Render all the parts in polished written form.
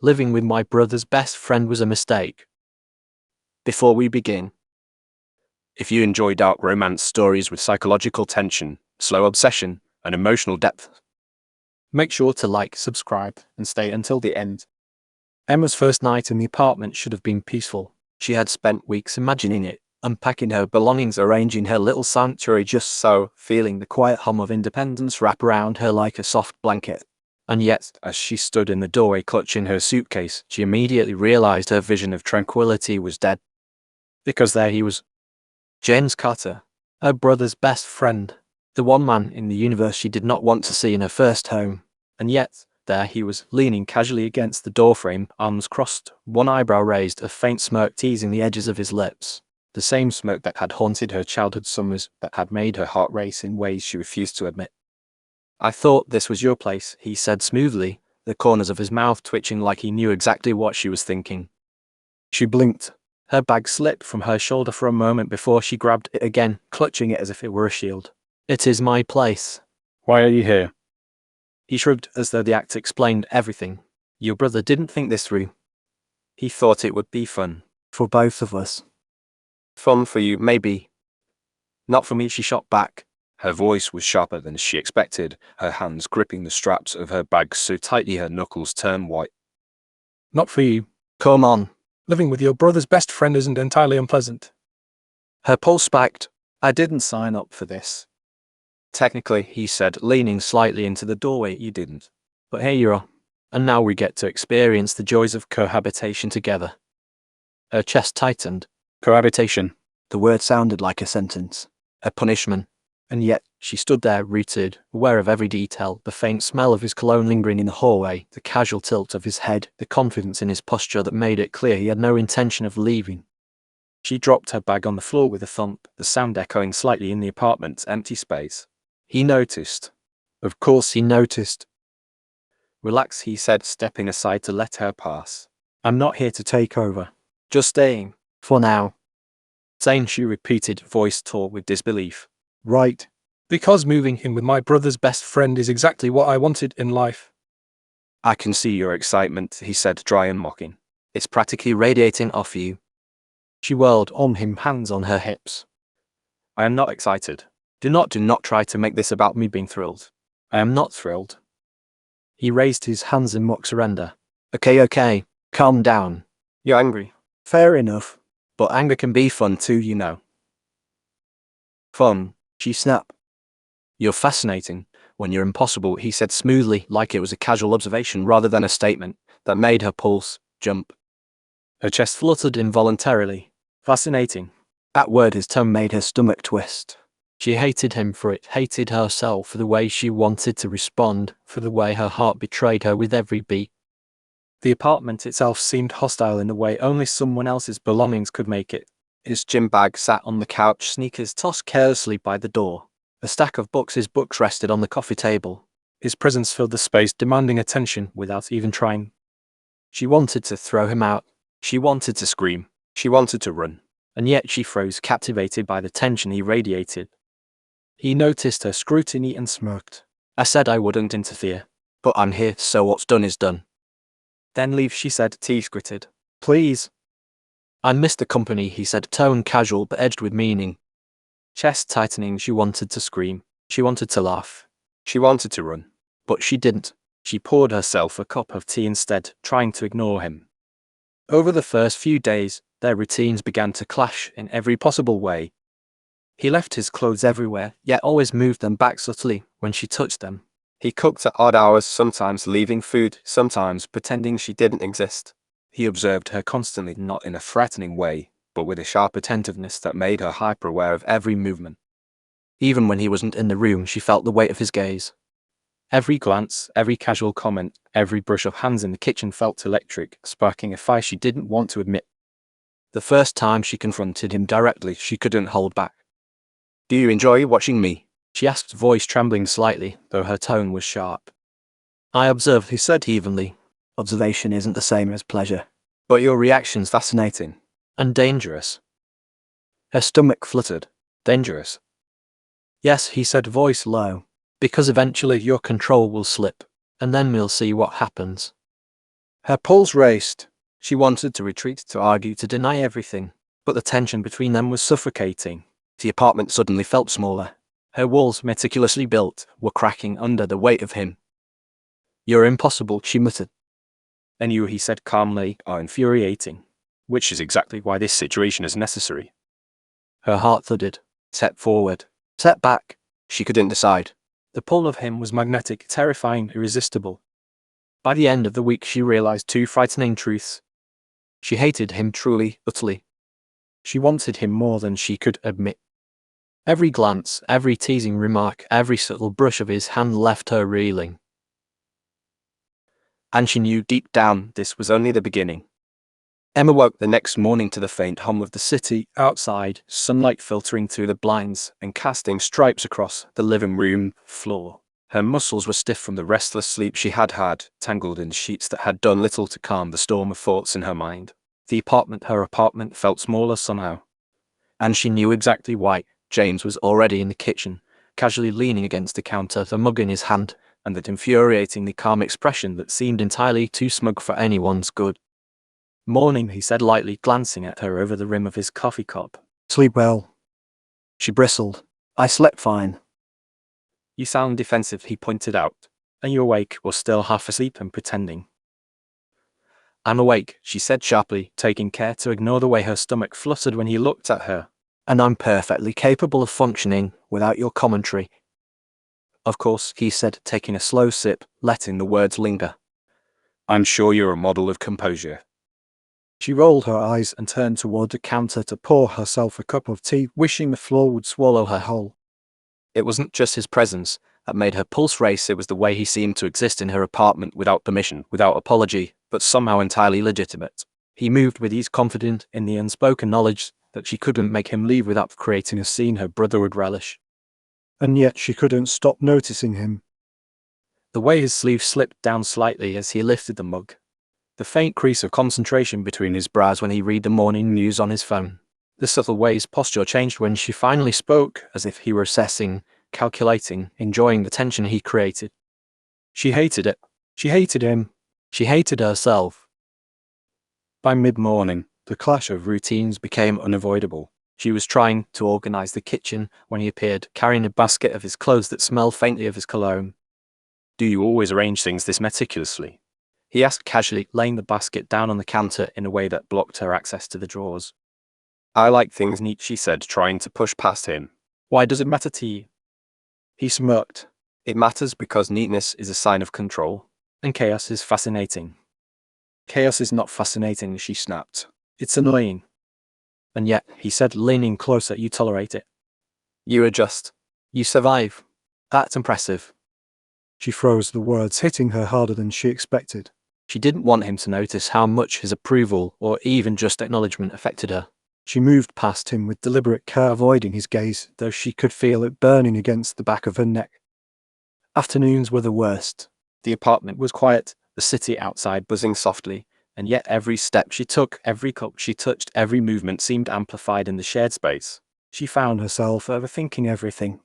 Living with my brother's best friend was a mistake. Before we begin, if you enjoy dark romance stories with psychological tension, slow obsession, and emotional depth, make sure to like, subscribe, and stay until the end. Emma's first night in the apartment should have been peaceful. She had spent weeks imagining it, unpacking her belongings, arranging her little sanctuary just so, feeling the quiet hum of independence wrap around her like a soft blanket. And yet, as she stood in the doorway clutching her suitcase, she immediately realized her vision of tranquility was dead. Because there he was, James Carter, her brother's best friend, the one man in the universe she did not want to see in her first home. And yet, there he was, leaning casually against the doorframe, arms crossed, one eyebrow raised, a faint smirk teasing the edges of his lips. The same smirk that had haunted her childhood summers, that had made her heart race in ways she refused to admit. "I thought this was your place," he said smoothly, the corners of his mouth twitching like he knew exactly what she was thinking. She blinked. Her bag slipped from her shoulder for a moment before she grabbed it again, clutching it as if it were a shield. "It is my place." why are you here? He shrugged as though the act explained everything. "Your brother didn't think this through. He thought it would be fun. For both of us." Fun for you, maybe. "Not for me," she shot back. Her voice was sharper than she expected, her hands gripping the straps of her bag so tightly her knuckles turned white. "Not for you. Come on. Living with your brother's best friend isn't entirely unpleasant." Her pulse spiked. "I didn't sign up for this." "Technically," he said, leaning slightly into the doorway, "you didn't. But here you are. And now we get to experience the joys of cohabitation together." Her chest tightened. Cohabitation. The word sounded like a sentence. A punishment. And yet, she stood there rooted, aware of every detail, the faint smell of his cologne lingering in the hallway, the casual tilt of his head, the confidence in his posture that made it clear he had no intention of leaving. She dropped her bag on the floor with a thump, the sound echoing slightly in the apartment's empty space. He noticed. Of course he noticed. "Relax," he said, stepping aside to let her pass. "I'm not here to take over. Just staying. For now." "Sane," she repeated, voice taut with disbelief. "Right. Because moving in with my brother's best friend is exactly what I wanted in life." I can see your excitement, he said, dry and mocking. "It's practically radiating off you." She whirled on him, hands on her hips. "I am not excited. Do not try to make this about me being thrilled. I am not thrilled." He raised his hands in mock surrender. Okay, calm down. You're angry. Fair enough. But anger can be fun too, you know." "Fun?" she snapped. "You're fascinating when you're impossible," he said smoothly, like it was a casual observation rather than a statement, that made her pulse jump. Her chest fluttered involuntarily. Fascinating. That word, his tone, made her stomach twist. She hated him for it, hated herself for the way she wanted to respond, for the way her heart betrayed her with every beat. The apartment itself seemed hostile in a way only someone else's belongings could make it. His gym bag sat on the couch, sneakers tossed carelessly by the door. A stack of books, his books rested on the coffee table. His presence filled the space, demanding attention without even trying. She wanted to throw him out. She wanted to scream. She wanted to run. And yet she froze, captivated by the tension he radiated. He noticed her scrutiny and smirked. "I said I wouldn't interfere. But I'm here, so what's done is done." "Then leave," she said, teeth gritted. "Please." "I miss the company," he said, tone casual but edged with meaning. Chest tightening, she wanted to scream. She wanted to laugh. She wanted to run. But she didn't. She poured herself a cup of tea instead, trying to ignore him. Over the first few days, their routines began to clash in every possible way. He left his clothes everywhere, yet always moved them back subtly when she touched them. He cooked at odd hours, sometimes leaving food, sometimes pretending she didn't exist. He observed her constantly, not in a threatening way, but with a sharp attentiveness that made her hyper-aware of every movement. Even when he wasn't in the room, she felt the weight of his gaze. Every glance, every casual comment, every brush of hands in the kitchen felt electric, sparking a fire she didn't want to admit. The first time she confronted him directly, she couldn't hold back. "Do you enjoy watching me?" she asked, voice trembling slightly, though her tone was sharp. "I observe," he said evenly. "Observation isn't the same as pleasure. But your reaction's fascinating. And dangerous." Her stomach fluttered. "Dangerous?" "Yes," he said, voice low. "Because eventually your control will slip, and then we'll see what happens." Her pulse raced. She wanted to retreat, to argue, to deny everything, but the tension between them was suffocating. The apartment suddenly felt smaller. Her walls, meticulously built, were cracking under the weight of him. "You're impossible," she muttered. "And you," he said calmly, "are infuriating. Which is exactly why this situation is necessary." Her heart thudded. Step forward. Step back. She couldn't decide. The pull of him was magnetic, terrifying, irresistible. By the end of the week, she realized two frightening truths. She hated him truly, utterly. She wanted him more than she could admit. Every glance, every teasing remark, every subtle brush of his hand left her reeling. And she knew deep down this was only the beginning. Emma woke the next morning to the faint hum of the city outside, sunlight filtering through the blinds and casting stripes across the living room floor. Her muscles were stiff from the restless sleep she had had, tangled in sheets that had done little to calm the storm of thoughts in her mind. Her apartment felt smaller somehow. And she knew exactly why. James was already in the kitchen, casually leaning against the counter, the mug in his hand, and that infuriatingly calm expression that seemed entirely too smug for anyone's good. "Morning," he said lightly, glancing at her over the rim of his coffee cup. "Sleep well?" She bristled. "I slept fine." "You sound defensive," he pointed out. "Are you awake or still half asleep and pretending?" "I'm awake," she said sharply, taking care to ignore the way her stomach fluttered when he looked at her. "And I'm perfectly capable of functioning without your commentary." "Of course," he said, taking a slow sip, letting the words linger. "I'm sure you're a model of composure." She rolled her eyes and turned toward the counter to pour herself a cup of tea, wishing the floor would swallow her whole. It wasn't just his presence that made her pulse race, it was the way he seemed to exist in her apartment without permission, without apology, but somehow entirely legitimate. He moved with ease, confident in the unspoken knowledge that she couldn't make him leave without creating a scene her brother would relish. And yet she couldn't stop noticing him. The way his sleeve slipped down slightly as he lifted the mug. The faint crease of concentration between his brows when he read the morning news on his phone. The subtle way his posture changed when she finally spoke, as if he were assessing, calculating, enjoying the tension he created. She hated it. She hated him. She hated herself. By mid-morning, the clash of routines became unavoidable. She was trying to organize the kitchen when he appeared, carrying a basket of his clothes that smelled faintly of his cologne. "Do you always arrange things this meticulously?" he asked casually, laying the basket down on the counter in a way that blocked her access to the drawers. "I like things neat," she said, trying to push past him. "Why does it matter to you?" He smirked. "It matters because neatness is a sign of control." "And chaos is fascinating." "Chaos is not fascinating," she snapped. "It's annoying." "And yet," he said, leaning closer, "you tolerate it. "You adjust." You survive. That's impressive." She froze, the words hitting her harder than she expected. She didn't want him to notice how much his approval, or even just acknowledgement, affected her. She moved past him with deliberate care, avoiding his gaze, though she could feel it burning against the back of her neck. Afternoons were the worst. The apartment was quiet, the city outside buzzing softly, and yet every step she took, every cup she touched, every movement seemed amplified in the shared space. She found herself overthinking everything.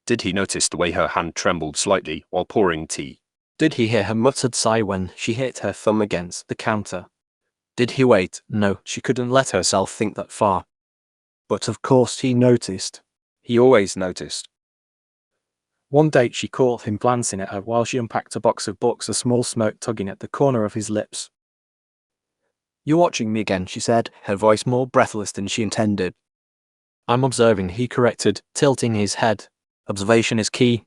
Did he notice the way her hand trembled slightly while pouring tea? Did he hear her muttered sigh when she hit her thumb against the counter? Did he wait? No, she couldn't let herself think that far. But of course he noticed. He always noticed. One day she caught him glancing at her while she unpacked a box of books, a small smirk tugging at the corner of his lips. "You're watching me again," she said, her voice more breathless than she intended. "I'm observing," he corrected, tilting his head. "Observation is key.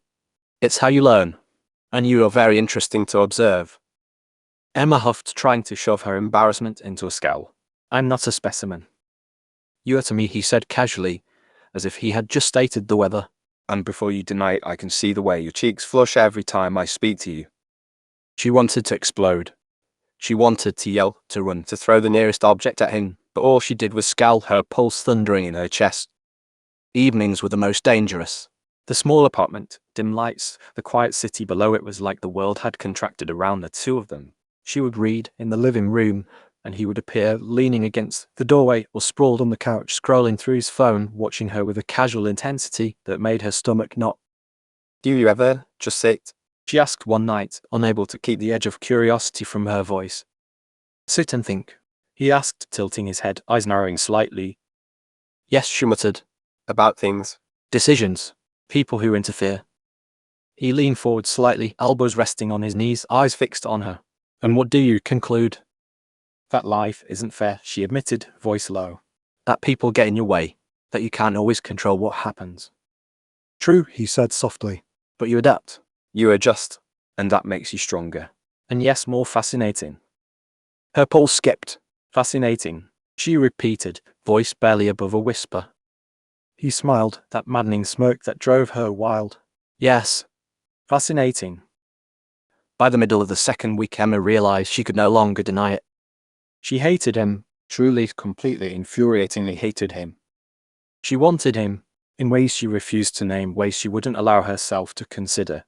It's how you learn. And you are very interesting to observe." Emma huffed, trying to shove her embarrassment into a scowl. "I'm not a specimen." "You are to me," he said casually, as if he had just stated the weather. "And before you deny it, I can see the way your cheeks flush every time I speak to you." She wanted to explode. She wanted to yell, to run, to throw the nearest object at him, but all she did was scowl, her pulse thundering in her chest. Evenings were the most dangerous. The small apartment, dim lights, the quiet city below it was like the world had contracted around the two of them. She would read in the living room, and he would appear leaning against the doorway or sprawled on the couch, scrolling through his phone, watching her with a casual intensity that made her stomach knot. "Do you ever just sit?" she asked one night, unable to keep the edge of curiosity from her voice. Sit and think, he asked, tilting his head, eyes narrowing slightly. Yes, she muttered. About things. Decisions. People who interfere. He leaned forward slightly, elbows resting on his knees, eyes fixed on her. And what do you conclude? That life isn't fair, she admitted, voice low. That people get in your way. That you can't always control what happens. True, he said softly. But you adapt. You adjust, and that makes you stronger. And yes, more fascinating. Her pulse skipped. Fascinating, she repeated, voice barely above a whisper. He smiled, that maddening smirk that drove her wild. Yes. Fascinating. By the middle of the second week, Emma realized she could no longer deny it. She hated him, truly, completely, infuriatingly hated him. She wanted him, in ways she refused to name, ways she wouldn't allow herself to consider.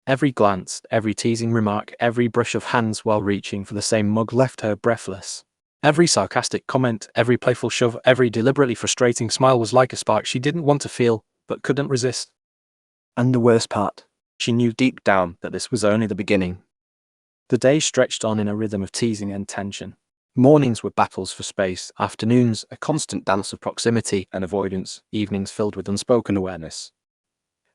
Every glance, every teasing remark, every brush of hands while reaching for the same mug left her breathless. Every sarcastic comment, every playful shove, every deliberately frustrating smile was like a spark she didn't want to feel, but couldn't resist. And the worst part, she knew deep down that this was only the beginning. The day stretched on in a rhythm of teasing and tension. Mornings were battles for space, afternoons a constant dance of proximity and avoidance, evenings filled with unspoken awareness.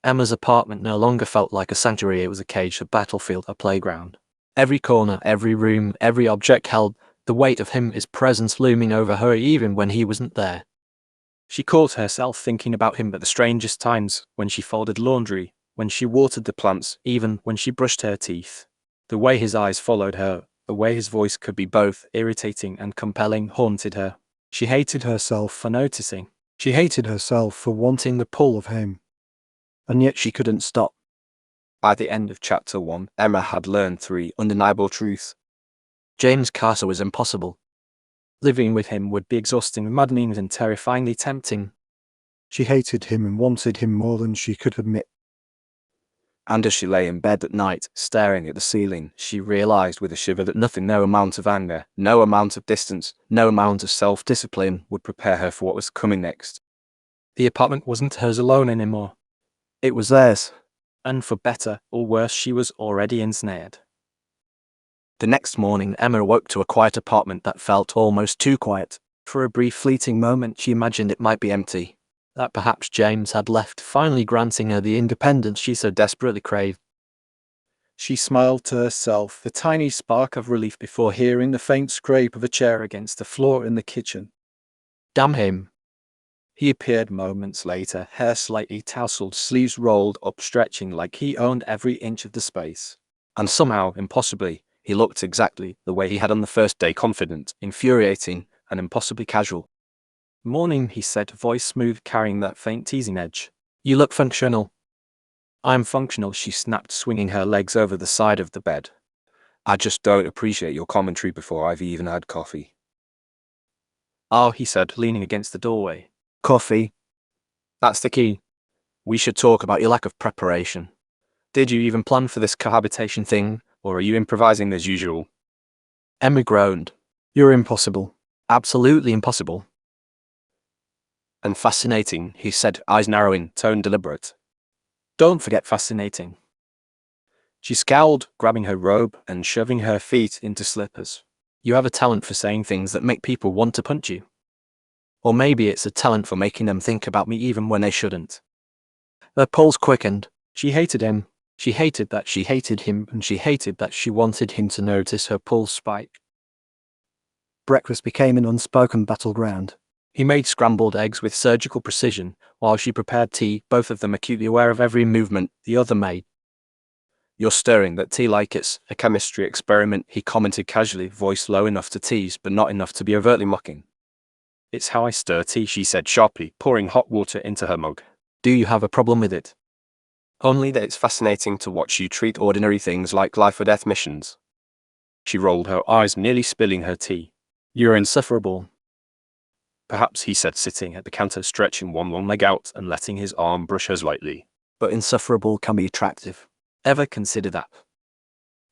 Emma's apartment no longer felt like a sanctuary, it was a cage, a battlefield, a playground. Every corner, every room, every object held the weight of him, his presence looming over her even when he wasn't there. She caught herself thinking about him at the strangest times, when she folded laundry, when she watered the plants, even when she brushed her teeth. The way his eyes followed her, the way his voice could be both irritating and compelling, haunted her. She hated herself for noticing. She hated herself for wanting the pull of him. And yet she couldn't stop. By the end of chapter 1, Emma had learned 3 undeniable truths. James Carter was impossible. Living with him would be exhausting, maddening, and terrifyingly tempting. She hated him and wanted him more than she could admit. And as she lay in bed at night, staring at the ceiling, she realized with a shiver that nothing, no amount of anger, no amount of distance, no amount of self-discipline would prepare her for what was coming next. The apartment wasn't hers alone anymore. It was theirs. And for better or worse, she was already ensnared. The next morning, Emma awoke to a quiet apartment that felt almost too quiet. For a brief fleeting moment, she imagined it might be empty. That perhaps James had left, finally granting her the independence she so desperately craved. She smiled to herself, the tiny spark of relief before hearing the faint scrape of a chair against the floor in the kitchen. Damn him. He appeared moments later, hair slightly tousled, sleeves rolled up, stretching like he owned every inch of the space. And somehow, impossibly, he looked exactly the way he had on the first day, confident, infuriating, and impossibly casual. Morning, he said, voice smooth, carrying that faint teasing edge. You look functional. I'm functional, she snapped, swinging her legs over the side of the bed. I just don't appreciate your commentary before I've even had coffee. Oh, he said, leaning against the doorway. Coffee. That's the key. We should talk about your lack of preparation. Did you even plan for this cohabitation thing, or are you improvising as usual? Emma groaned. You're impossible. Absolutely impossible. And fascinating, he said, eyes narrowing, tone deliberate. Don't forget fascinating. She scowled, grabbing her robe and shoving her feet into slippers. You have a talent for saying things that make people want to punch you. Or maybe it's a talent for making them think about me even when they shouldn't. Her pulse quickened. She hated him. She hated that she hated him, and she hated that she wanted him to notice her pulse spike. Breakfast became an unspoken battleground. He made scrambled eggs with surgical precision, while she prepared tea, both of them acutely aware of every movement the other made. You're stirring that tea like it's a chemistry experiment, he commented casually, voice low enough to tease, but not enough to be overtly mocking. It's how I stir tea, she said sharply, pouring hot water into her mug. Do you have a problem with it? Only that it's fascinating to watch you treat ordinary things like life or death missions. She rolled her eyes, nearly spilling her tea. You're insufferable. Perhaps, he said, sitting at the counter, stretching one long leg out and letting his arm brush hers lightly. But insufferable can be attractive. Ever consider that?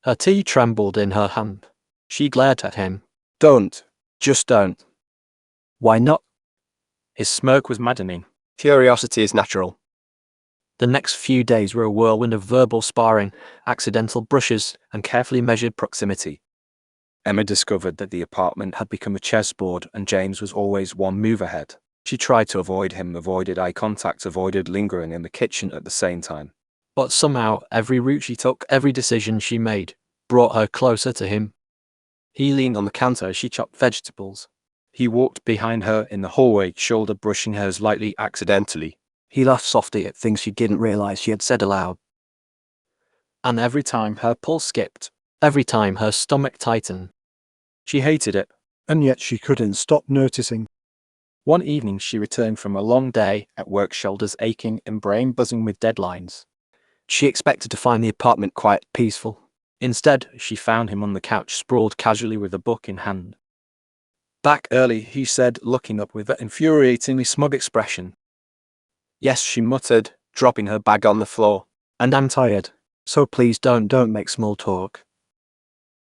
Her tea trembled in her hand. She glared at him. Don't. Just don't. Why not? His smirk was maddening. Curiosity is natural. The next few days were a whirlwind of verbal sparring, accidental brushes, and carefully measured proximity. Emma discovered that the apartment had become a chessboard and James was always one move ahead. She tried to avoid him, avoided eye contact, avoided lingering in the kitchen at the same time. But somehow, every route she took, every decision she made, brought her closer to him. He leaned on the counter as she chopped vegetables. He walked behind her in the hallway, shoulder brushing hers lightly accidentally. He laughed softly at things she didn't realize she had said aloud. And every time her pulse skipped, every time her stomach tightened. She hated it. And yet she couldn't stop noticing. One evening she returned from a long day at work, shoulders aching and brain buzzing with deadlines. She expected to find the apartment quiet, peaceful. Instead, she found him on the couch, sprawled casually with a book in hand. "Back early," he said, looking up with an infuriatingly smug expression. "Yes," she muttered, dropping her bag on the floor. "And I'm tired. So please don't make small talk."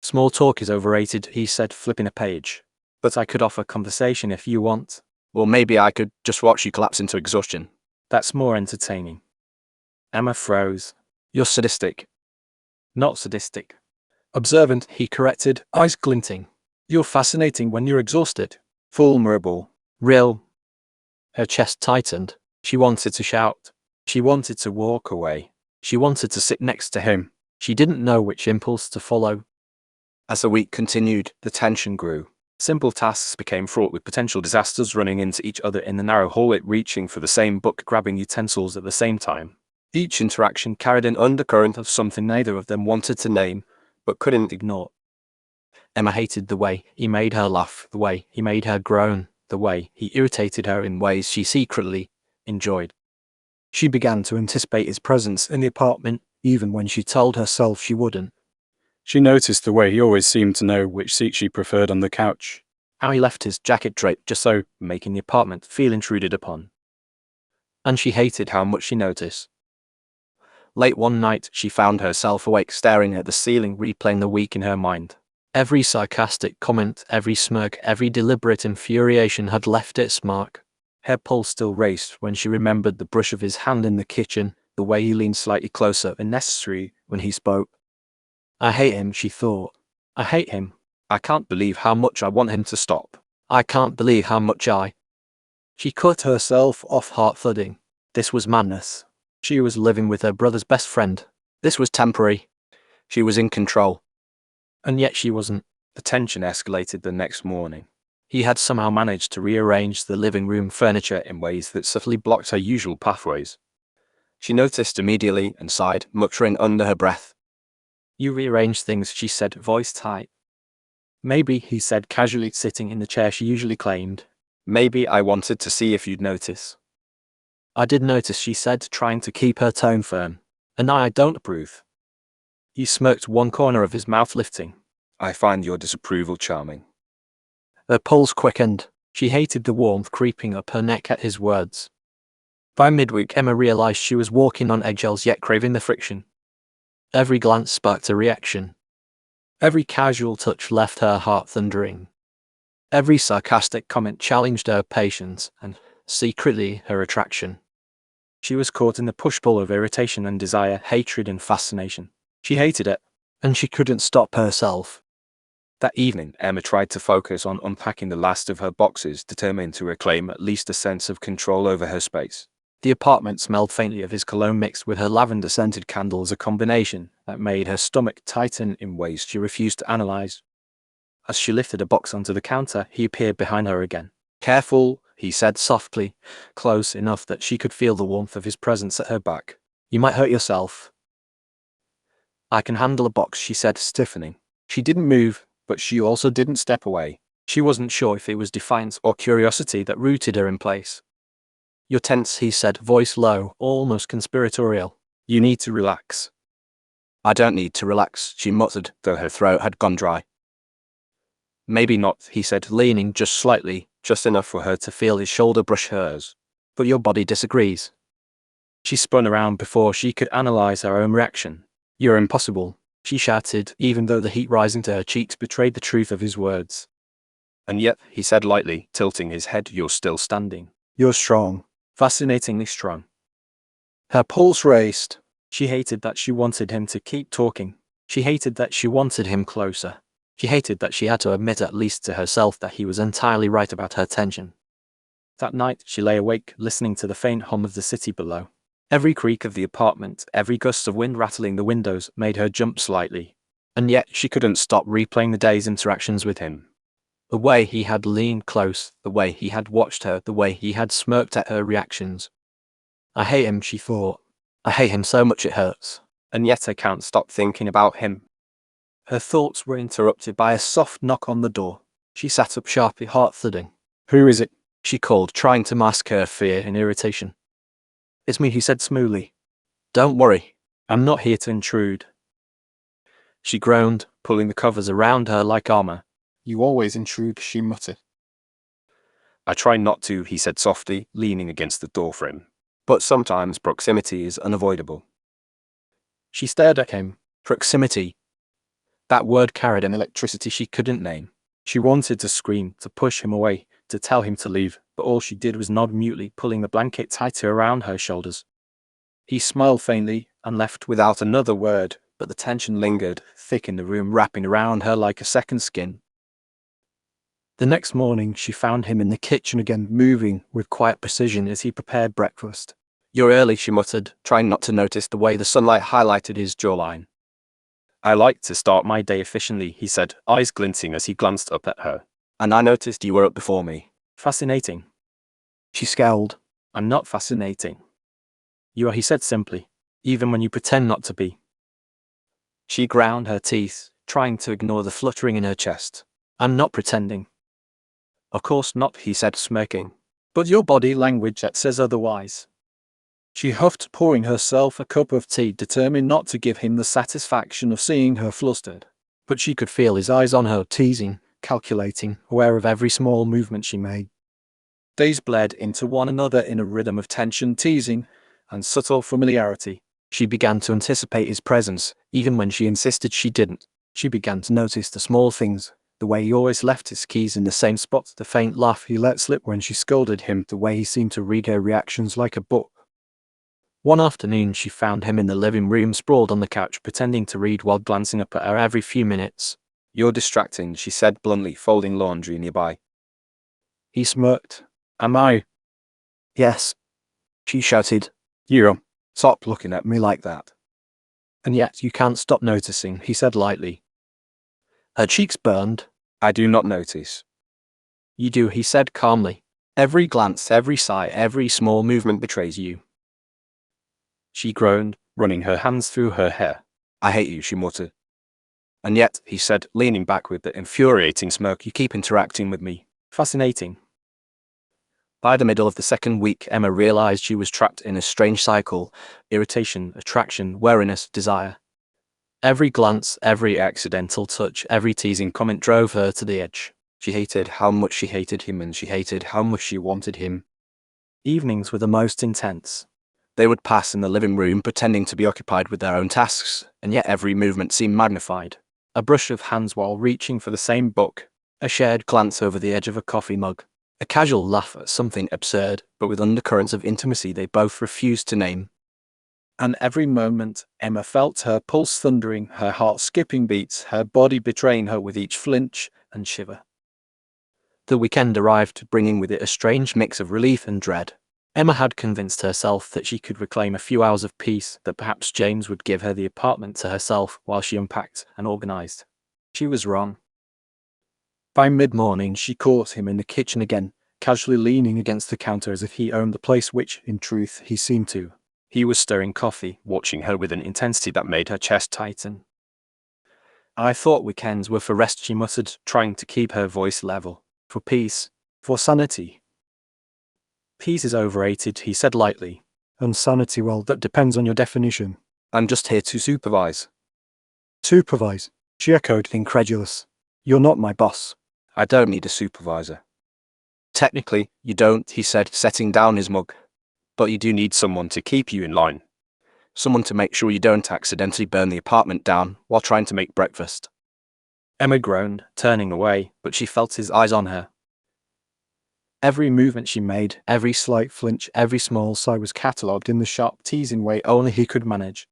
"Small talk is overrated," he said, flipping a page. "But I could offer conversation if you want." "Well, maybe I could just watch you collapse into exhaustion." "That's more entertaining." Emma froze. "You're sadistic." "Not sadistic. Observant," he corrected, eyes glinting. "You're fascinating when you're exhausted." Vulnerable. "Real." Her chest tightened. She wanted to shout. She wanted to walk away. She wanted to sit next to him. She didn't know which impulse to follow. As the week continued, the tension grew. Simple tasks became fraught with potential disasters, running into each other in the narrow hallway, reaching for the same book, grabbing utensils at the same time. Each interaction carried an undercurrent of something neither of them wanted to name, but couldn't ignore. Emma hated the way he made her laugh, the way he made her groan, the way he irritated her in ways she secretly enjoyed. She began to anticipate his presence in the apartment, even when she told herself she wouldn't. She noticed the way he always seemed to know which seat she preferred on the couch. How he left his jacket draped just so, making the apartment feel intruded upon. And she hated how much she noticed. Late one night, she found herself awake, staring at the ceiling, replaying the week in her mind. Every sarcastic comment, every smirk, every deliberate infuriation had left its mark. Her pulse still raced when she remembered the brush of his hand in the kitchen, the way he leaned slightly closer when necessary when he spoke. "I hate him," she thought. "I hate him. I can't believe how much I want him to stop. I can't believe how much I..." She cut herself off, heart thudding. This was madness. She was living with her brother's best friend. This was temporary. She was in control. And yet she wasn't. The tension escalated the next morning. He had somehow managed to rearrange the living room furniture in ways that subtly blocked her usual pathways. She noticed immediately and sighed, muttering under her breath. "You rearranged things," she said, voice tight. "Maybe," he said casually, sitting in the chair she usually claimed. "Maybe I wanted to see if you'd notice." "I did notice," she said, trying to keep her tone firm. "And I don't approve." He smirked, one corner of his mouth lifting. "I find your disapproval charming." Her pulse quickened. She hated the warmth creeping up her neck at his words. By midweek, Emma realized she was walking on eggshells, yet craving the friction. Every glance sparked a reaction. Every casual touch left her heart thundering. Every sarcastic comment challenged her patience and, secretly, her attraction. She was caught in the push-pull of irritation and desire, hatred and fascination. She hated it, and she couldn't stop herself. That evening, Emma tried to focus on unpacking the last of her boxes, determined to reclaim at least a sense of control over her space. The apartment smelled faintly of his cologne mixed with her lavender-scented candles, a combination that made her stomach tighten in ways she refused to analyze. As she lifted a box onto the counter, he appeared behind her again. "Careful," he said softly, close enough that she could feel the warmth of his presence at her back. "You might hurt yourself." "I can handle a box," she said, stiffening. She didn't move, but she also didn't step away. She wasn't sure if it was defiance or curiosity that rooted her in place. "You're tense," he said, voice low, almost conspiratorial. "You need to relax." "I don't need to relax," she muttered, though her throat had gone dry. "Maybe not," he said, leaning just slightly, just enough for her to feel his shoulder brush hers. "But your body disagrees." She spun around before she could analyze her own reaction. "You're impossible," she shouted, even though the heat rising to her cheeks betrayed the truth of his words. "And yet," he said lightly, tilting his head, "you're still standing." "You're strong." Fascinatingly strong. Her pulse raced. She hated that she wanted him to keep talking. She hated that she wanted him closer. She hated that she had to admit at least to herself that he was entirely right about her tension. That night, she lay awake, listening to the faint hum of the city below. Every creak of the apartment, every gust of wind rattling the windows made her jump slightly. And yet she couldn't stop replaying the day's interactions with him. The way he had leaned close, the way he had watched her, the way he had smirked at her reactions. I hate him, she thought. I hate him so much it hurts. And yet I can't stop thinking about him. Her thoughts were interrupted by a soft knock on the door. She sat up sharply, heart thudding. Who is it? She called, trying to mask her fear and irritation. It's me, he said smoothly. Don't worry, I'm not here to intrude. She groaned, pulling the covers around her like armor. You always intrude, she muttered. I try not to, he said softly, leaning against the doorframe. But sometimes proximity is unavoidable. She stared at him. Proximity. That word carried an electricity she couldn't name. She wanted to scream, to push him away, to tell him to leave, but all she did was nod mutely, pulling the blanket tighter around her shoulders. He smiled faintly and left without another word, but the tension lingered, thick in the room, wrapping around her like a second skin. The next morning, she found him in the kitchen again, moving with quiet precision as he prepared breakfast. You're early, she muttered, trying not to notice the way the sunlight highlighted his jawline. I like to start my day efficiently, he said, eyes glinting as he glanced up at her. And I noticed you were up before me. Fascinating. She scowled. I'm not fascinating. You are, he said simply, even when you pretend not to be. She ground her teeth, trying to ignore the fluttering in her chest. I'm not pretending. Of course not, he said, smirking. But your body language that says otherwise. She huffed, pouring herself a cup of tea, determined not to give him the satisfaction of seeing her flustered. But she could feel his eyes on her, teasing, calculating, aware of every small movement she made. Days bled into one another in a rhythm of tension, teasing, and subtle familiarity. She began to anticipate his presence, even when she insisted she didn't. She began to notice the small things, the way he always left his keys in the same spot, the faint laugh he let slip when she scolded him, the way he seemed to read her reactions like a book. One afternoon she found him in the living room, sprawled on the couch, pretending to read while glancing up at her every few minutes. You're distracting, she said bluntly, folding laundry nearby. He smirked. Am I? Yes. She shouted. You. Stop looking at me like that. And yet you can't stop noticing, he said lightly. Her cheeks burned. I do not notice. You do, he said calmly. Every glance, every sigh, every small movement betrays you. She groaned, running her hands through her hair. I hate you, she muttered. And yet, he said, leaning back with the infuriating smirk, you keep interacting with me. Fascinating. By the middle of the second week, Emma realized she was trapped in a strange cycle: irritation, attraction, wariness, desire. Every glance, every accidental touch, every teasing comment drove her to the edge. She hated how much she hated him, and she hated how much she wanted him. Evenings were the most intense. They would pass in the living room, pretending to be occupied with their own tasks, and yet every movement seemed magnified. A brush of hands while reaching for the same book, a shared glance over the edge of a coffee mug, a casual laugh at something absurd, but with undercurrents of intimacy they both refused to name. And every moment, Emma felt her pulse thundering, her heart skipping beats, her body betraying her with each flinch and shiver. The weekend arrived, bringing with it a strange mix of relief and dread. Emma had convinced herself that she could reclaim a few hours of peace, that perhaps James would give her the apartment to herself while she unpacked and organized. She was wrong. By mid-morning, she caught him in the kitchen again, casually leaning against the counter as if he owned the place, which, in truth, he seemed to. He was stirring coffee, watching her with an intensity that made her chest tighten. I thought weekends were for rest, she muttered, trying to keep her voice level. For peace. For sanity. Peace is overrated, he said lightly. And sanity, well, that depends on your definition. I'm just here to supervise. Supervise? She echoed, incredulous. You're not my boss. I don't need a supervisor. Technically, you don't, he said, setting down his mug. But you do need someone to keep you in line. Someone to make sure you don't accidentally burn the apartment down while trying to make breakfast. Emma groaned, turning away, but she felt his eyes on her. Every movement she made, every slight flinch, every small sigh was catalogued in the sharp, teasing way only he could manage.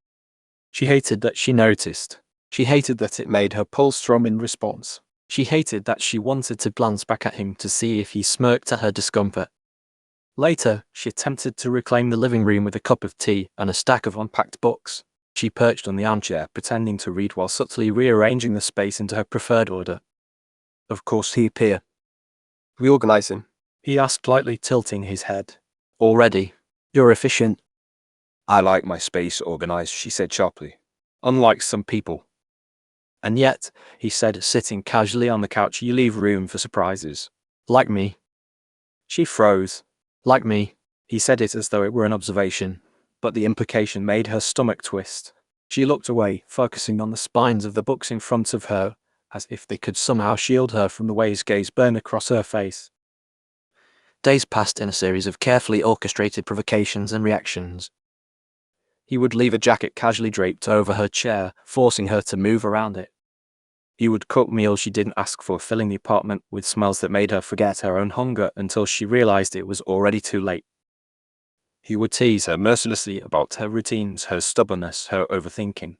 She hated that she noticed. She hated that it made her pulse thrum in response. She hated that she wanted to glance back at him to see if he smirked at her discomfort. Later, she attempted to reclaim the living room with a cup of tea and a stack of unpacked books. She perched on the armchair, pretending to read while subtly rearranging the space into her preferred order. Of course he appeared. Reorganize him, he asked lightly, tilting his head. Already. You're efficient. I like my space organized, she said sharply. Unlike some people. And yet, he said, sitting casually on the couch, you leave room for surprises. Like me. She froze. Like me. He said it as though it were an observation, but the implication made her stomach twist. She looked away, focusing on the spines of the books in front of her, as if they could somehow shield her from the way his gaze burned across her face. Days passed in a series of carefully orchestrated provocations and reactions. He would leave a jacket casually draped over her chair, forcing her to move around it. He would cook meals she didn't ask for, filling the apartment with smells that made her forget her own hunger until she realized it was already too late. He would tease her mercilessly about her routines, her stubbornness, her overthinking.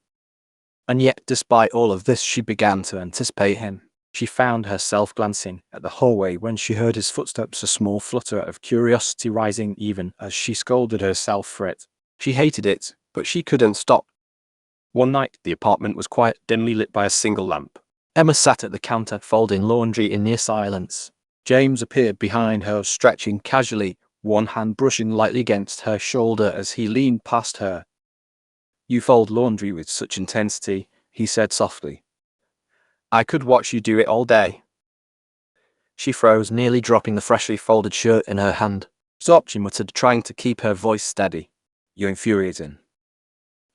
And yet, despite all of this, she began to anticipate him. She found herself glancing at the hallway when she heard his footsteps, a small flutter of curiosity rising even as she scolded herself for it. She hated it, but she couldn't stop. One night, the apartment was quiet, dimly lit by a single lamp. Emma sat at the counter, folding laundry in near silence. James appeared behind her, stretching casually, one hand brushing lightly against her shoulder as he leaned past her. You fold laundry with such intensity, he said softly. I could watch you do it all day. She froze, nearly dropping the freshly folded shirt in her hand. Stop, she muttered, trying to keep her voice steady. You're infuriating.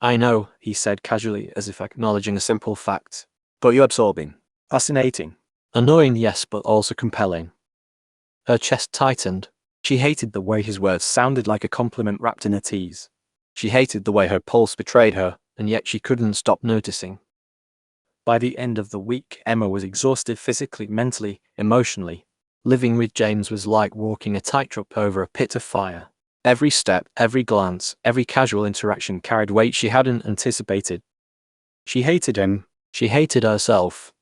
I know, he said casually, as if acknowledging a simple fact. But you're absorbing. Fascinating. Annoying, yes, but also compelling. Her chest tightened. She hated the way his words sounded like a compliment wrapped in a tease. She hated the way her pulse betrayed her, and yet she couldn't stop noticing. By the end of the week, Emma was exhausted physically, mentally, emotionally. Living with James was like walking a tightrope over a pit of fire. Every step, every glance, every casual interaction carried weight she hadn't anticipated. She hated him, she hated herself,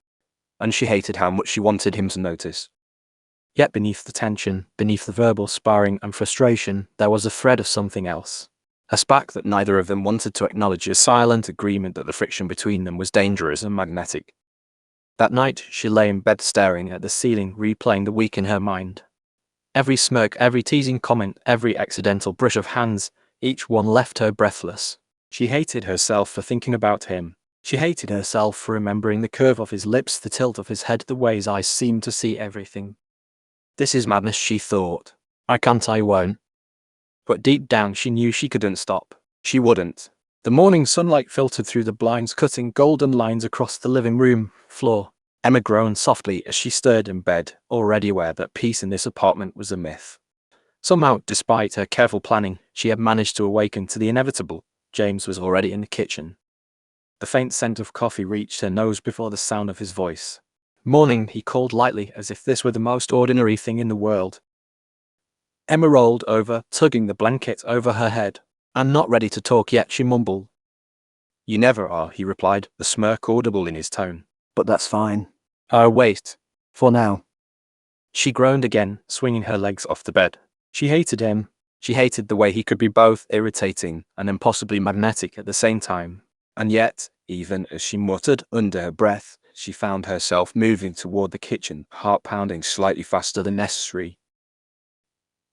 and she hated how much she wanted him to notice. Yet beneath the tension, beneath the verbal sparring and frustration, there was a thread of something else. A spark that neither of them wanted to acknowledge, a silent agreement that the friction between them was dangerous and magnetic. That night, she lay in bed staring at the ceiling, replaying the week in her mind. Every smirk, every teasing comment, every accidental brush of hands, each one left her breathless. She hated herself for thinking about him. She hated herself for remembering the curve of his lips, the tilt of his head, the way his eyes seemed to see everything. This is madness, she thought. I can't, I won't. But deep down she knew she couldn't stop. She wouldn't. The morning sunlight filtered through the blinds, cutting golden lines across the living room floor. Emma groaned softly as she stirred in bed, already aware that peace in this apartment was a myth. Somehow, despite her careful planning, she had managed to awaken to the inevitable. James was already in the kitchen. The faint scent of coffee reached her nose before the sound of his voice. Morning, he called lightly, as if this were the most ordinary thing in the world. Emma rolled over, tugging the blanket over her head. I'm not ready to talk yet, she mumbled. You never are, he replied, a smirk audible in his tone. But that's fine. Oh, wait. For now. She groaned again, swinging her legs off the bed. She hated him. She hated the way he could be both irritating and impossibly magnetic at the same time. And yet, even as she muttered under her breath, she found herself moving toward the kitchen, heart pounding slightly faster than necessary.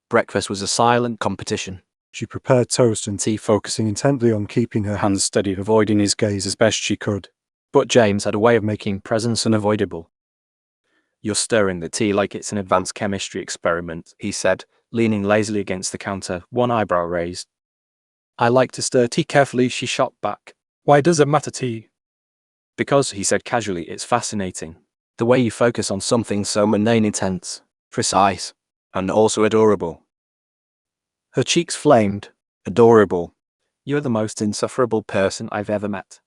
Breakfast was a silent competition. She prepared toast and tea, focusing intently on keeping her hands steady, avoiding his gaze as best she could. But James had a way of making presence unavoidable. You're stirring the tea like it's an advanced chemistry experiment, he said, leaning lazily against the counter, one eyebrow raised. I like to stir tea carefully, she shot back. Why does it matter to you? Because, he said casually, it's fascinating. The way you focus on something so mundane, intense, precise, and also adorable. Her cheeks flamed. Adorable. You're the most insufferable person I've ever met.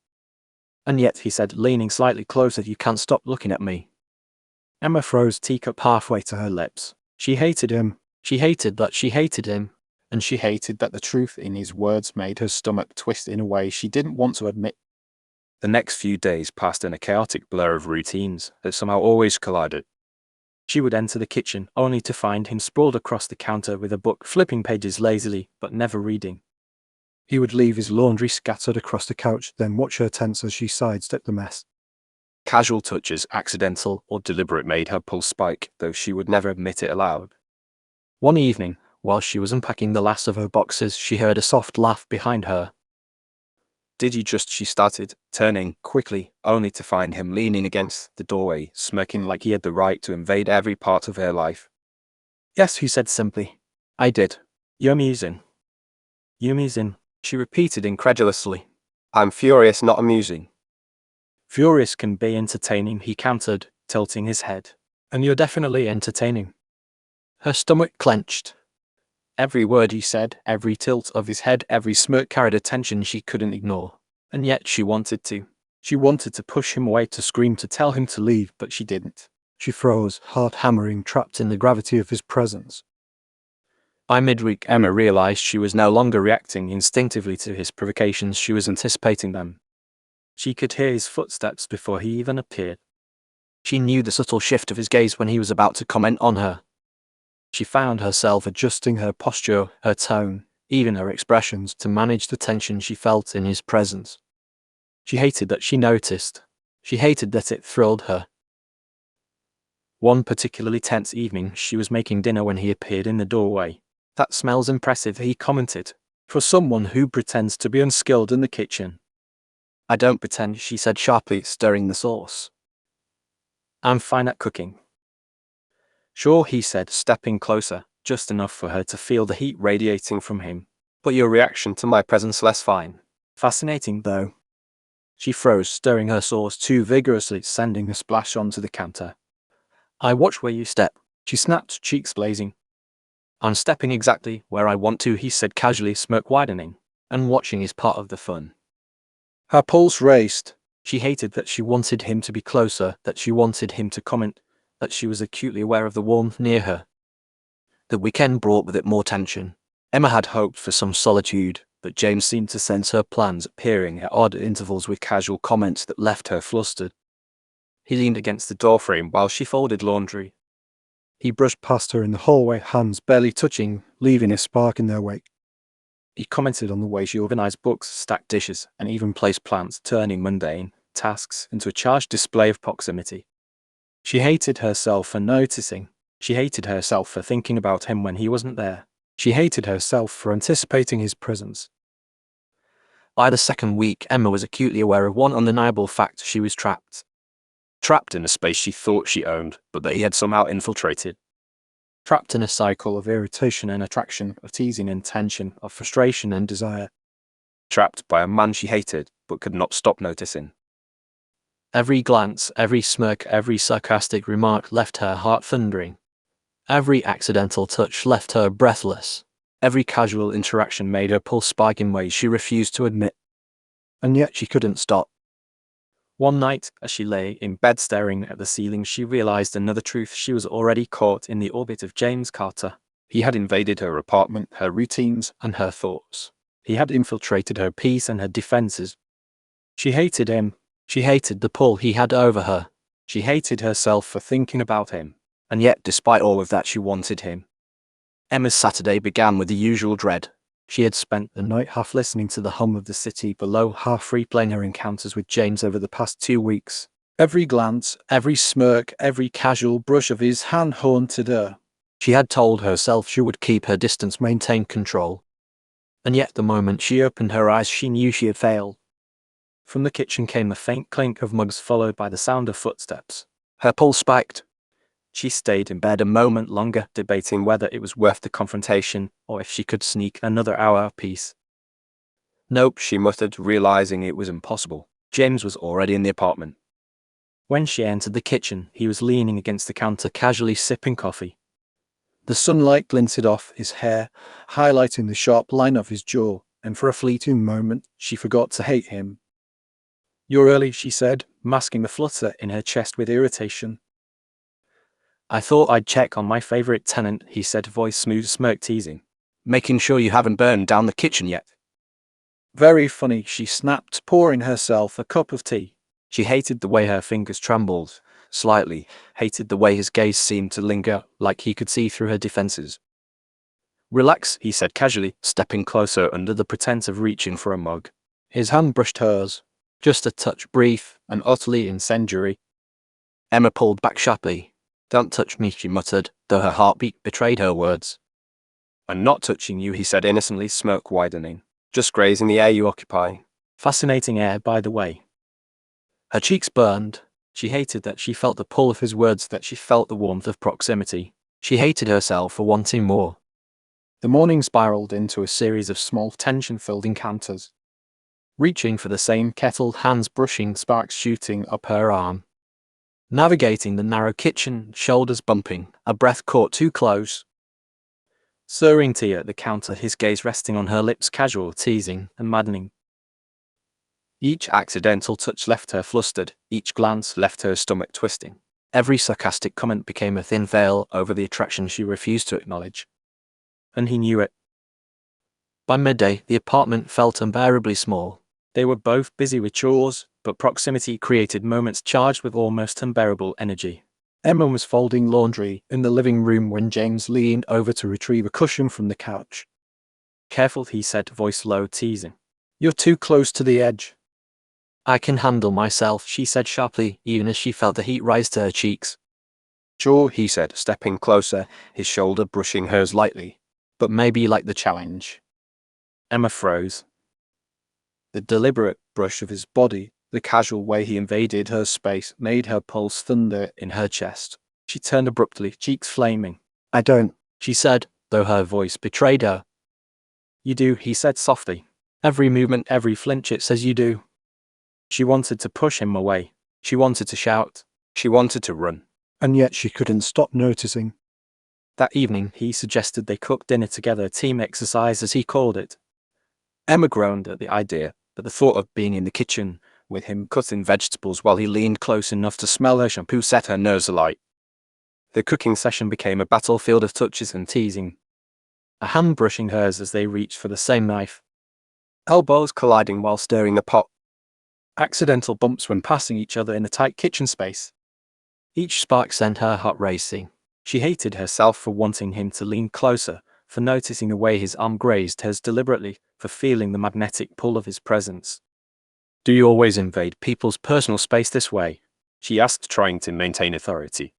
And yet, he said, leaning slightly closer, you can't stop looking at me. Emma froze, teacup halfway to her lips. She hated him. She hated that she hated him. And she hated that the truth in his words made her stomach twist in a way she didn't want to admit. The next few days passed in a chaotic blur of routines that somehow always collided. She would enter the kitchen only to find him sprawled across the counter with a book, flipping pages lazily, but never reading. He would leave his laundry scattered across the couch, then watch her tense as she sidestepped the mess. Casual touches, accidental or deliberate, made her pulse spike, though she would never admit it aloud. One evening, while she was unpacking the last of her boxes, she heard a soft laugh behind her. "Did you just," she started, turning quickly, only to find him leaning against the doorway, smirking like he had the right to invade every part of her life. "Yes," he said simply. "I did." "You're amusing." "You're amusing," she repeated incredulously. "I'm furious, not amusing." "Furious can be entertaining," he countered, tilting his head. "And you're definitely entertaining." Her stomach clenched. Every word he said, every tilt of his head, every smirk carried a tension she couldn't ignore. And yet she wanted to. She wanted to push him away, to scream, to tell him to leave, but she didn't. She froze, heart hammering, trapped in the gravity of his presence. By midweek, Emma realized she was no longer reacting instinctively to his provocations, she was anticipating them. She could hear his footsteps before he even appeared. She knew the subtle shift of his gaze when he was about to comment on her. She found herself adjusting her posture, her tone, even her expressions, to manage the tension she felt in his presence. She hated that she noticed. She hated that it thrilled her. One particularly tense evening, she was making dinner when he appeared in the doorway. "That smells impressive," he commented, "for someone who pretends to be unskilled in the kitchen." "I don't pretend," she said sharply, stirring the sauce. "I'm fine at cooking." "Sure," he said, stepping closer, just enough for her to feel the heat radiating from him. "But your reaction to my presence less fine." "Fascinating, though." She froze, stirring her sauce too vigorously, sending a splash onto the counter. "I watch where you step," she snapped, cheeks blazing. "I'm stepping exactly where I want to," he said casually, smirk widening. "And watching is part of the fun." Her pulse raced. She hated that she wanted him to be closer, that she wanted him to comment, that she was acutely aware of the warmth near her. The weekend brought with it more tension. Emma had hoped for some solitude, but James seemed to sense her plans, appearing at odd intervals with casual comments that left her flustered. He leaned against the doorframe while she folded laundry. He brushed past her in the hallway, hands barely touching, leaving a spark in their wake. He commented on the way she organized books, stacked dishes, and even placed plants, turning mundane tasks into a charged display of proximity. She hated herself for noticing. She hated herself for thinking about him when he wasn't there. She hated herself for anticipating his presence. By the second week, Emma was acutely aware of one undeniable fact: she was trapped. Trapped in a space she thought she owned, but that he had somehow infiltrated. Trapped in a cycle of irritation and attraction, of teasing and tension, of frustration and desire. Trapped by a man she hated, but could not stop noticing. Every glance, every smirk, every sarcastic remark left her heart thundering. Every accidental touch left her breathless. Every casual interaction made her pulse spike in ways she refused to admit. And yet she couldn't stop. One night, as she lay in bed staring at the ceiling, she realized another truth: she was already caught in the orbit of James Carter. He had invaded her apartment, her routines, and her thoughts. He had infiltrated her peace and her defenses. She hated him. She hated the pull he had over her. She hated herself for thinking about him. And yet, despite all of that, she wanted him. Emma's Saturday began with the usual dread. She had spent the night half listening to the hum of the city below, half replaying her encounters with James over the past 2 weeks. Every glance, every smirk, every casual brush of his hand haunted her. She had told herself she would keep her distance, maintain control. And yet the moment she opened her eyes, she knew she had failed. From the kitchen came the faint clink of mugs, followed by the sound of footsteps. Her pulse spiked. She stayed in bed a moment longer, debating whether it was worth the confrontation, or if she could sneak another hour of peace. "Nope," she muttered, realizing it was impossible. James was already in the apartment. When she entered the kitchen, he was leaning against the counter, casually sipping coffee. The sunlight glinted off his hair, highlighting the sharp line of his jaw, and for a fleeting moment, she forgot to hate him. "You're early," she said, masking the flutter in her chest with irritation. "I thought I'd check on my favorite tenant," he said, voice smooth, smirk teasing. "Making sure you haven't burned down the kitchen yet." Very funny, she snapped, pouring herself a cup of tea. She hated the way her fingers trembled, slightly, hated the way his gaze seemed to linger, like he could see through her defenses. "Relax," he said casually, stepping closer under the pretense of reaching for a mug. His hand brushed hers. Just a touch, brief and utterly incendiary. Emma pulled back sharply. "Don't touch me," she muttered, though her heartbeat betrayed her words. "I'm not touching you," he said innocently, smirk widening. "Just grazing the air you occupy." Fascinating air, by the way. Her cheeks burned. She hated that she felt the pull of his words, that she felt the warmth of proximity. She hated herself for wanting more. The morning spiraled into a series of small, tension-filled encounters. Reaching for the same kettle, hands brushing, sparks shooting up her arm. Navigating the narrow kitchen, shoulders bumping, a breath caught too close. Serving tea at the counter, his gaze resting on her lips, casual, teasing, and maddening. Each accidental touch left her flustered, each glance left her stomach twisting. Every sarcastic comment became a thin veil over the attraction she refused to acknowledge. And he knew it. By midday, the apartment felt unbearably small. They were both busy with chores, but proximity created moments charged with almost unbearable energy. Emma was folding laundry in the living room when James leaned over to retrieve a cushion from the couch. "Careful," he said, voice low, teasing. "You're too close to the edge." "I can handle myself," she said sharply, even as she felt the heat rise to her cheeks. "Sure," he said, stepping closer, his shoulder brushing hers lightly. "But maybe you like the challenge." Emma froze. The deliberate brush of his body, the casual way he invaded her space, made her pulse thunder in her chest. She turned abruptly, cheeks flaming. "I don't," she said, though her voice betrayed her. "You do," he said softly. "Every movement, every flinch, it says you do." She wanted to push him away. She wanted to shout. She wanted to run. And yet she couldn't stop noticing. That evening, he suggested they cook dinner together, team exercise as he called it. Emma groaned at the idea, but the thought of being in the kitchen, with him cutting vegetables while he leaned close enough to smell her shampoo, set her nerves alight. The cooking session became a battlefield of touches and teasing. A hand brushing hers as they reached for the same knife. Elbows colliding while stirring the pot. Accidental bumps when passing each other in a tight kitchen space. Each spark sent her heart racing. She hated herself for wanting him to lean closer, for noticing the way his arm grazed hers deliberately, for feeling the magnetic pull of his presence. "Do you always invade people's personal space this way?" she asked, trying to maintain authority.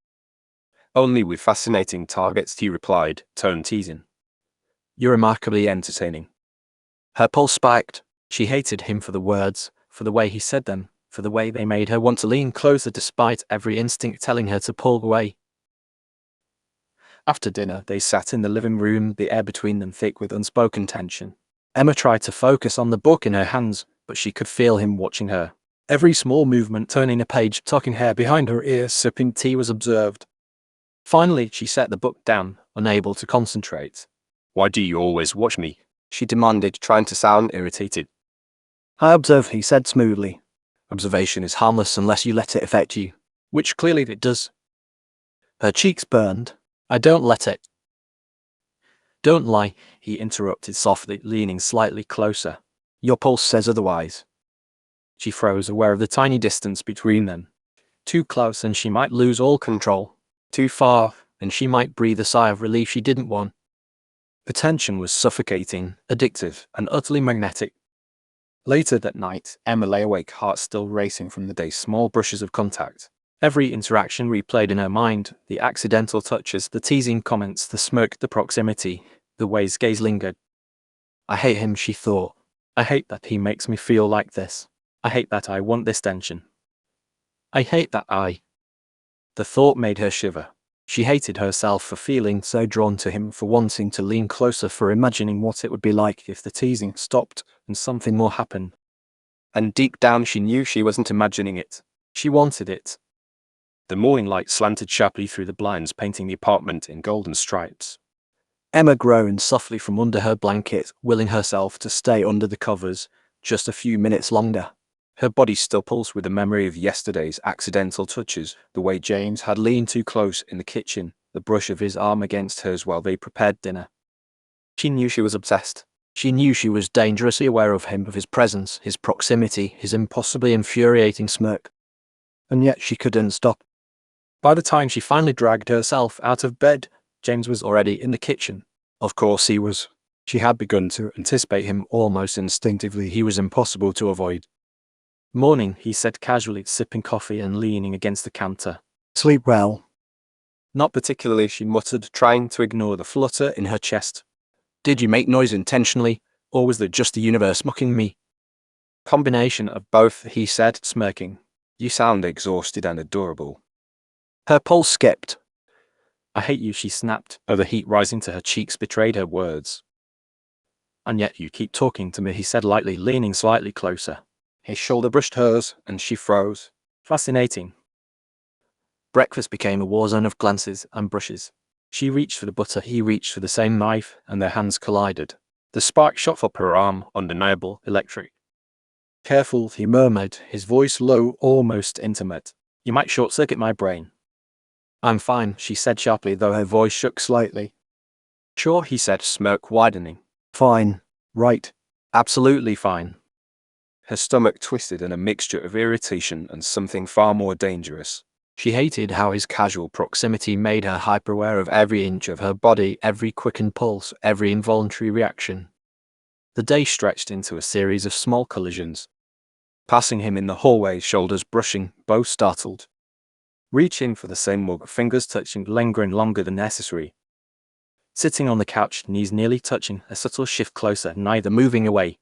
"Only with fascinating targets," he replied, tone teasing. "You're remarkably entertaining." Her pulse spiked. She hated him for the words, for the way he said them, for the way they made her want to lean closer despite every instinct telling her to pull away. After dinner, they sat in the living room, the air between them thick with unspoken tension. Emma tried to focus on the book in her hands, but she could feel him watching her. Every small movement, turning a page, tucking hair behind her ear, sipping tea, was observed. Finally, she set the book down, unable to concentrate. "Why do you always watch me?" she demanded, trying to sound irritated. "I observe," he said smoothly. "Observation is harmless unless you let it affect you." Which clearly it does. Her cheeks burned. "I don't let it." "Don't lie," he interrupted softly, leaning slightly closer. "Your pulse says otherwise." She froze, aware of the tiny distance between them. Too close and she might lose all control. Too far, and she might breathe a sigh of relief she didn't want. The tension was suffocating, addictive, and utterly magnetic. Later that night, Emma lay awake, heart still racing from the day's small brushes of contact. Every interaction replayed in her mind, the accidental touches, the teasing comments, the smirk, the proximity, the way his gaze lingered. "I hate him," she thought. "I hate that he makes me feel like this. I hate that I want this tension. I hate that I..." The thought made her shiver. She hated herself for feeling so drawn to him, for wanting to lean closer, for imagining what it would be like if the teasing stopped and something more happened. And deep down she knew she wasn't imagining it. She wanted it. The morning light slanted sharply through the blinds, painting the apartment in golden stripes. Emma groaned softly from under her blanket, willing herself to stay under the covers just a few minutes longer. Her body still pulsed with the memory of yesterday's accidental touches, the way James had leaned too close in the kitchen, the brush of his arm against hers while they prepared dinner. She knew she was obsessed. She knew she was dangerously aware of him, of his presence, his proximity, his impossibly infuriating smirk. And yet she couldn't stop. By the time she finally dragged herself out of bed, James was already in the kitchen. Of course he was. She had begun to anticipate him almost instinctively. He was impossible to avoid. "Morning," he said casually, sipping coffee and leaning against the counter. "Sleep well?" "Not particularly," she muttered, trying to ignore the flutter in her chest. Did you make noise intentionally, or was it just the universe mocking me? "Combination of both," he said, smirking. You sound exhausted and adorable. Her pulse skipped. "I hate you," she snapped, the heat rising to her cheeks betrayed her words. "And yet you keep talking to me," he said lightly, leaning slightly closer. His shoulder brushed hers, and she froze. "Fascinating." Breakfast became a war zone of glances and brushes. She reached for the butter, he reached for the same knife, and their hands collided. The spark shot up her arm, undeniable, electric. "Careful," he murmured, his voice low, almost intimate. "You might short-circuit my brain." "I'm fine," she said sharply, though her voice shook slightly. "Sure," he said, smirk widening. "Fine. Right. "Absolutely fine." Her stomach twisted in a mixture of irritation and something far more dangerous. She hated how his casual proximity made her hyper-aware of every inch of her body, every quickened pulse, every involuntary reaction. The day stretched into a series of small collisions. Passing him in the hallway, shoulders brushing, both startled. Reaching for the same mug, fingers touching, lingering longer than necessary. Sitting on the couch, knees nearly touching, a subtle shift closer, neither moving away.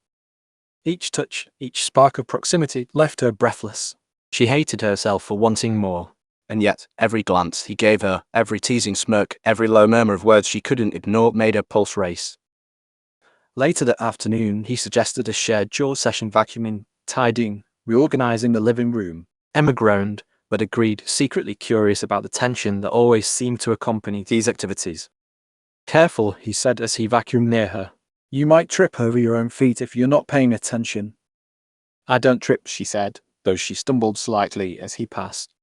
Each touch, each spark of proximity left her breathless. She hated herself for wanting more. And yet, every glance he gave her, every teasing smirk, every low murmur of words she couldn't ignore made her pulse race. Later that afternoon, he suggested a shared chore session, vacuuming, tidying, reorganizing the living room. Emma groaned, but agreed, secretly curious about the tension that always seemed to accompany these activities. "Careful," he said as he vacuumed near her. You might trip over your own feet if you're not paying attention." "I don't trip," she said, though she stumbled slightly as he passed.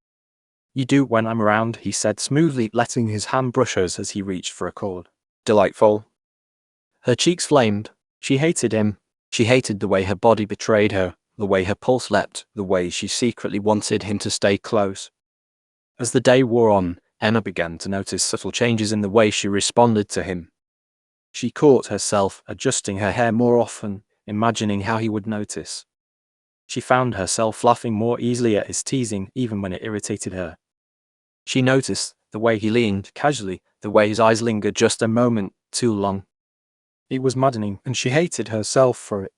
"You do when I'm around," he said smoothly, letting his hand brush hers as he reached for a cord. Delightful. Her cheeks flamed. She hated him. She hated the way her body betrayed her, the way her pulse leapt, the way she secretly wanted him to stay close. As the day wore on, Emma began to notice subtle changes in the way she responded to him. She caught herself adjusting her hair more often, imagining how he would notice. She found herself laughing more easily at his teasing, even when it irritated her. She noticed the way he leaned casually, the way his eyes lingered just a moment too long. It was maddening, and she hated herself for it.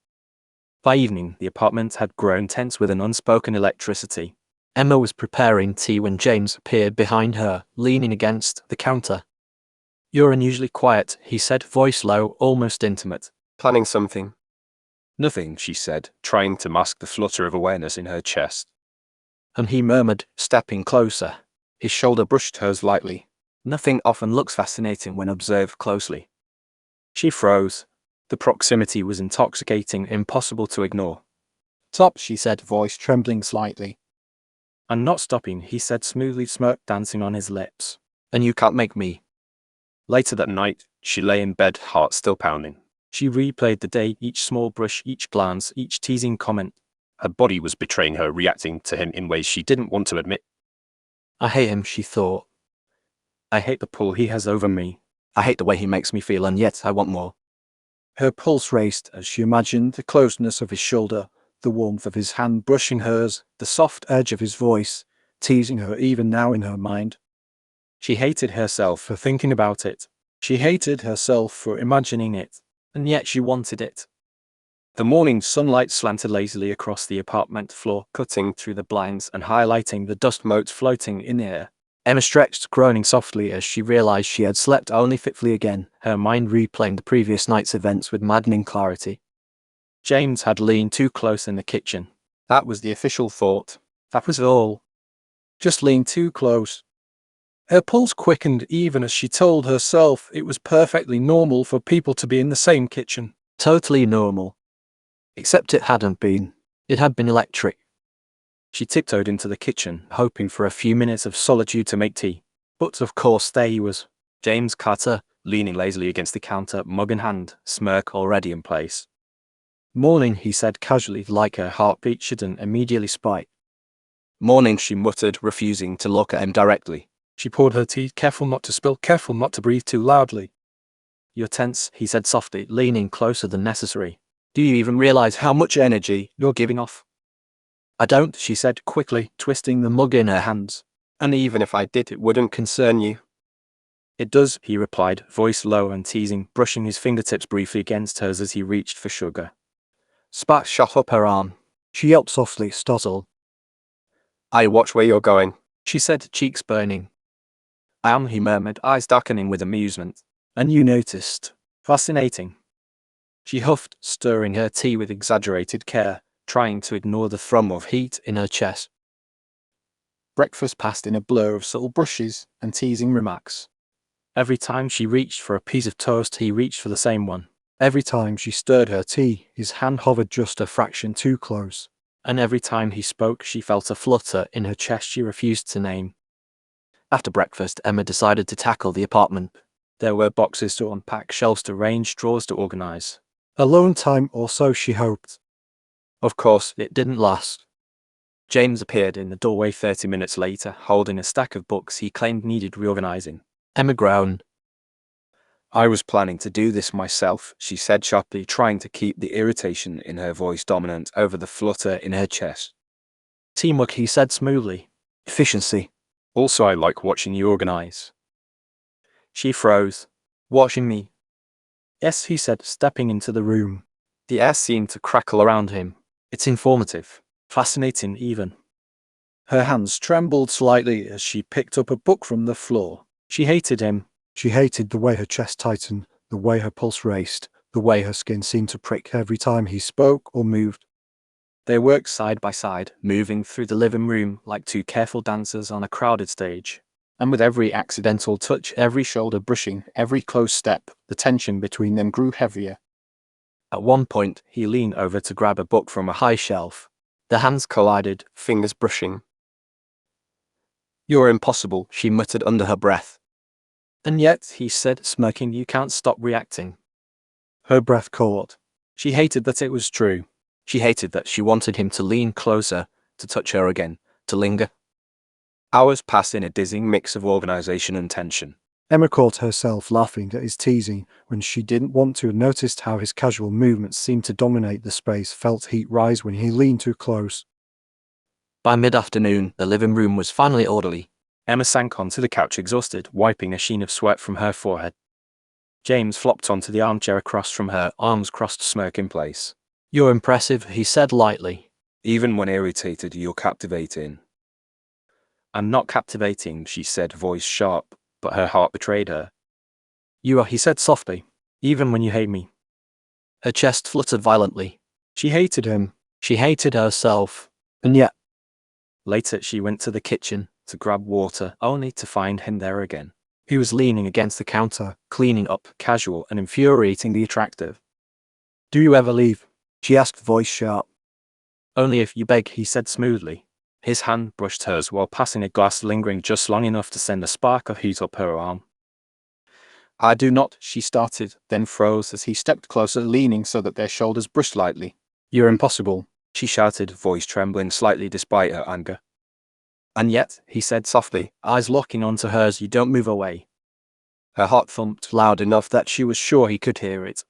By evening, the apartment had grown tense with an unspoken electricity. Emma was preparing tea when James appeared behind her, leaning against the counter. "You're unusually quiet," he said, voice low, almost intimate. Planning something? Nothing, she said, trying to mask the flutter of awareness in her chest. And he murmured, stepping closer. His shoulder brushed hers lightly. "Nothing often looks fascinating when observed closely." She froze. The proximity was intoxicating, impossible to ignore. "Stop," she said, voice trembling slightly. "I'm not stopping," he said smoothly, smirk dancing on his lips. "And you can't make me." Later that night, she lay in bed, heart still pounding. She replayed the day, each small brush, each glance, each teasing comment. Her body was betraying her, reacting to him in ways she didn't want to admit. "I hate him," she thought. "I hate the pull he has over me. I hate the way he makes me feel, and yet I want more." Her pulse raced as she imagined the closeness of his shoulder, the warmth of his hand brushing hers, the soft edge of his voice, teasing her even now in her mind. She hated herself for thinking about it. She hated herself for imagining it, and yet she wanted it. The morning sunlight slanted lazily across the apartment floor, cutting through the blinds and highlighting the dust motes floating in the air. Emma stretched, groaning softly as she realized she had slept only fitfully again, her mind replaying the previous night's events with maddening clarity. James had leaned too close in the kitchen. That was the official thought. That was all. Just leaned too close. Her pulse quickened even as she told herself it was perfectly normal for people to be in the same kitchen. Totally normal. Except it hadn't been. It had been electric. She tiptoed into the kitchen, hoping for a few minutes of solitude to make tea. But of course there he was, James Carter, leaning lazily against the counter, mug in hand, smirk already in place. "Morning," he said casually, like her heartbeat shouldn't immediately spike. "Morning," she muttered, refusing to look at him directly. She poured her tea, careful not to spill, careful not to breathe too loudly. "You're tense," he said softly, leaning closer than necessary. "Do you even realize how much energy you're giving off?" "I don't," she said quickly, twisting the mug in her hands. "And even if I did, it wouldn't concern you." "It does," he replied, voice low and teasing, brushing his fingertips briefly against hers as he reached for sugar. Spark shot up her arm. she yelped softly, startled. "I watch where you're going," she said, cheeks burning. "I am," he murmured, eyes darkening with amusement. "And you noticed." "Fascinating." She huffed, stirring her tea with exaggerated care, trying to ignore the thrum of heat in her chest. Breakfast passed in a blur of subtle brushes and teasing remarks. Every time she reached for a piece of toast, he reached for the same one. Every time she stirred her tea, his hand hovered just a fraction too close. And every time he spoke, she felt a flutter in her chest she refused to name. After breakfast, Emma decided to tackle the apartment. There were boxes to unpack, shelves to arrange, drawers to organize. Alone time, or so she hoped. Of course, it didn't last. James appeared in the doorway 30 minutes later, holding a stack of books he claimed needed reorganizing. Emma groaned. "I was planning to do this myself," she said sharply, trying to keep the irritation in her voice dominant over the flutter in her chest. "Teamwork," he said smoothly. "Efficiency." "Also, I like watching you organize." She froze. "Watching me?" "Yes," he said, stepping into the room. The air seemed to crackle around him. "It's informative. Fascinating, even." Her hands trembled slightly as she picked up a book from the floor. She hated him. She hated the way her chest tightened, the way her pulse raced, the way her skin seemed to prick every time he spoke or moved. They worked side by side, moving through the living room like two careful dancers on a crowded stage. And with every accidental touch, every shoulder brushing, every close step, the tension between them grew heavier. At one point, he leaned over to grab a book from a high shelf. The hands collided, fingers brushing. "You're impossible," she muttered under her breath. "And yet," he said, smirking, "you can't stop reacting." Her breath caught. She hated that it was true. She hated that she wanted him to lean closer, to touch her again, to linger. Hours passed in a dizzying mix of organization and tension. Emma caught herself laughing at his teasing when she didn't want to, and noticed how his casual movements seemed to dominate the space, felt heat rise when he leaned too close. By mid-afternoon, the living room was finally orderly. Emma sank onto the couch exhausted, wiping a sheen of sweat from her forehead. James flopped onto the armchair across from her, arms crossed, smirk in place. "You're impressive," he said lightly. "Even when irritated, you're captivating." "I'm not captivating," she said, voice sharp, but her heart betrayed her. "You are," he said softly. "Even when you hate me." Her chest fluttered violently. She hated him. She hated herself. And yet, Later, she went to the kitchen to grab water, only to find him there again. He was leaning against the counter, cleaning up, Casual and infuriatingly attractive. "Do you ever leave?" she asked, voice sharp. "Only if you beg," He said smoothly. His hand brushed hers while passing a glass, lingering just long enough to send a spark of heat up her arm. "I do not," she started, then froze as he stepped closer, leaning so that their shoulders brushed lightly. "You're impossible," she shouted, voice trembling slightly despite her anger. "And yet," he said softly, eyes locking onto hers, "you don't move away." Her heart thumped loud enough that she was sure he could hear it.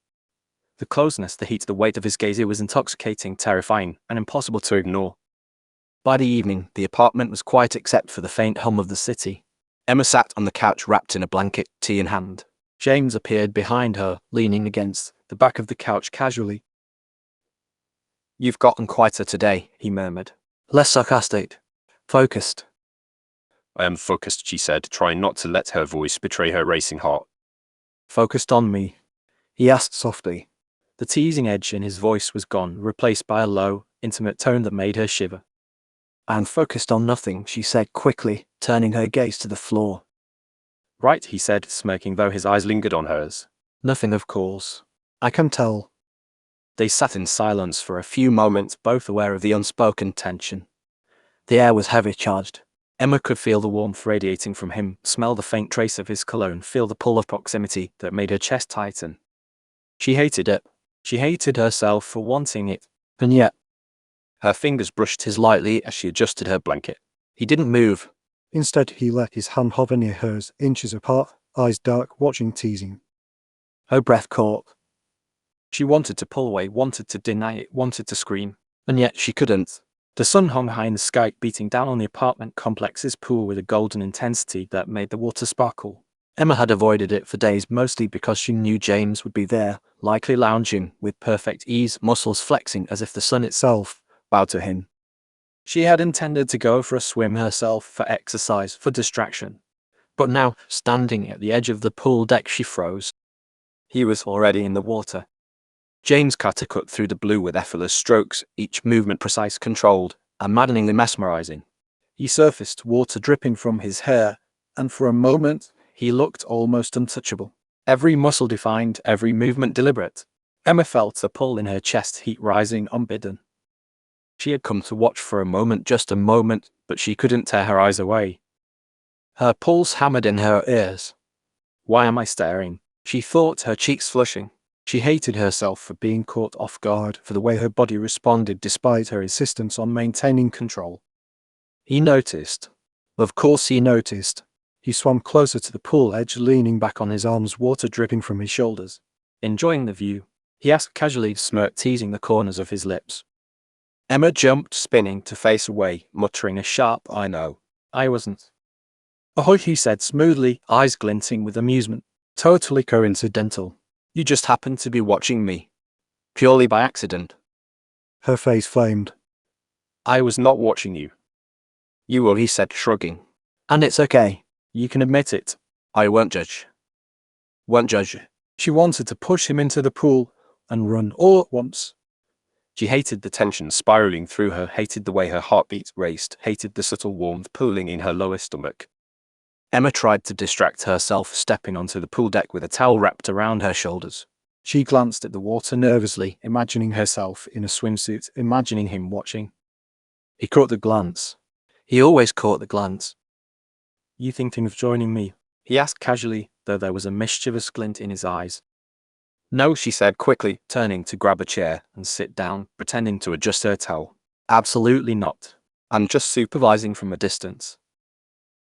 The closeness, the heat, the weight of his gaze, it was intoxicating, terrifying, and impossible to ignore. By the evening, the apartment was quiet except for the faint hum of the city. Emma sat on the couch wrapped in a blanket, tea in hand. James appeared behind her, leaning against the back of the couch casually. "You've gotten quieter today," he murmured. "Less sarcastic. Focused." "I am focused," she said, trying not to let her voice betray her racing heart. "Focused on me?" he asked softly. The teasing edge in his voice was gone, replaced by a low, intimate tone that made her shiver. "I'm focused on nothing," she said quickly, turning her gaze to the floor. "Right," he said, smirking though his eyes lingered on hers. "Nothing, of course." "I can tell." They sat in silence for a few moments, both aware of the unspoken tension. The air was heavy charged. Emma could feel the warmth radiating from him, smell the faint trace of his cologne, feel the pull of proximity that made her chest tighten. She hated it. She hated herself for wanting it. And yet, her fingers brushed his lightly as she adjusted her blanket. He didn't move. Instead, he let his hand hover near hers, inches apart, eyes dark, watching, teasing. Her breath caught. She wanted to pull away, wanted to deny it, wanted to scream. And yet she couldn't. The sun hung high in the sky, beating down on the apartment complex's pool with a golden intensity that made the water sparkle. Emma had avoided it for days, mostly because she knew James would be there, likely lounging with perfect ease, muscles flexing as if the sun itself bowed to him. She had intended to go for a swim herself, for exercise, for distraction. But now, standing at the edge of the pool deck, she froze. He was already in the water. James cut through the blue with effortless strokes, each movement precise, controlled, and maddeningly mesmerizing. He surfaced, water dripping from his hair, and for a moment, he looked almost untouchable. Every muscle defined, every movement deliberate. Emma felt a pull in her chest, heat rising unbidden. She had come to watch for a moment, just a moment, but she couldn't tear her eyes away. Her pulse hammered in her ears. Why am I staring? She thought, her cheeks flushing. She hated herself for being caught off guard, for the way her body responded despite her insistence on maintaining control. He noticed. Of course he noticed. He swam closer to the pool edge, leaning back on his arms, water dripping from his shoulders. Enjoying the view? He asked casually, smirk teasing the corners of his lips. Emma jumped, spinning to face away, muttering a sharp, I know. I wasn't. Ahoy, he said smoothly, eyes glinting with amusement. Totally coincidental. You just happened to be watching me. Purely by accident. Her face flamed. I was not watching you. You were, he said, shrugging. And it's okay. You can admit it. I won't judge. Won't judge. She wanted to push him into the pool and run all at once. She hated the tension spiraling through her, hated the way her heartbeat raced, hated the subtle warmth pooling in her lower stomach. Emma tried to distract herself, stepping onto the pool deck with a towel wrapped around her shoulders. She glanced at the water nervously, imagining herself in a swimsuit, imagining him watching. He caught the glance. He always caught the glance. You thinking of joining me? He asked casually, though there was a mischievous glint in his eyes. No, she said quickly, turning to grab a chair and sit down, pretending to adjust her towel. Absolutely not. I'm just supervising from a distance.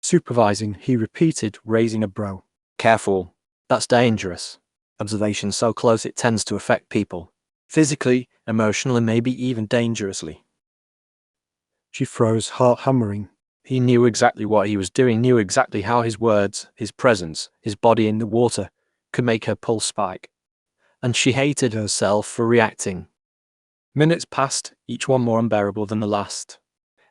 Supervising, he repeated, raising a brow. Careful. That's dangerous. Observation so close it tends to affect people. Physically, emotionally, maybe even dangerously. She froze, heart hammering. He knew exactly what he was doing, knew exactly how his words, his presence, his body in the water could make her pulse spike. And she hated herself for reacting. Minutes passed, each one more unbearable than the last.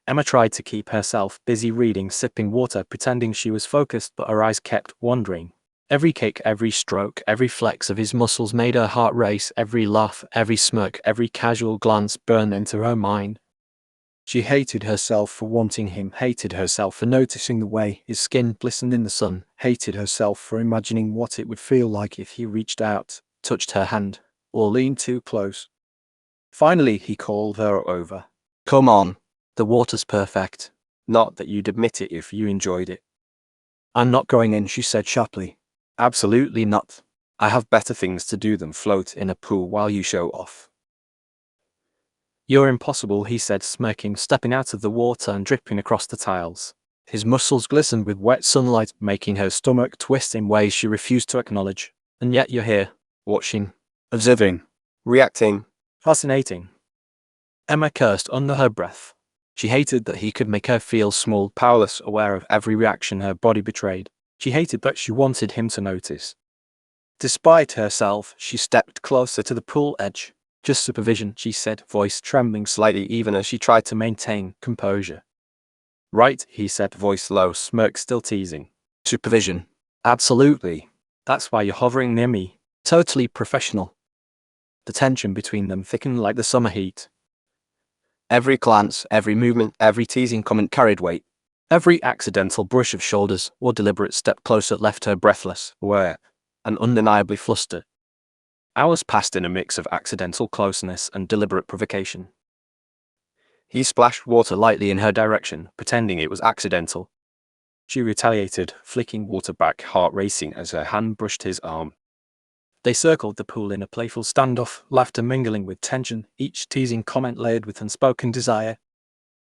Emma tried to keep herself busy reading, sipping water, pretending she was focused, but her eyes kept wandering. Every kick, every stroke, every flex of his muscles made her heart race, every laugh, every smirk, every casual glance burned into her mind. She hated herself for wanting him, hated herself for noticing the way his skin glistened in the sun, hated herself for imagining what it would feel like if he reached out, touched her hand, or leaned too close. Finally, he called her over. Come on. The water's perfect. Not that you'd admit it if you enjoyed it. I'm not going in, she said sharply. Absolutely not. I have better things to do than float in a pool while you show off. You're impossible, he said, smirking, stepping out of the water and dripping across the tiles. His muscles glistened with wet sunlight, making her stomach twist in ways she refused to acknowledge. And yet you're here, watching, observing, reacting. Fascinating. Emma cursed under her breath. She hated that he could make her feel small, powerless, aware of every reaction her body betrayed. She hated that she wanted him to notice. Despite herself, she stepped closer to the pool edge. Just supervision, she said, voice trembling slightly even as she tried to maintain composure. Right, he said, voice low, smirk still teasing. Supervision. Absolutely. That's why you're hovering near me. Totally professional. The tension between them thickened like the summer heat. Every glance, every movement, every teasing comment carried weight. Every accidental brush of shoulders or deliberate step closer left her breathless, aware, and undeniably flustered. Hours passed in a mix of accidental closeness and deliberate provocation. He splashed water lightly in her direction, pretending it was accidental. She retaliated, flicking water back, heart racing as her hand brushed his arm. They circled the pool in a playful standoff, laughter mingling with tension, each teasing comment layered with unspoken desire.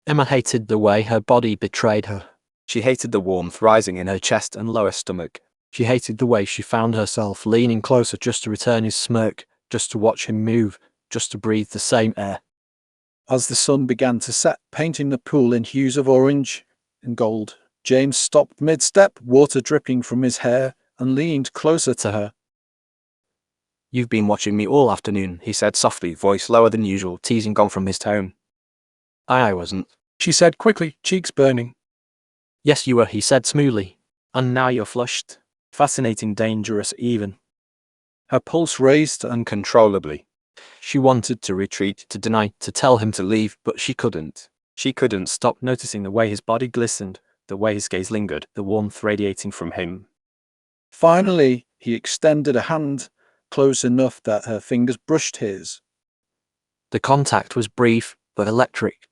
Emma hated the way her body betrayed her. She hated the warmth rising in her chest and lower stomach. She hated the way she found herself leaning closer just to return his smirk, just to watch him move, just to breathe the same air. As the sun began to set, painting the pool in hues of orange and gold, James stopped mid-step, water dripping from his hair, and leaned closer to her. "You've been watching me all afternoon," he said softly, voice lower than usual, teasing gone from his tone. I wasn't, she said quickly, cheeks burning. Yes, you were, he said smoothly. And now you're flushed. Fascinating, dangerous even. Her pulse raised Uncontrollably. She wanted to retreat, to deny, to tell him to leave, but she couldn't. She couldn't stop noticing the way his body glistened, the way his gaze lingered, the warmth radiating from him. Finally, he extended a hand, close enough that her fingers brushed his. The contact was brief, but electric.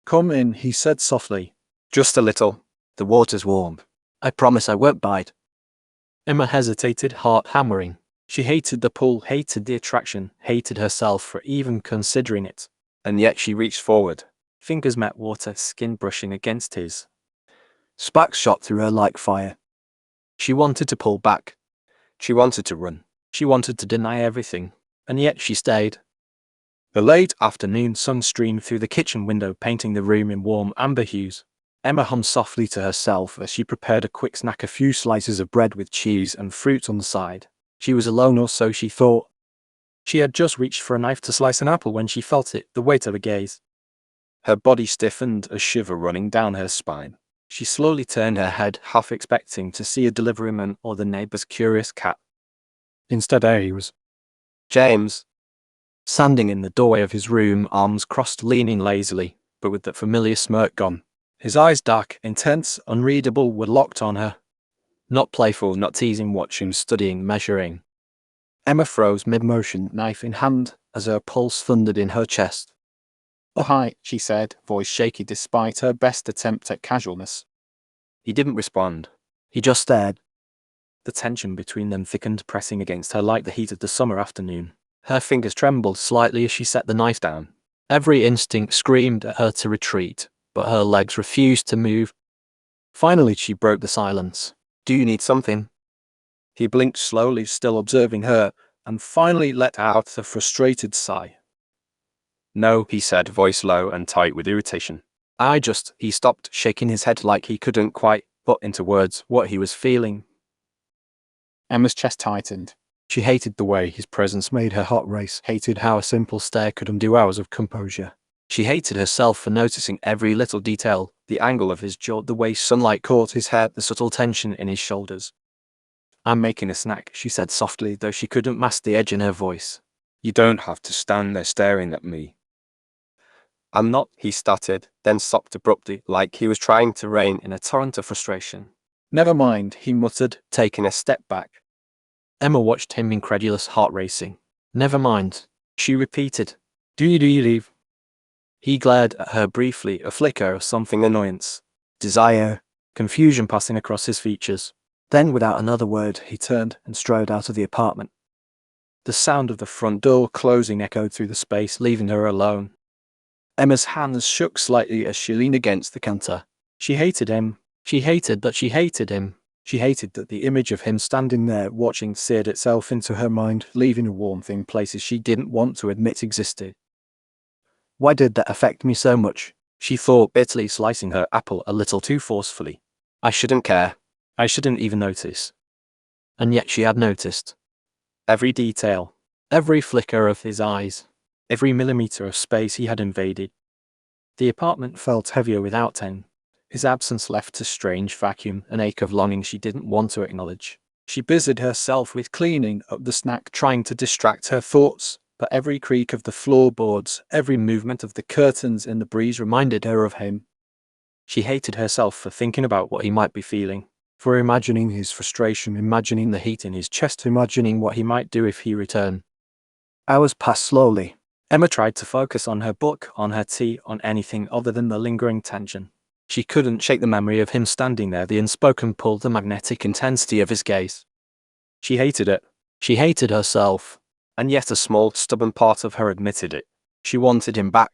"Come in," he said softly. Just a little. The water's warm. I promise I won't bite. Emma hesitated, heart hammering. She hated the pull, hated the attraction, hated herself for even considering it. And yet she reached forward. Fingers met water, skin brushing against his. Sparks shot through her like fire. She wanted to pull back. She wanted to run. She wanted to deny everything. And yet she stayed. The late Afternoon sun streamed through the kitchen window, painting the room in warm amber hues. Emma hummed softly to herself as she prepared a quick snack, a few slices of bread with cheese and fruit on the side. She was alone, or so she thought. She had just reached for a knife to slice an apple when she felt it, the weight of a gaze. Her body stiffened, a shiver running down her spine. She slowly turned her head, half expecting to see a deliveryman or the neighbor's curious cat. Instead, there he was. James. Standing in the doorway of his room, arms crossed, leaning lazily, but with that familiar smirk gone. His eyes, dark, intense, unreadable, were locked on her. Not playful, not teasing, watching, studying, measuring. Emma froze mid-motion, knife in hand, as her pulse thundered in her chest. "Oh, hi," she said, voice shaky despite her best attempt at casualness. He didn't respond. He just stared. The tension between them thickened, pressing against her like the heat of the summer afternoon. Her fingers trembled slightly as she set the knife down. Every instinct screamed at her to retreat, but her legs refused to move. Finally, she broke the silence. "Do you need something?" He blinked slowly, still observing her, and finally let out a frustrated sigh. "No," he said, voice low and tight with irritation. He stopped, shaking his head like he couldn't quite put into words what he was feeling. Emma's chest tightened. She hated the way his presence made her heart race, hated how a simple stare could undo hours of composure. She hated herself for noticing every little detail, the angle of his jaw, the way sunlight caught his hair, the subtle tension in his shoulders. I'm making a snack, she said softly, though she couldn't mask the edge in her voice. "You don't have to stand there staring at me." I'm not, he stuttered, then stopped abruptly, like he was trying to rein in a torrent of frustration. "Never mind," he muttered, taking a step back. Emma watched him, incredulous, heart racing. "Never mind," she repeated. Do you leave?" He glared at her briefly, a flicker of something, annoyance, desire, confusion passing across his features. Then, without another word, he turned and strode out of the apartment. The sound of the front door closing echoed through the space, leaving her alone. Emma's hands shook slightly as she leaned against the counter. She hated him. She hated that she hated him. She hated that the image of him standing there watching seared itself into her mind, leaving a warmth in places she didn't want to admit existed. Why did that affect me so much? She thought, bitterly, slicing her apple a little too forcefully. I shouldn't care. I shouldn't even notice. And yet she had noticed. Every detail, every flicker of his eyes, every millimeter of space he had invaded. The apartment felt heavier without him. His absence left a strange vacuum, an ache of longing she didn't want to acknowledge. She busied herself with cleaning up the snack, trying to distract her thoughts, but every creak of the floorboards, every movement of the curtains in the breeze reminded her of him. She hated herself for thinking about what he might be feeling, for imagining his frustration, imagining the heat in his chest, imagining what he might do if he returned. Hours passed slowly. Emma tried to focus on her book, on her tea, on anything other than the lingering tension. She couldn't shake the memory of him standing there, the unspoken pull, the magnetic intensity of his gaze. She hated it. She hated herself. And yet a small, stubborn part of her admitted it. She wanted him back.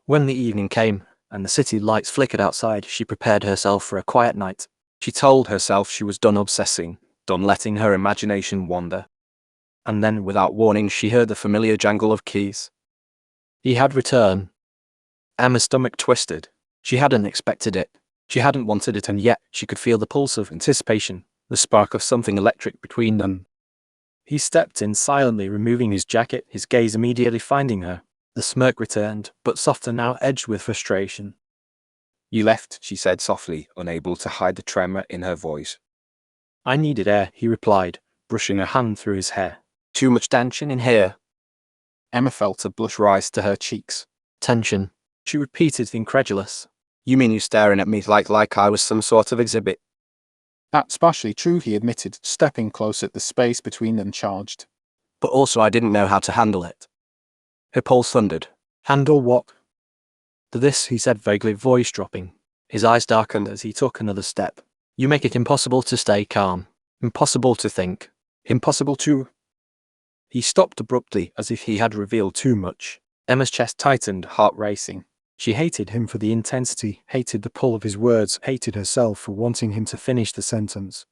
When the evening came, and the city lights flickered outside, she prepared herself for a quiet night. She told herself she was done obsessing, done letting her imagination wander. And then, without warning, she heard the familiar jangle of keys. He had returned. Emma's stomach twisted. She hadn't expected it. She hadn't wanted it, and yet she could feel the pulse of anticipation, the spark of something electric between them. He stepped in silently, removing his jacket, his gaze immediately finding her. The smirk returned, but softer now, edged with frustration. "You left," she said softly, unable to hide the tremor in her voice. "I needed air," he replied, brushing a hand through his hair. "Too much tension in here." Emma felt a blush rise to her cheeks. "Tension," she repeated, incredulous. "You mean you staring at me like I was some sort of exhibit?" That's partially true, he admitted, stepping closer. The space between them charged. "But also I didn't know how to handle it." Her pulse thundered. Handle what? To this, he said vaguely, voice dropping. His eyes darkened as he took another step. "You make it impossible to stay calm. Impossible to think. Impossible to... He stopped abruptly, as if he had revealed too much. Emma's chest tightened, heart racing. She hated him for the intensity, hated the pull of his words, hated herself for wanting him to finish the sentence.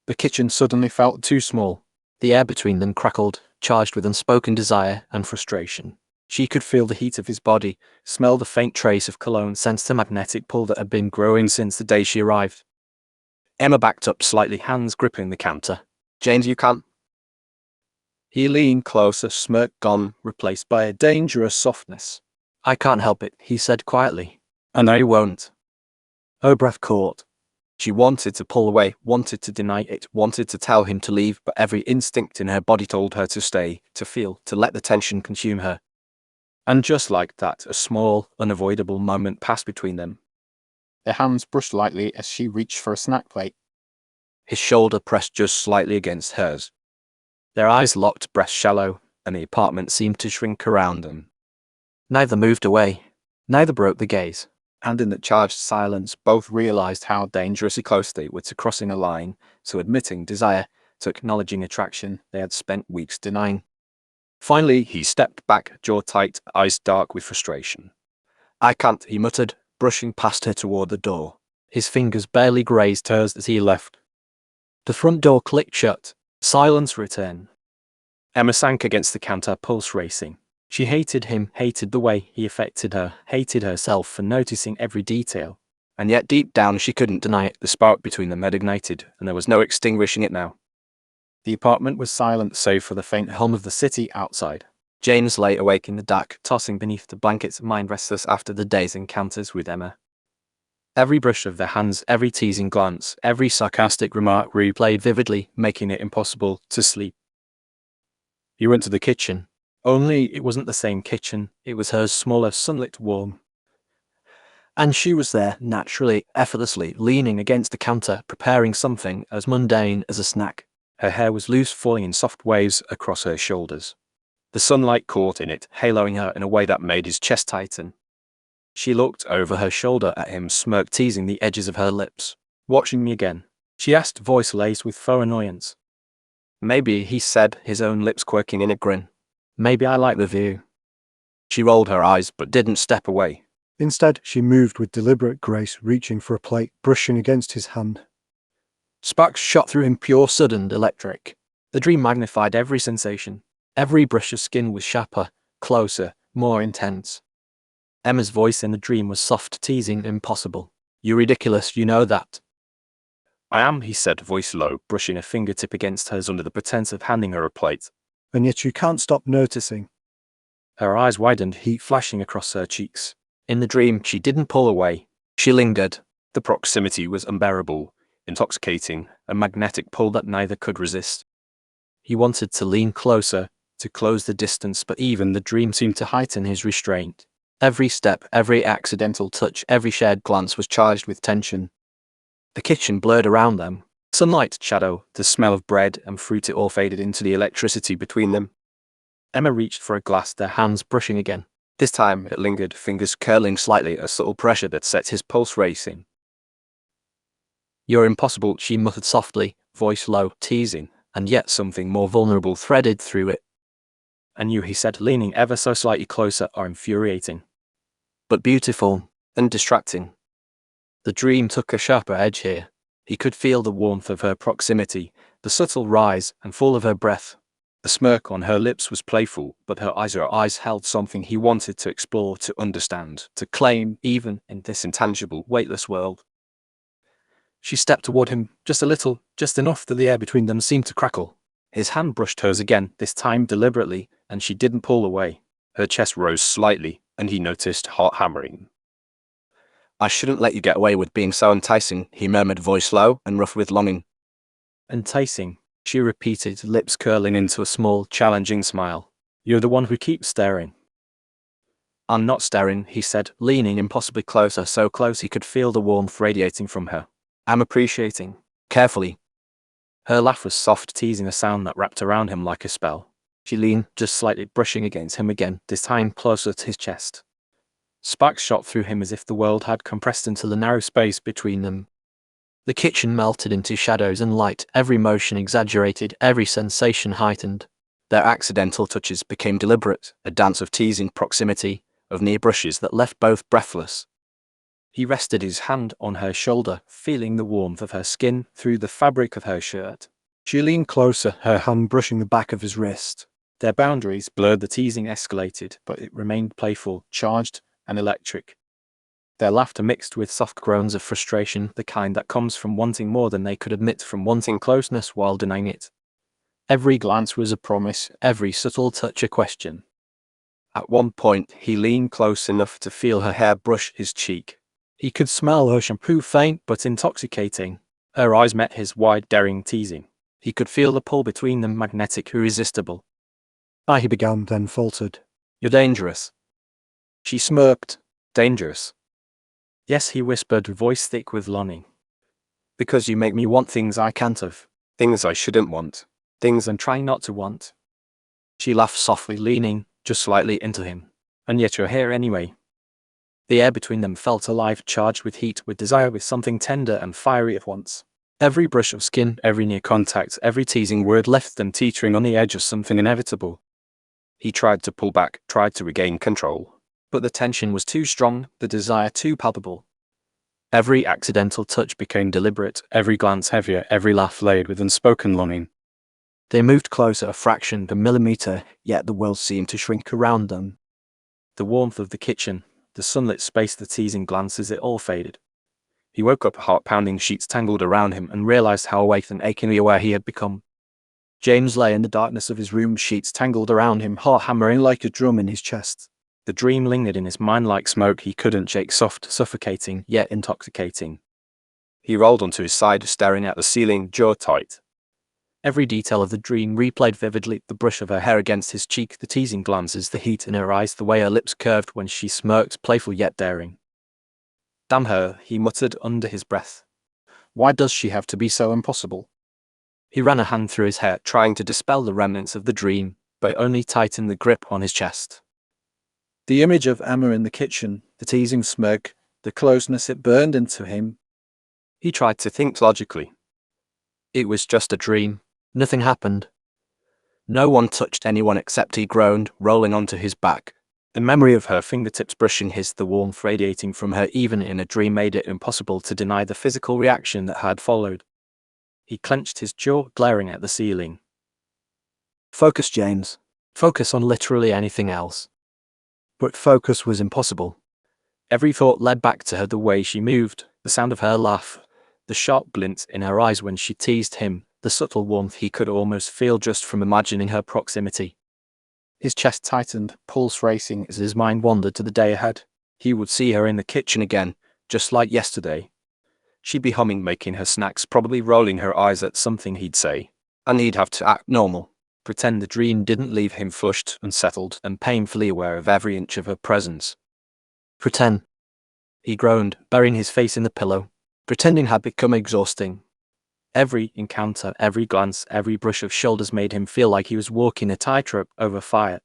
The kitchen suddenly felt too small. The air between them crackled, charged with unspoken desire and frustration. She could feel the heat of his body, smell the faint trace of cologne, sense the magnetic pull that had been growing since the day she arrived. Emma backed up slightly, hands gripping the counter. "James, you can't." He leaned closer, smirk gone, replaced by a dangerous softness. "I can't help it," he said quietly. And "You won't." her breath caught. She wanted to pull away, wanted to deny it, wanted to tell him to leave, but every instinct in her body told her to stay, to feel, to let the tension consume her. And just like that, a small, unavoidable moment passed between them. Their hands brushed lightly as she reached for a snack plate. His shoulder pressed just slightly against hers. Their eyes locked, breath shallow, and the apartment seemed to shrink around them. Neither moved away. Neither broke the gaze. And in the charged silence, both realized how dangerously close they were to crossing a line, to admitting desire, to acknowledging attraction they had spent weeks denying. Finally, he stepped back, jaw tight, eyes dark with frustration. "I can't," he muttered, brushing past her toward the door. His fingers barely grazed hers as he left. The front door clicked shut. Silence returned. Emma sank against the counter, pulse racing. She hated him, hated the way he affected her, hated herself for noticing every detail. And yet deep down she couldn't deny it. The spark between them had ignited, and there was no extinguishing it now. The apartment was silent save for the faint hum of the city outside. James lay awake in the dark, tossing beneath the blankets, mind restless after the day's encounters with Emma. Every brush of their hands, every teasing glance, every sarcastic remark replayed vividly, making it impossible to sleep. He went to the kitchen. Only it wasn't the same kitchen, it was hers, smaller, sunlit, warm. And she was there, naturally, effortlessly, leaning against the counter, preparing something as mundane as a snack. Her hair was loose, falling in soft waves across her shoulders. The sunlight caught in it, haloing her in a way that made his chest tighten. She looked over her shoulder at him, smirked, teasing the edges of her lips. "Watching me again?" she asked, voice laced with faux annoyance. "Maybe," he said, his own lips quirking in a grin. "Maybe I like the view." She rolled her eyes but didn't step away. Instead, she moved with deliberate grace, reaching for a plate, brushing against his hand. Sparks shot through him, pure, sudden, electric. The dream magnified every sensation. Every brush of skin was sharper, closer, more intense. Emma's voice in the dream was soft, teasing, impossible. "You're ridiculous, you know that." "I am," he said, voice low, brushing a fingertip against hers under the pretense of handing her a plate. And yet you can't stop noticing. Her eyes widened, heat flashing across her cheeks. In the dream, she didn't pull away. She lingered. The proximity was unbearable, intoxicating, a magnetic pull that neither could resist. He wanted to lean closer, to close the distance, but even the dream seemed to heighten his restraint. Every step, every accidental touch, every shared glance was charged with tension. The kitchen blurred around them. Sunlight, shadow, the smell of bread and fruit, it all faded into the electricity between them. Emma reached for a glass, their hands brushing again. This time it lingered, fingers curling slightly, a subtle pressure that set his pulse racing. "You're impossible," she muttered softly, voice low, teasing, and yet something more vulnerable threaded through it. "And you," he said, leaning ever so slightly closer, "are infuriating. But beautiful and distracting." The dream took a sharper edge here. He could feel the warmth of her proximity, the subtle rise and fall of her breath. The smirk on her lips was playful, but her eyes held something he wanted to explore, to understand, to claim, even in this intangible, weightless world. She stepped toward him, just a little, just enough that the air between them seemed to crackle. His hand brushed hers again, this time deliberately, and she didn't pull away. Her chest rose slightly, and he noticed heart hammering. "I shouldn't let you get away with being so enticing," he murmured, voice low and rough with longing. "Enticing," she repeated, lips curling into a small, challenging smile. "You're the one who keeps staring." "I'm not staring," he said, leaning impossibly closer, so close he could feel the warmth radiating from her. "I'm appreciating." Carefully. Her laugh was soft, teasing, a sound that wrapped around him like a spell. She leaned, just slightly, brushing against him again, this time closer to his chest. Sparks shot through him as if the world had compressed into the narrow space between them. The kitchen melted into shadows and light, every motion exaggerated, every sensation heightened. Their accidental touches became deliberate, a dance of teasing proximity, of near brushes that left both breathless. He rested his hand on her shoulder, feeling the warmth of her skin through the fabric of her shirt. She leaned closer, her hand brushing the back of his wrist. Their boundaries blurred, the teasing escalated, but it remained playful, charged, and electric. Their laughter mixed with soft groans of frustration, the kind that comes from wanting more than they could admit, from wanting closeness while denying it. Every glance was a promise, every subtle touch a question. At one point, he leaned close enough to feel her hair brush his cheek. He could smell her shampoo, faint but intoxicating. Her eyes met his, wide, daring, teasing. He could feel the pull between them, magnetic, irresistible. He began, then faltered. "You're dangerous." She smirked. "Dangerous?" "Yes," he whispered, voice thick with longing. "Because you make me want things I can't have. "Things I shouldn't want." Things I'm trying not to want." She laughed softly, leaning, just slightly, into him. "And yet you're here anyway." The air between them felt alive, charged with heat, with desire, with something tender and fiery at once. Every brush of skin, every near contact, every teasing word left them teetering on the edge of something inevitable. He tried to pull back, tried to regain control. But the tension was too strong, the desire too palpable. Every accidental touch became deliberate, every glance heavier, every laugh laid with unspoken longing. They moved closer, a fraction of a millimeter, yet the world seemed to shrink around them. The warmth of the kitchen, the sunlit space, the teasing glances, it all faded. He woke up, heart-pounding, sheets tangled around him, and realized how awake and achingly aware he had become. James lay in the darkness of his room, sheets tangled around him, heart hammering like a drum in his chest. The dream lingered in his mind like smoke he couldn't shake, soft, suffocating, yet intoxicating. He rolled onto his side, staring at the ceiling, jaw tight. Every detail of the dream replayed vividly, the brush of her hair against his cheek, the teasing glances, the heat in her eyes, the way her lips curved when she smirked, playful yet daring. "Damn her," he muttered under his breath. "Why does she have to be so impossible?" He ran a hand through his hair, trying to dispel the remnants of the dream, but only tightened the grip on his chest. The image of Emma in the kitchen, the teasing smirk, the closeness, it burned into him. He tried to think logically. It was just a dream. Nothing happened. No one touched anyone except, he groaned, rolling onto his back. The memory of her fingertips brushing his, the warmth radiating from her even in a dream, made it impossible to deny the physical reaction that had followed. He clenched his jaw, glaring at the ceiling. "Focus, James. Focus on literally anything else." But focus was impossible. Every thought led back to her, the way she moved, the sound of her laugh, the sharp glint in her eyes when she teased him, the subtle warmth he could almost feel just from imagining her proximity. His chest tightened, pulse racing as his mind wandered to the day ahead. He would see her in the kitchen again, just like yesterday. She'd be humming, making her snacks, probably rolling her eyes at something he'd say. And he'd have to act normal, pretend the dream didn't leave him flushed, unsettled, and painfully aware of every inch of her presence. Pretend. He groaned, burying his face in the pillow. Pretending had become exhausting. Every encounter, every glance, every brush of shoulders made him feel like he was walking a tightrope over fire.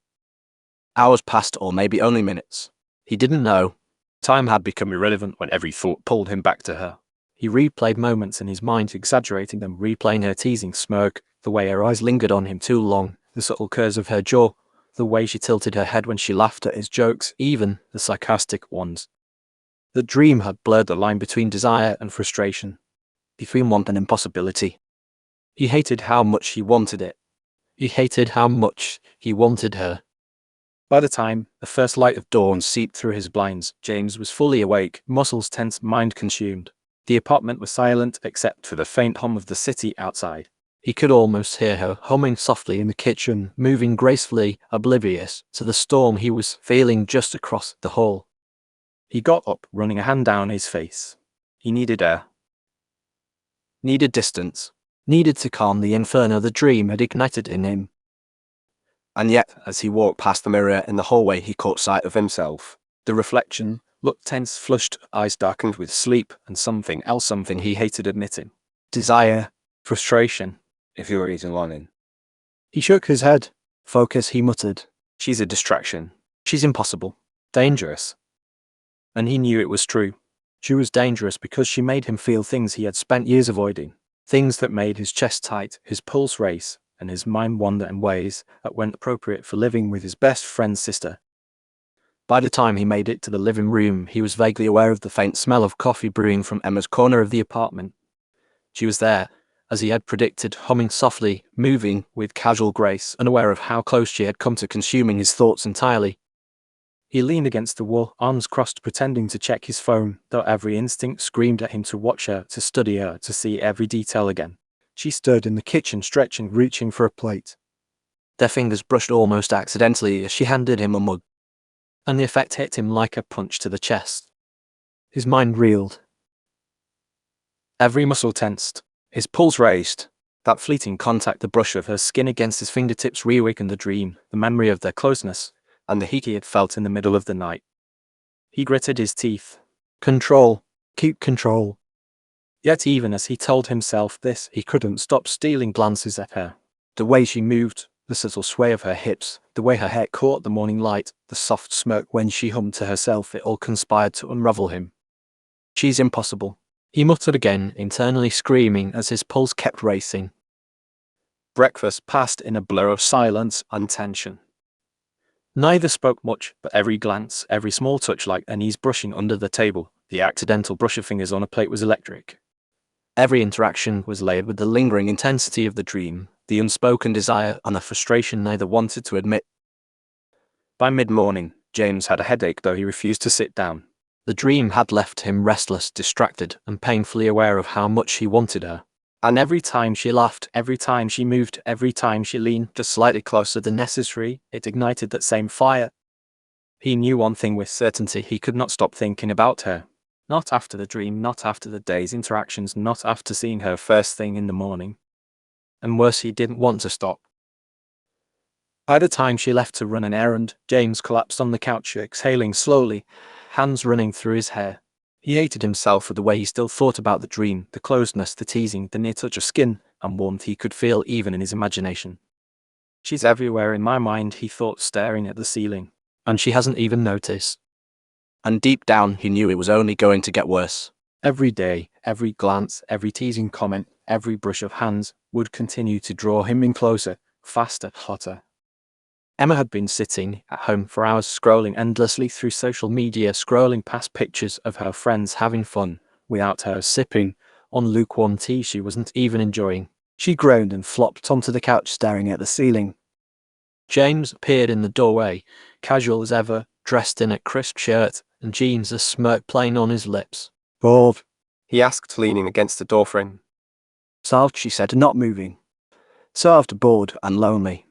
Hours passed, or maybe only minutes. He didn't know. Time had become irrelevant when every thought pulled him back to her. He replayed moments in his mind, exaggerating them, replaying her teasing smirk, the way her eyes lingered on him too long, the subtle curves of her jaw, the way she tilted her head when she laughed at his jokes, even the sarcastic ones. The dream had blurred the line between desire and frustration, Between want and impossibility. He hated how much he wanted it. He hated how much he wanted her. By the time the first light of dawn seeped through his blinds, James was fully awake, muscles tense, mind consumed. The apartment was silent except for the faint hum of the city outside. He could almost hear her humming softly in the kitchen, moving gracefully, oblivious to the storm he was feeling just across the hall. He got up, running a hand down his face. He needed air. Needed distance. Needed to calm the inferno the dream had ignited in him. And yet, as he walked past the mirror in the hallway, he caught sight of himself. The reflection looked tense, flushed, eyes darkened with sleep, and something else, something he hated admitting. Desire. Frustration. Infuriating longing. He shook his head. Focus, he muttered. She's a distraction. She's impossible. Dangerous. And he knew it was true. She was dangerous because she made him feel things he had spent years avoiding. Things that made his chest tight, his pulse race, and his mind wander in ways that weren't appropriate for living with his best friend's sister. By the time he made it to the living room, he was vaguely aware of the faint smell of coffee brewing from Emma's corner of the apartment. She was there, as he had predicted, humming softly, moving with casual grace, unaware of how close she had come to consuming his thoughts entirely. He leaned against the wall, arms crossed, pretending to check his phone, though every instinct screamed at him to watch her, to study her, to see every detail again. She stood in the kitchen, stretching, reaching for a plate. Their fingers brushed almost accidentally as she handed him a mug, and the effect hit him like a punch to the chest. His mind reeled. Every muscle tensed, his pulse raced. That fleeting contact, the brush of her skin against his fingertips, reawakened the dream, the memory of their closeness, and the heat he had felt in the middle of the night. He gritted his teeth. Control. Keep control. Yet even as he told himself this, he couldn't stop stealing glances at her. The way she moved, the subtle sway of her hips, the way her hair caught the morning light, the soft smirk when she hummed to herself, it all conspired to unravel him. She's impossible, he muttered again, internally screaming as his pulse kept racing. Breakfast passed in a blur of silence and tension. Neither spoke much, but every glance, every small touch, like Annie's brushing under the table, the accidental brush of fingers on a plate, was electric. Every interaction was layered with the lingering intensity of the dream, the unspoken desire and the frustration neither wanted to admit. By mid-morning, James had a headache, though he refused to sit down. The dream had left him restless, distracted, and painfully aware of how much he wanted her. And every time she laughed, every time she moved, every time she leaned just slightly closer than necessary, it ignited that same fire. He knew one thing with certainty: he could not stop thinking about her. Not after the dream, not after the day's interactions, not after seeing her first thing in the morning. And worse, he didn't want to stop. By the time she left to run an errand, James collapsed on the couch, exhaling slowly, hands running through his hair. He hated himself for the way he still thought about the dream, the closeness, the teasing, the near touch of skin and warmth he could feel even in his imagination. She's everywhere in my mind, he thought, staring at the ceiling. And she hasn't even noticed. And deep down, he knew it was only going to get worse. Every day, every glance, every teasing comment, every brush of hands would continue to draw him in closer, faster, hotter. Emma had been sitting at home for hours, scrolling endlessly through social media, scrolling past pictures of her friends having fun, without her, sipping on lukewarm tea she wasn't even enjoying. She groaned and flopped onto the couch, staring at the ceiling. James appeared in the doorway, casual as ever, dressed in a crisp shirt and jeans, a smirk playing on his lips. "Bored?" he asked, leaning against the doorframe. "Solved," she said, not moving. "Solved, bored and lonely."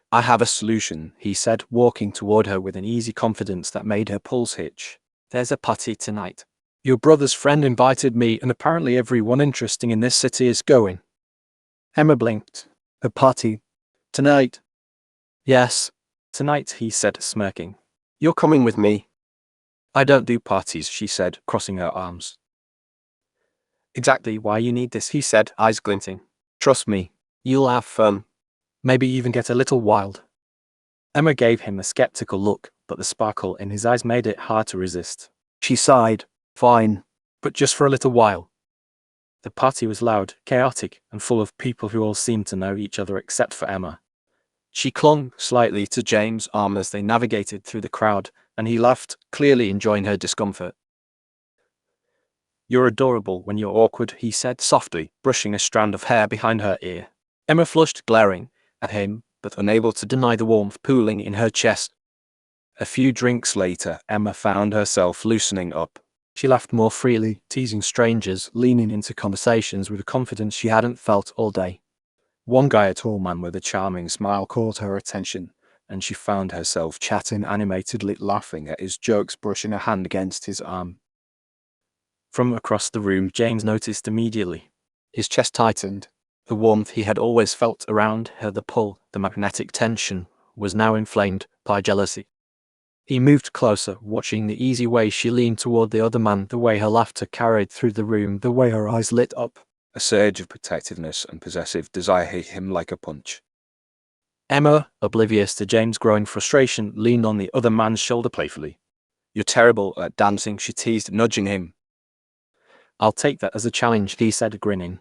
"I have a solution," he said, walking toward her with an easy confidence that made her pulse hitch. "There's a party tonight. Your brother's friend invited me, and apparently everyone interesting in this city is going." Emma blinked. "A party? Tonight?" "Yes, tonight," he said, smirking. "You're coming with me?" "I don't do parties," she said, crossing her arms. Exactly why you need this, he said, eyes glinting. Trust me, you'll have fun. Maybe even get a little wild. Emma gave him a skeptical look, but the sparkle in his eyes made it hard to resist. She sighed. Fine. But just for a little while. The party was loud, chaotic, and full of people who all seemed to know each other except for Emma. She clung slightly to James' arm as they navigated through the crowd, and he laughed, clearly enjoying her discomfort. You're adorable when you're awkward, he said softly, brushing a strand of hair behind her ear. Emma flushed, glaring at him, but unable to deny the warmth pooling in her chest. A few drinks later, Emma found herself loosening up. She laughed more freely, teasing strangers, leaning into conversations with a confidence she hadn't felt all day. One guy, a tall man with a charming smile, caught her attention, and she found herself chatting animatedly, laughing at his jokes, brushing a hand against his arm. From across the room, James noticed immediately. His chest tightened. The warmth he had always felt around her, the pull, the magnetic tension, was now inflamed by jealousy. He moved closer, watching the easy way she leaned toward the other man, the way her laughter carried through the room, the way her eyes lit up. A surge of protectiveness and possessive desire hit him like a punch. Emma, oblivious to James' growing frustration, leaned on the other man's shoulder playfully. You're terrible at dancing, she teased, nudging him. I'll take that as a challenge, he said, grinning.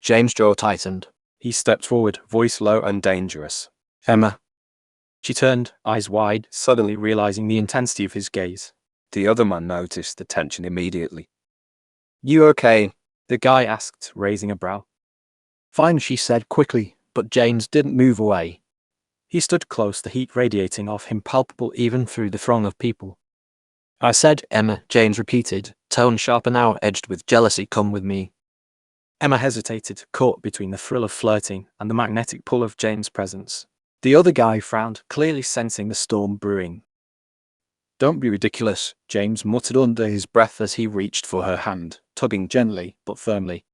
James' jaw tightened. He stepped forward, voice low and dangerous. Emma. She turned, eyes wide, suddenly realizing the intensity of his gaze. The other man noticed the tension immediately. You okay? The guy asked, raising a brow. Fine, she said quickly, but James didn't move away. He stood close, the heat radiating off him, palpable even through the throng of people. I said, Emma, James repeated, tone sharper now, edged with jealousy. Come with me. Emma hesitated, caught between the thrill of flirting and the magnetic pull of James' presence. The other guy frowned, clearly sensing the storm brewing. Don't be ridiculous, James muttered under his breath as he reached for her hand, tugging gently but firmly.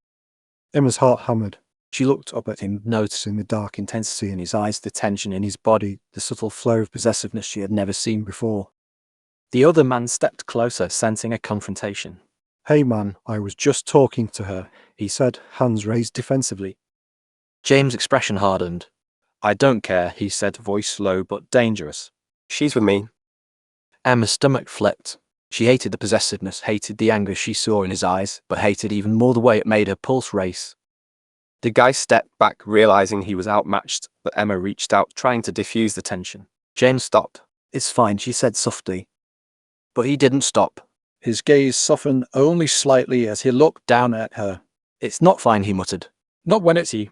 Emma's heart hammered. She looked up at him, noticing the dark intensity in his eyes, the tension in his body, the subtle flow of possessiveness she had never seen before. The other man stepped closer, sensing a confrontation. Hey man, I was just talking to her, he said, hands raised defensively. James' expression hardened. I don't care, he said, voice low but dangerous. She's with me. Emma's stomach flipped. She hated the possessiveness, hated the anger she saw in his eyes, but hated even more the way it made her pulse race. The guy stepped back, realizing he was outmatched, but Emma reached out, trying to diffuse the tension. James stopped. It's fine, she said softly. But he didn't stop. His gaze softened only slightly as he looked down at her. It's not fine, he muttered. Not when it's you.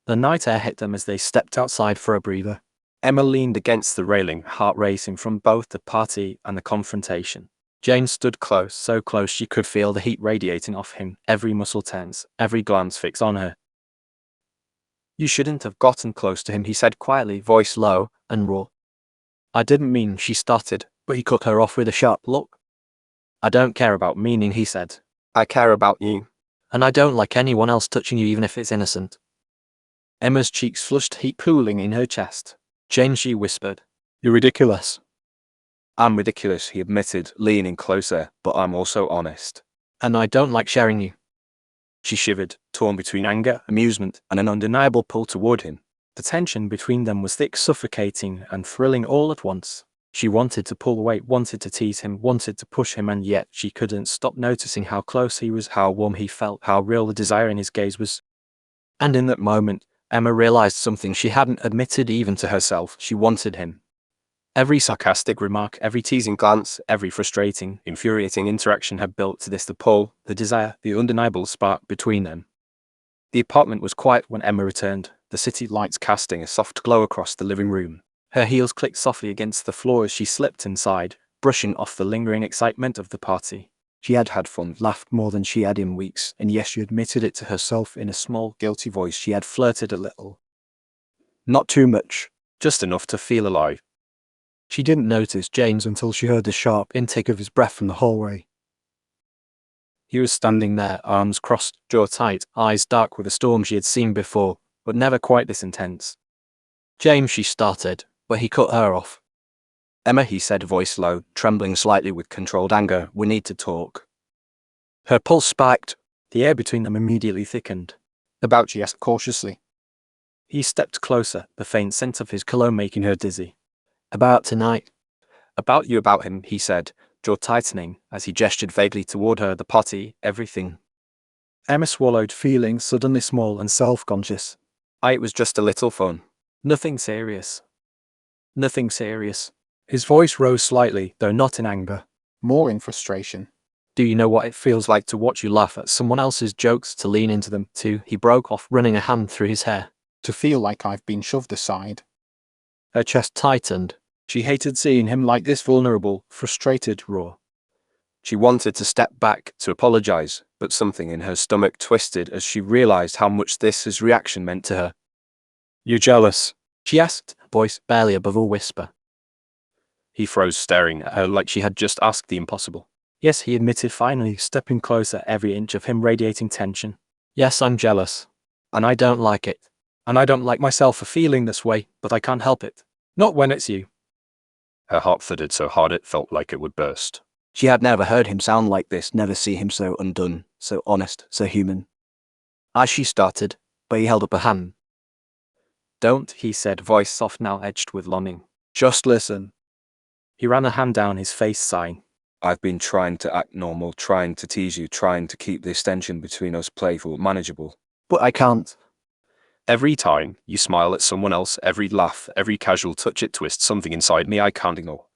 The night air hit them as they stepped outside for a breather. Emma leaned against the railing, heart racing from both the party and the confrontation. James stood close, so close she could feel the heat radiating off him, every muscle tense, every glance fixed on her. You shouldn't have gotten close to him, he said quietly, voice low and raw. I didn't mean, she started, but he cut her off with a sharp look. I don't care about meaning, he said. I care about you. And I don't like anyone else touching you, even if it's innocent. Emma's cheeks flushed, heat pooling in her chest. James, she whispered. You're ridiculous. I'm ridiculous, he admitted, leaning closer, but I'm also honest. And I don't like sharing you. She shivered, torn between anger, amusement, and an undeniable pull toward him. The tension between them was thick, suffocating, and thrilling all at once. She wanted to pull away, wanted to tease him, wanted to push him, and yet she couldn't stop noticing how close he was, how warm he felt, how real the desire in his gaze was. And in that moment, Emma realized something she hadn't admitted even to herself. She wanted him. Every sarcastic remark, every teasing glance, every frustrating, infuriating interaction had built to this the pull, the desire, the undeniable spark between them. The apartment was quiet when Emma returned, the city lights casting a soft glow across the living room. Her heels clicked softly against the floor as she slipped inside, brushing off the lingering excitement of the party. She had had fun, laughed more than she had in weeks, and yes, she admitted it to herself in a small, guilty voice. She had flirted a little. Not too much. Just enough to feel alive. She didn't notice James until she heard the sharp intake of his breath from the hallway. He was standing there, arms crossed, jaw tight, eyes dark with a storm she had seen before, but never quite this intense. James, she started, but he cut her off. Emma, he said, voice low, trembling slightly with controlled anger, we need to talk. Her pulse spiked. The air between them immediately thickened. About, she asked cautiously. He stepped closer, the faint scent of his cologne making her dizzy. About tonight. About you, about him, he said, jaw tightening as he gestured vaguely toward her, the potty, everything. Emma swallowed, feeling suddenly small and self-conscious. It was just a little fun. Nothing serious. Nothing serious. His voice rose slightly, though not in anger. More in frustration. Do you know what it feels like to watch you laugh at someone else's jokes, to lean into them, too? He broke off, running a hand through his hair. To feel like I've been shoved aside. Her chest tightened. She hated seeing him like this, vulnerable, frustrated, raw. She wanted to step back to apologize, but something in her stomach twisted as she realized how much his reaction meant to her. "You jealous?" she asked, voice barely above a whisper. He froze, staring at her like she had just asked the impossible. Yes, he admitted, finally, stepping closer, every inch of him radiating tension. Yes, I'm jealous. And I don't like it. And I don't like myself for feeling this way, but I can't help it. Not when it's you. Her heart thudded so hard it felt like it would burst. She had never heard him sound like this, never see him so undone, so honest, so human. As she started, but he held up a hand. "Don't," he said, voice soft now edged with longing. Just listen. He ran a hand down his face, sighing. I've been trying to act normal, trying to tease you, trying to keep this tension between us playful, manageable. But I can't. Every time you smile at someone else, every laugh, every casual touch, it twists something inside me I can't ignore.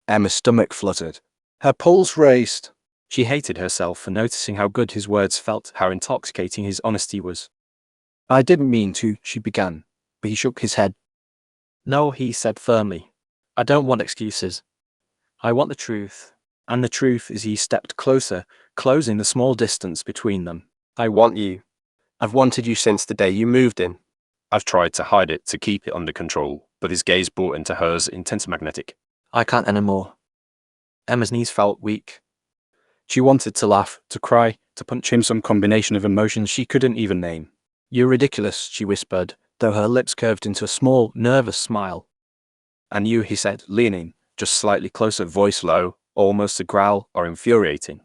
Emma's stomach fluttered. Her pulse raced. She hated herself for noticing how good his words felt, how intoxicating his honesty was. I didn't mean to, she began, but he shook his head. No, he said firmly. I don't want excuses. I want the truth. And the truth is, he stepped closer, closing the small distance between them. I want you. I've wanted you since the day you moved in. I've tried to hide it, to keep it under control, but his gaze brought into hers, intense, magnetic. I can't anymore. Emma's knees felt weak. She wanted to laugh, to cry, to punch him, some combination of emotions she couldn't even name. You're ridiculous, she whispered, though her lips curved into a small, nervous smile. And you, he said, leaning, just slightly closer, voice low, almost a growl, are infuriating.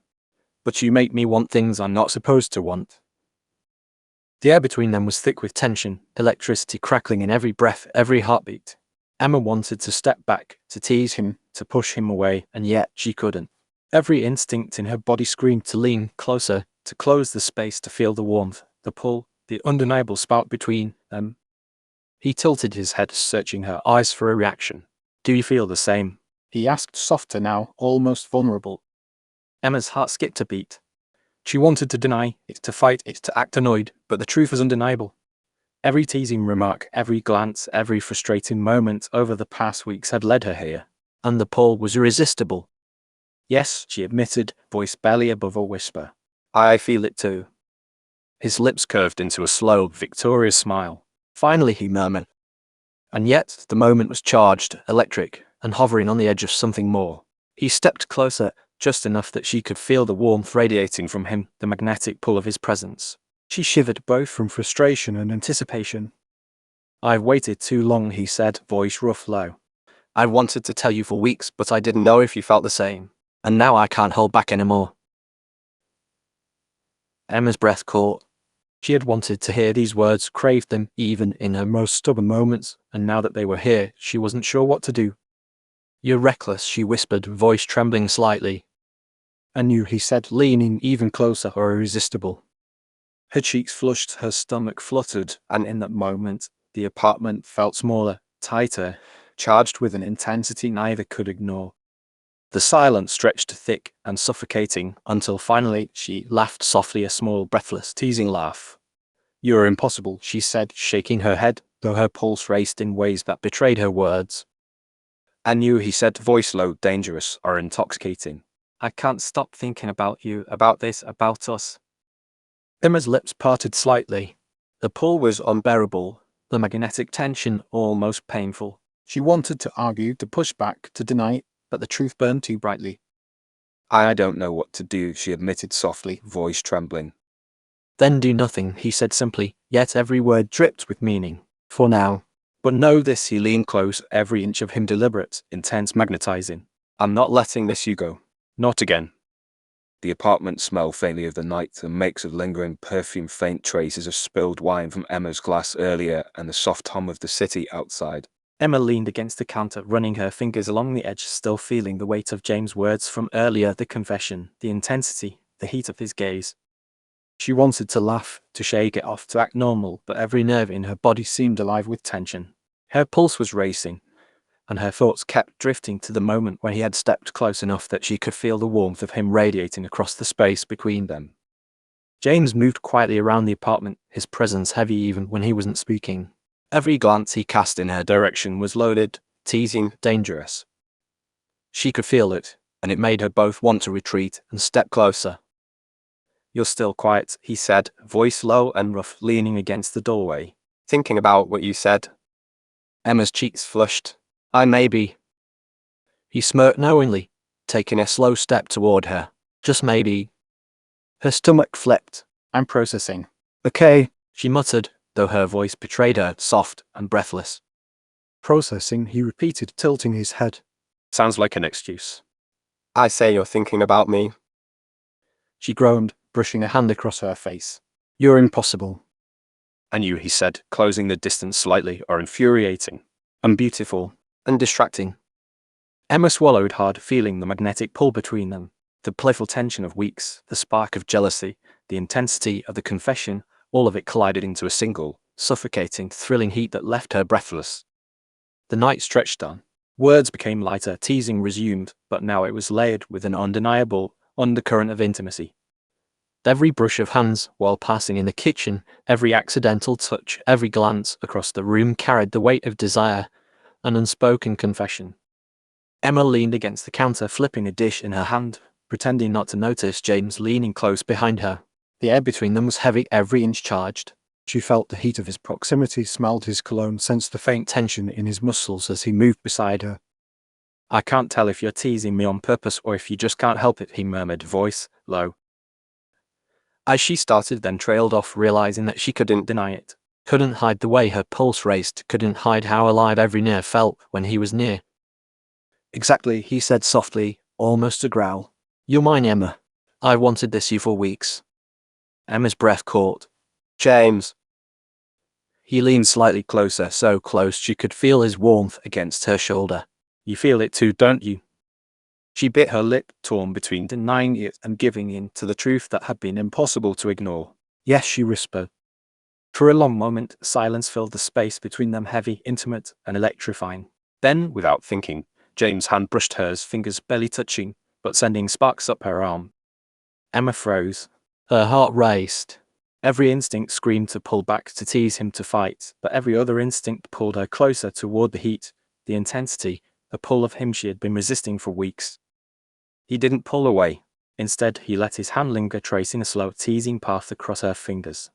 But you make me want things I'm not supposed to want. The air between them was thick with tension, electricity crackling in every breath, every heartbeat. Emma wanted to step back, to tease him, to push him away, and yet she couldn't. Every instinct in her body screamed to lean closer, to close the space, to feel the warmth, the pull, the undeniable spark between them. He tilted his head, searching her eyes for a reaction. "Do you feel the same?" he asked, softer now, almost vulnerable. Emma's heart skipped a beat. She wanted to deny it, to fight it, to act annoyed, but the truth was undeniable. Every teasing remark, every glance, every frustrating moment over the past weeks had led her here. And the pull was irresistible. "Yes," she admitted, voice barely above a whisper. I feel it too. His lips curved into a slow, victorious smile. Finally, he murmured. And yet, the moment was charged, electric, and hovering on the edge of something more. He stepped closer, just enough that she could feel the warmth radiating from him, the magnetic pull of his presence. She shivered, both from frustration and anticipation. "I've waited too long," he said, voice rough low. I wanted to tell you for weeks, but I didn't know if you felt the same. And now I can't hold back anymore. Emma's breath caught. She had wanted to hear these words, craved them, even in her most stubborn moments, and now that they were here, she wasn't sure what to do. "You're reckless," she whispered, voice trembling slightly. "And you," he said, leaning even closer, "are irresistible." Her cheeks flushed, her stomach fluttered, and in that moment, the apartment felt smaller, tighter, charged with an intensity neither could ignore. The silence stretched thick and suffocating until finally she laughed softly, a small, breathless, teasing laugh. "You're impossible," she said, shaking her head, though her pulse raced in ways that betrayed her words. "And you," he said, voice low, dangerous, are intoxicating. "I can't stop thinking about you, about this, about us." Emma's lips parted slightly. The pull was unbearable, the magnetic tension almost painful. She wanted to argue, to push back, to deny it, but the truth burned too brightly. I don't know what to do, she admitted softly, voice trembling. "Then do nothing," he said simply, yet every word dripped with meaning. "For now." But know this, he leaned close, every inch of him deliberate, intense, magnetizing. "I'm not letting this you go. Not again." The apartment smelled faintly of the night, a mix of lingering perfume, faint traces of spilled wine from Emma's glass earlier, and the soft hum of the city outside. Emma leaned against the counter, running her fingers along the edge, still feeling the weight of James' words from earlier, the confession, the intensity, the heat of his gaze. She wanted to laugh, to shake it off, to act normal, but every nerve in her body seemed alive with tension. Her pulse was racing, and her thoughts kept drifting to the moment when he had stepped close enough that she could feel the warmth of him radiating across the space between them. James moved quietly around the apartment, his presence heavy even when he wasn't speaking. Every glance he cast in her direction was loaded, teasing, dangerous. She could feel it, and it made her both want to retreat and step closer. "You're still quiet," he said, voice low and rough, leaning against the doorway. Thinking about what you said. Emma's cheeks flushed. "I may be." He smirked knowingly, taking a slow step toward her. "Just maybe." Her stomach flipped. "I'm processing." "Okay," she muttered, though her voice betrayed her, soft and breathless. "Processing," he repeated, tilting his head. Sounds like an excuse. I say you're thinking about me. She groaned, brushing a hand across her face. "You're impossible." And you, he said, closing the distance slightly, are infuriating. And beautiful. And distracting. Emma swallowed hard, feeling the magnetic pull between them. The playful tension of weeks, the spark of jealousy, the intensity of the confession, all of it collided into a single, suffocating, thrilling heat that left her breathless. The night stretched on. Words became lighter, teasing resumed, but now it was layered with an undeniable undercurrent of intimacy. Every brush of hands while passing in the kitchen, every accidental touch, every glance across the room carried the weight of desire, an unspoken confession. Emma leaned against the counter, flipping a dish in her hand, pretending not to notice James leaning close behind her. The air between them was heavy, every inch charged. She felt the heat of his proximity, smelled his cologne, sensed the faint tension in his muscles as he moved beside her. "I can't tell if you're teasing me on purpose or if you just can't help it," he murmured, voice low. As she started, then trailed off, realizing that she couldn't deny it. Couldn't hide the way her pulse raced, couldn't hide how alive every nerve felt when he was near. "Exactly," he said softly, almost a growl. "You're mine, Emma. I wanted this you for weeks." Emma's breath caught. James. He leaned slightly closer, so close she could feel his warmth against her shoulder. "You feel it too, don't you?" She bit her lip, torn between denying it and giving in to the truth that had been impossible to ignore. "Yes," she whispered. For a long moment, silence filled the space between them, heavy, intimate, and electrifying. Then, Without thinking, James' hand brushed hers, fingers barely touching, but sending sparks up her arm. Emma froze. Her heart raced. Every instinct screamed to pull back, to tease him, to fight, but every other instinct pulled her closer toward the heat, the intensity, the pull of him she had been resisting for weeks. He didn't pull away. Instead, he let his hand linger, tracing a slow, teasing path across her fingers.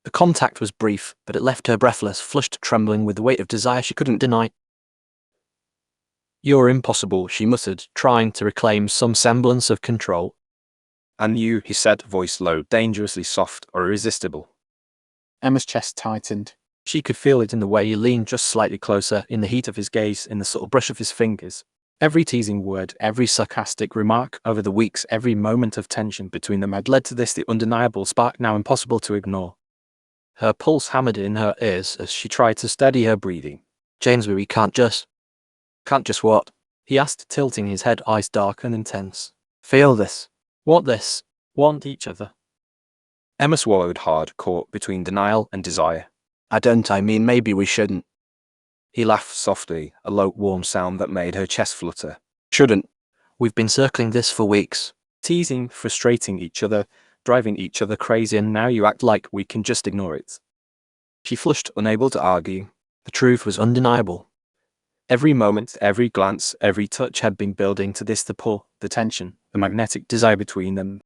The contact was brief, but it left her breathless, flushed, trembling with the weight of desire she couldn't deny. "You're impossible," she muttered, trying to reclaim some semblance of control. And you, he said, voice low, dangerously soft or irresistible. Emma's chest tightened. She could feel it in the way he leaned just slightly closer, in the heat of his gaze, in the subtle brush of his fingers. Every teasing word, every sarcastic remark over the weeks, every moment of tension between them had led to this, the undeniable spark now impossible to ignore. Her pulse hammered in her ears as she tried to steady her breathing. "James, we can't just..." "Can't just what?" he asked, tilting his head, eyes dark and intense. "Feel this. Want this. Want each other." Emma swallowed hard, caught between denial and desire. I mean maybe we shouldn't." He laughed softly, a low, warm sound that made her chest flutter. "Shouldn't. We've been circling this for weeks. Teasing, frustrating each other, driving each other crazy, and now you act like we can just ignore it." She flushed, unable to argue. The truth was undeniable. Every moment, every glance, every touch had been building to this, the pull, the tension, the magnetic desire between them.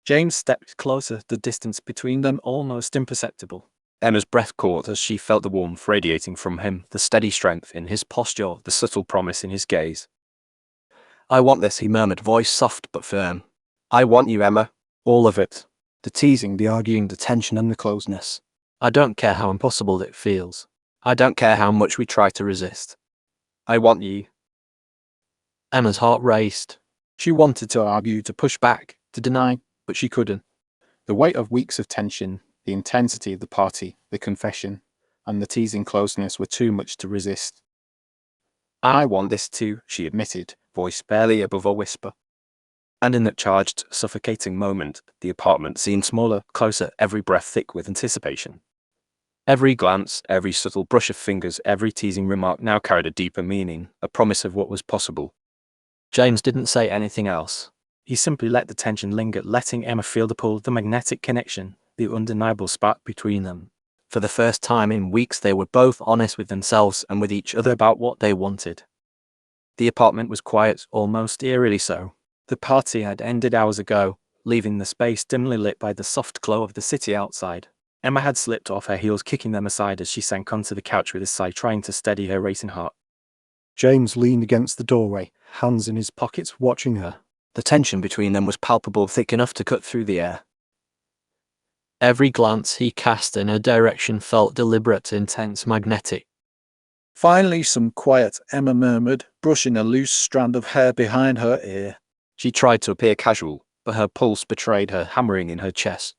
James stepped closer, the distance between them almost imperceptible. Emma's breath caught as she felt the warmth radiating from him, the steady strength in his posture, the subtle promise in his gaze. "I want this," he murmured, voice soft but firm. I want you, Emma. "All of it. The teasing, the arguing, the tension and the closeness. I don't care how impossible it feels. I don't care how much we try to resist. I want you." Emma's heart raced. She wanted to argue, to push back, to deny, but she couldn't. The weight of weeks of tension, the intensity of the party, the confession, and the teasing closeness were too much to resist. I want this too, she admitted, voice barely above a whisper. And in that charged, suffocating moment, the apartment seemed smaller, closer, every breath thick with anticipation. Every glance, every subtle brush of fingers, every teasing remark now carried a deeper meaning, a promise of what was possible. James didn't say anything else. He simply let the tension linger, letting Emma feel the pull, the magnetic connection, the undeniable spark between them. For the first time in weeks, they were both honest with themselves and with each other about what they wanted. The apartment was quiet, almost eerily so. The party had ended hours ago, leaving the space dimly lit by the soft glow of the city outside. Emma had slipped off her heels, kicking them aside as she sank onto the couch with a sigh, trying to steady her racing heart. James leaned against the doorway, hands in his pockets, watching her. The tension between them was palpable, thick enough to cut through the air. Every glance he cast in her direction felt deliberate, intense, magnetic. Finally, some quiet, Emma murmured, brushing a loose strand of hair behind her ear. She tried to appear casual, but her pulse betrayed her, hammering in her chest.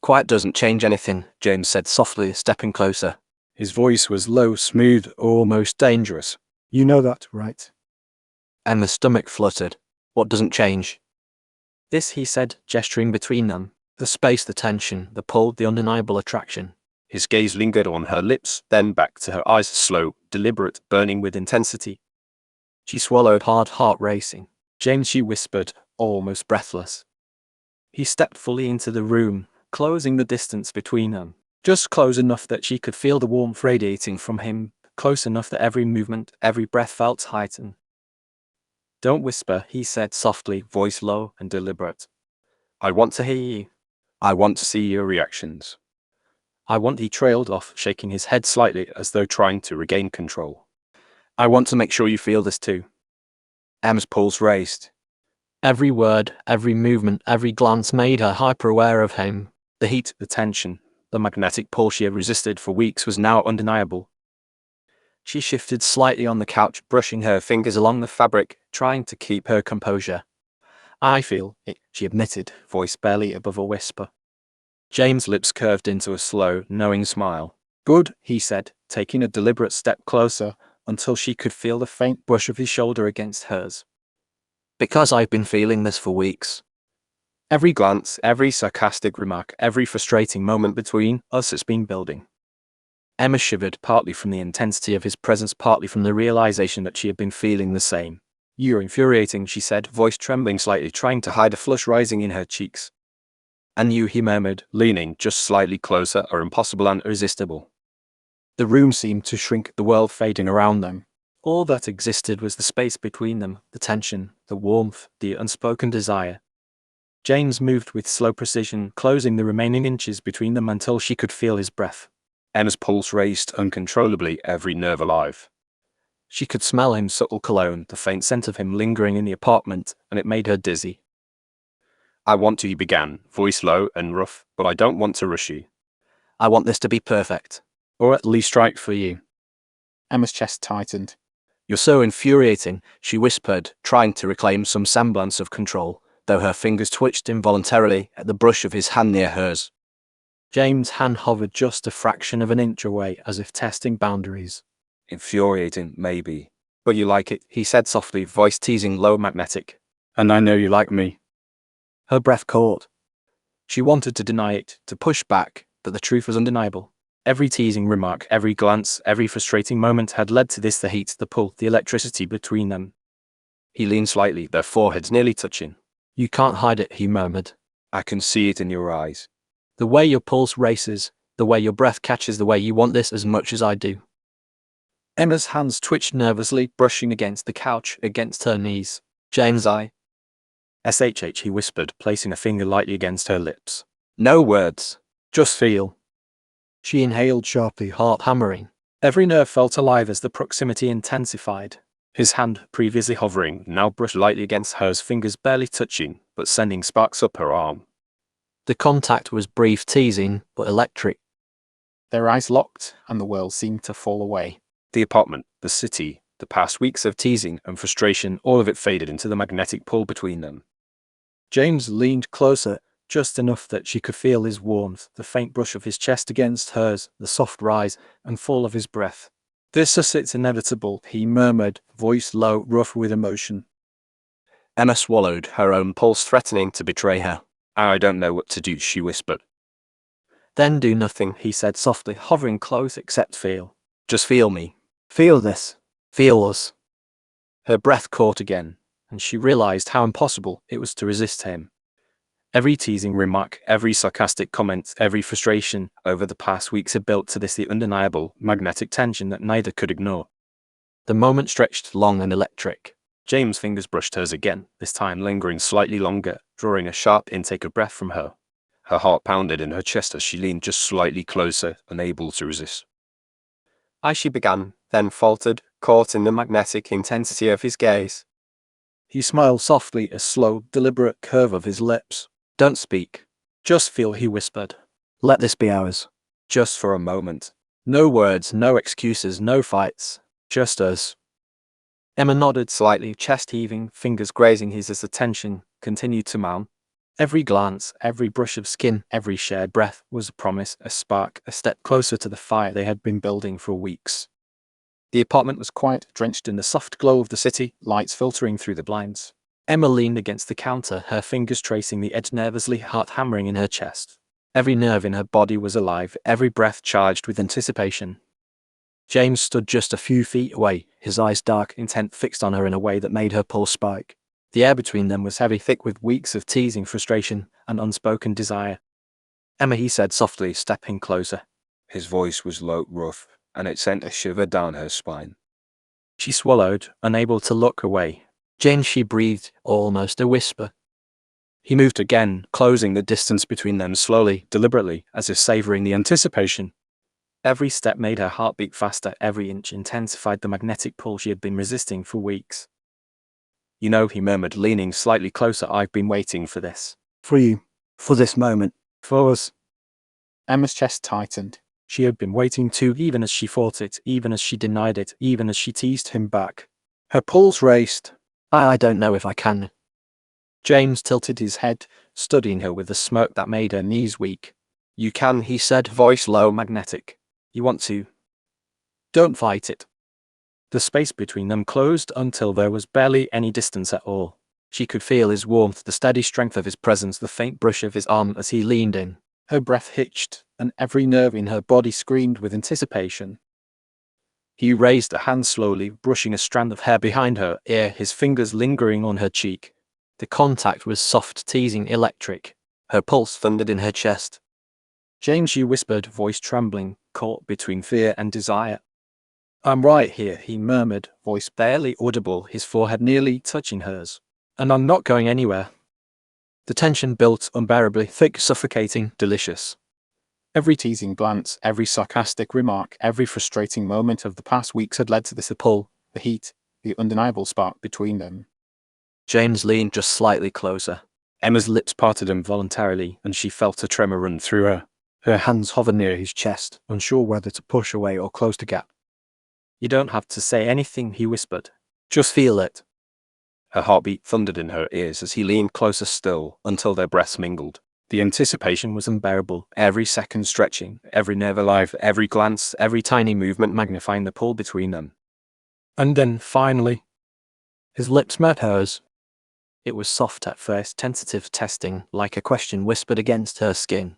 Quiet doesn't change anything, James said softly, stepping closer. His voice was low, smooth, almost dangerous. You know that, right? Emma's stomach fluttered. What doesn't change? This, he said, gesturing between them. The space, the tension, the pull, the undeniable attraction. His gaze lingered on her lips, then back to her eyes, slow, deliberate, burning with intensity. She swallowed hard, heart racing. James, she whispered, almost breathless. He stepped fully into the room, closing the distance between them. Just close enough that she could feel the warmth radiating from him, close enough that every movement, every breath felt heightened. Don't whisper, he said softly, voice low and deliberate. I want to To hear you. I want to see your reactions. I want. He trailed off, shaking his head slightly as though trying to regain control. I want to make sure you feel this too. Emma's pulse raced. Every word, every movement, every glance made her hyper-aware of him. The heat, the tension, the magnetic pull she had resisted for weeks was now undeniable. She shifted slightly on the couch, brushing her fingers along the fabric, trying to keep her composure. I feel it, she admitted, voice barely above a whisper. James' lips curved into a slow, knowing smile. Good, he said, taking a deliberate step closer until she could feel the faint Brush of his shoulder against hers. Because I've been feeling this for weeks. Every glance, every sarcastic remark, every frustrating moment between us has been building. Emma shivered, partly from the intensity of his presence, partly from the realization that she had been feeling the same. You're infuriating, she said, voice trembling slightly, trying to hide a flush rising in her cheeks. And you, he murmured, leaning just slightly closer, are impossible and irresistible. The room seemed to shrink, the world fading around them. All that existed was the space between them, the tension, the warmth, the unspoken desire. James moved with slow precision, closing the remaining inches between them until she could feel his breath. Emma's pulse raced uncontrollably, every nerve alive. She could smell his subtle cologne, the faint scent of him lingering in the apartment, and it made her dizzy. I want to, he began, voice low and rough, but I don't want to rush you. I want this to be perfect. Or at least right for you. Emma's chest tightened. You're so infuriating, she whispered, trying to reclaim some semblance of control, though her fingers twitched involuntarily at the brush of his hand near hers. James' hand hovered just a fraction of an inch away, as if testing boundaries. Infuriating, maybe. But you like it, he said softly, voice teasing, low, magnetic. And I know you like me. Her breath caught. She wanted to deny it, to push back, but the truth was undeniable. Every teasing remark, every glance, every frustrating moment had led to this, the heat, the pull, the electricity between them. He leaned slightly, their foreheads nearly touching. You can't hide it, he murmured. I can see it in your eyes. The way your pulse races, the way your breath catches, the way you want this as much as I do. Emma's hands twitched nervously, brushing against the couch, against her knees. James, SHH, he whispered, placing a finger lightly against her lips. No words. Just feel. She inhaled sharply, heart hammering. Every nerve felt alive as the proximity intensified. His hand, previously hovering, now brushed lightly against hers, fingers barely touching, but sending sparks up her arm. The contact was brief, teasing, but electric. Their eyes locked, and the world seemed to fall away. The apartment, the city, the past weeks of teasing and frustration, all of it faded into the magnetic pull between them. James leaned closer, just enough that she could feel his warmth, the faint brush of his chest against hers, the soft rise and fall of his breath. "This is it's inevitable," he murmured, voice low, rough with emotion. Emma swallowed, her own pulse threatening to betray her. I don't know what to do, she whispered. Then do nothing, he said softly, hovering close, except feel. Just feel me. Feel this. Feel us. Her breath caught again, and she realized how impossible it was to resist him. Every teasing remark, every sarcastic comment, every frustration over the past weeks had built to this the undeniable, magnetic tension that neither could ignore. The moment stretched long and electric. James' fingers brushed hers again, this time lingering slightly longer, drawing a sharp intake of breath from her. Her heart pounded in her chest as she leaned just slightly closer, unable to resist. She began, then faltered, caught in the magnetic intensity of his gaze. He smiled softly, a slow, deliberate curve of his lips. Don't speak. Just feel, he whispered. Let this be ours. just for a moment. No words, no excuses, no fights. Just us. Emma nodded slightly, chest heaving, fingers grazing his as the tension continued to mount. Every glance, every brush of skin, every shared breath was a promise, a spark, a step closer to the fire they had been building for weeks. The apartment was quiet, drenched in the soft glow of the city, lights filtering through the blinds. Emma leaned against the counter, her fingers tracing the edge nervously, heart hammering in her chest. Every nerve in her body was alive, every breath charged with anticipation. James stood just a few feet away, his eyes dark, intent, fixed on her in a way that made her pulse spike. The air between them was heavy, thick with weeks of teasing, frustration, and unspoken desire. Emma, he said softly, stepping closer. His voice was low, rough, and it sent a shiver down her spine. She swallowed, unable to look away. Jane, she breathed, almost a whisper. He moved again, closing the distance between them slowly, deliberately, as if savoring the anticipation. Every step made her heart beat faster, every inch intensified the magnetic pull she had been resisting for weeks. You know, he murmured, leaning slightly closer, I've been waiting for this. For you. For this moment. For us. Emma's chest tightened. She had been waiting too, even as she fought it, even as she denied it, even as she teased him back. Her pulse raced. I don't know if I can. James tilted his head, studying her with a smirk that made her knees weak. You can, he said, voice low, magnetic. You want to. Don't fight it. The space between them closed until there was barely any distance at all. She could feel his warmth, the steady strength of his presence, the faint brush of his arm as he leaned in. Her breath hitched, and every nerve in her body screamed with anticipation. He raised a hand slowly, brushing a strand of hair behind her ear, his fingers lingering on her cheek. The contact was soft, teasing, electric. Her pulse thundered in her chest. James, she whispered, voice trembling, caught between fear and desire. I'm right here, he murmured, voice barely audible, his forehead nearly touching hers. And I'm not going anywhere. The tension built unbearably, thick, suffocating, delicious. Every teasing glance, every sarcastic remark, every frustrating moment of the past weeks had led to this pull, the heat, the undeniable spark between them. James leaned just slightly closer. Emma's lips parted involuntarily, and she felt a tremor run through her. Her hands hovered near his chest, unsure whether to push away or close the gap. You don't have to say anything, he whispered. Just feel it. Her heartbeat thundered in her ears as he leaned closer still, until their breaths mingled. The anticipation was unbearable, every second stretching, every nerve alive, every glance, every tiny movement magnifying the pull between them. And then, finally, his lips met hers. It was soft at first, tentative, testing, like a question whispered against her skin.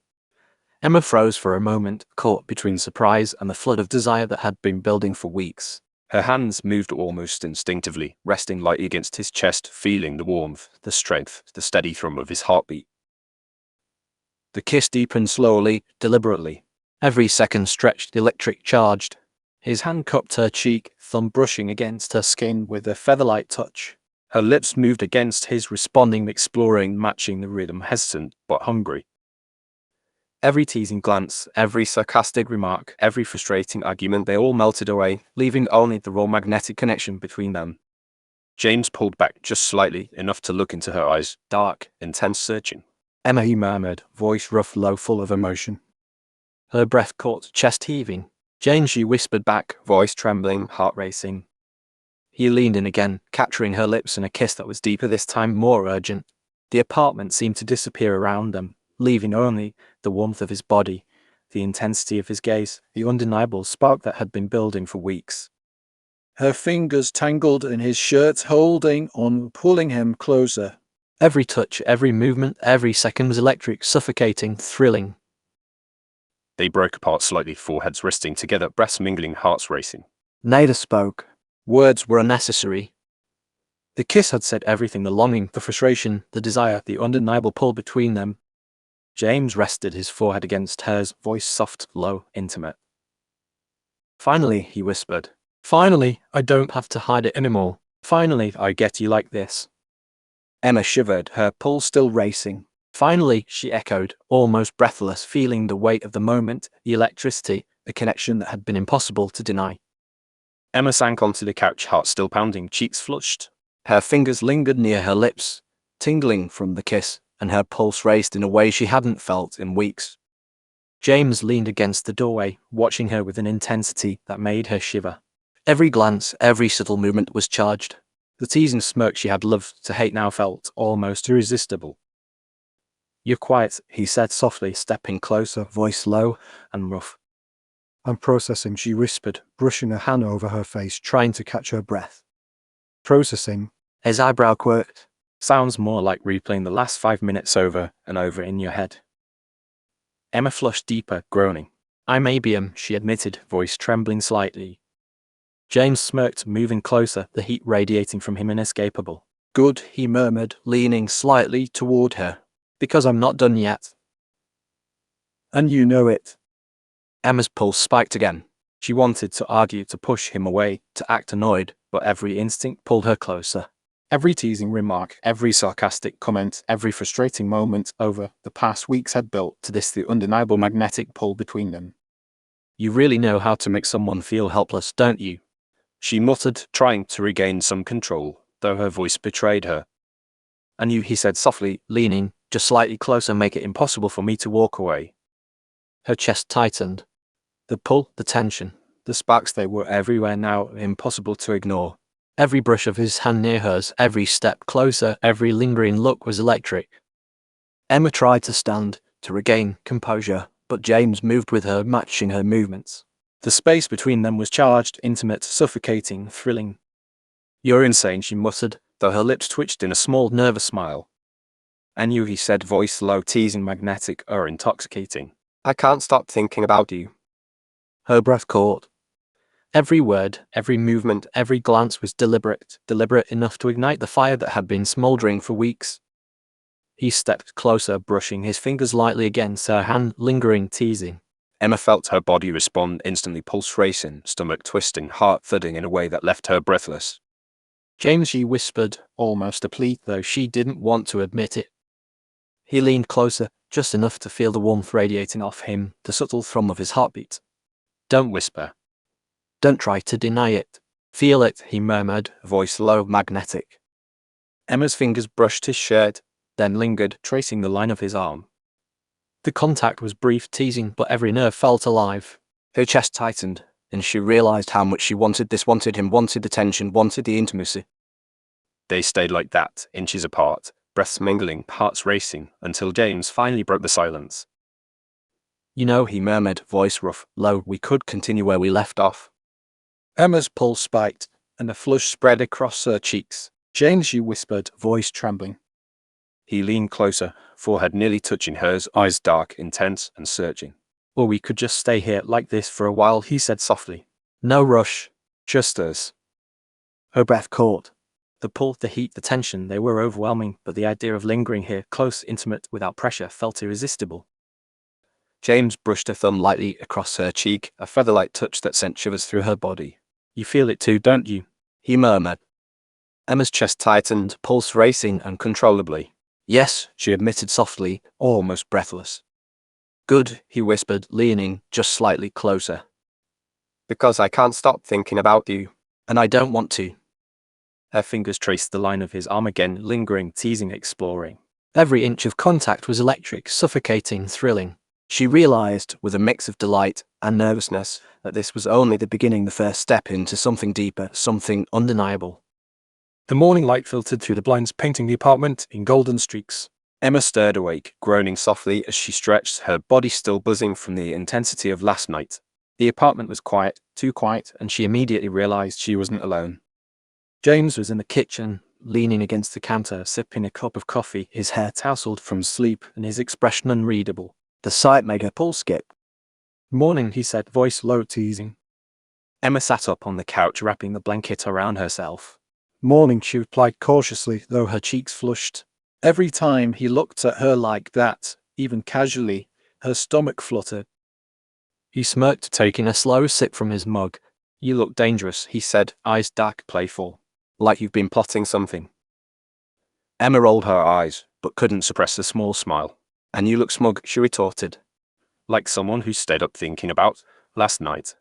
Emma froze for a moment, caught between surprise and the flood of desire that had been building for weeks. Her hands moved almost instinctively, resting lightly against his chest, feeling the warmth, the strength, the steady thrum of his heartbeat. The kiss deepened slowly, deliberately. Every second stretched, electric charged. His hand cupped her cheek, thumb brushing against her skin with a feather-light touch. Her lips moved against his, responding, exploring, matching the rhythm, hesitant but hungry. Every teasing glance, every sarcastic remark, every frustrating argument, they all melted away, leaving only the raw magnetic connection between them. James pulled back just slightly, enough to look into her eyes, dark, intense, searching. Emma, he murmured, voice rough, low, full of emotion. Her breath caught, chest heaving. Jane, she whispered back, voice trembling, heart racing. He leaned in again, capturing her lips in a kiss that was deeper this time, more urgent. The apartment seemed to disappear around them, leaving only the warmth of his body, the intensity of his gaze, the undeniable spark that had been building for weeks. Her fingers tangled in his shirt, holding on, pulling him closer. Every touch, every movement, every second was electric, suffocating, thrilling. They broke apart slightly, foreheads resting together, breaths mingling, hearts racing. Neither spoke. Words were unnecessary. The kiss had said everything, the longing, the frustration, the desire, the undeniable pull between them. James rested his forehead against hers, voice soft, low, intimate. Finally, he whispered. Finally, I don't have to hide it anymore. Finally, I get you like this. Emma shivered, her pulse still racing. Finally, she echoed, almost breathless, feeling the weight of the moment, the electricity, the connection that had been impossible to deny. Emma sank onto the couch, heart still pounding, cheeks flushed. Her fingers lingered near her lips, tingling from the kiss, and her pulse raced in a way she hadn't felt in weeks. James leaned against the doorway, watching her with an intensity that made her shiver. Every glance, every subtle movement was charged. The teasing smirk she had loved to hate now felt almost irresistible. You're quiet, he said softly, stepping closer, voice low and rough. I'm processing, she whispered, brushing a hand over her face, trying to catch her breath. Processing. His eyebrow quirked. Sounds more like replaying the last 5 minutes over and over in your head. Emma flushed deeper, groaning. I may be she admitted, voice trembling slightly. James smirked, moving closer, the heat radiating from him inescapable. Good, he murmured, leaning slightly toward her. Because I'm not done yet. And you know it. Emma's pulse spiked again. She wanted to argue, to push him away, to act annoyed, but every instinct pulled her closer. Every teasing remark, every sarcastic comment, every frustrating moment over the past weeks had built to this the undeniable magnetic pull between them. You really know how to make someone feel helpless, don't you? She muttered, trying to regain some control, though her voice betrayed her. And you, he said softly, leaning just slightly closer, make it impossible for me to walk away. Her chest tightened. The pull, the tension, the sparks, they were everywhere now, impossible to ignore. Every brush of his hand near hers, every step closer, every lingering look was electric. Emma tried to stand, to regain composure, but James moved with her, matching her movements. The space between them was charged, intimate, suffocating, thrilling. You're insane, she muttered, though her lips twitched in a small, nervous smile. And you, he said, voice low, teasing, magnetic, or intoxicating. I can't stop thinking about you. Her breath caught. Every word, every movement, every glance was deliberate enough to ignite the fire that had been smoldering for weeks. He stepped closer, brushing his fingers lightly against her hand, lingering, teasing. Emma felt her body respond instantly, pulse racing, stomach twisting, heart thudding in a way that left her breathless. James, she whispered, almost a plea, though she didn't want to admit it. He leaned closer, just enough to feel the warmth radiating off him, the subtle thrum of his heartbeat. Don't whisper. Don't try to deny it. Feel it, he murmured, voice low, magnetic. Emma's fingers brushed his shirt, then lingered, tracing the line of his arm. The contact was brief, teasing, but every nerve felt alive. Her chest tightened, and she realized how much she wanted this, wanted him, wanted the tension, wanted the intimacy. They stayed like that, inches apart, breaths mingling, hearts racing, until James finally broke the silence. You know, he murmured, voice rough, low, we could continue where we left off. Emma's pulse spiked, and a flush spread across her cheeks. James, she whispered, voice trembling. He leaned closer, forehead nearly touching hers, eyes dark, intense, and searching. Or we could just stay here like this for a while, he said softly. No rush. Just us. Her breath caught. The pull, the heat, the tension, they were overwhelming, but the idea of lingering here, close, intimate, without pressure, felt irresistible. James brushed a thumb lightly across her cheek, a feather-like touch that sent shivers through her body. You feel it too, don't you? He murmured. Emma's chest tightened, pulse racing uncontrollably. Yes, she admitted softly, almost breathless. Good, he whispered, leaning just slightly closer. Because I can't stop thinking about you. And I don't want to. Her fingers traced the line of his arm again, lingering, teasing, exploring. Every inch of contact was electric, suffocating, thrilling. She realized, with a mix of delight and nervousness, that this was only the beginning, the first step into something deeper, something undeniable. The morning light filtered through the blinds, painting the apartment in golden streaks. Emma stirred awake, groaning softly as she stretched, her body still buzzing from the intensity of last night. The apartment was quiet, too quiet, and she immediately realized she wasn't alone. James was in the kitchen, leaning against the counter, sipping a cup of coffee, his hair tousled from sleep and his expression unreadable. The sight made her pulse skip. "Morning," he said, voice low, teasing. Emma sat up on the couch, wrapping the blanket around herself. "Morning," she replied cautiously, though her cheeks flushed. Every time he looked at her like that, even casually, her stomach fluttered. He smirked, taking a slow sip from his mug. "You look dangerous," he said, eyes dark, playful. "Like you've been plotting something." Emma rolled her eyes, but couldn't suppress a small smile. "And you look smug," she retorted. Like someone who stayed up thinking about last night.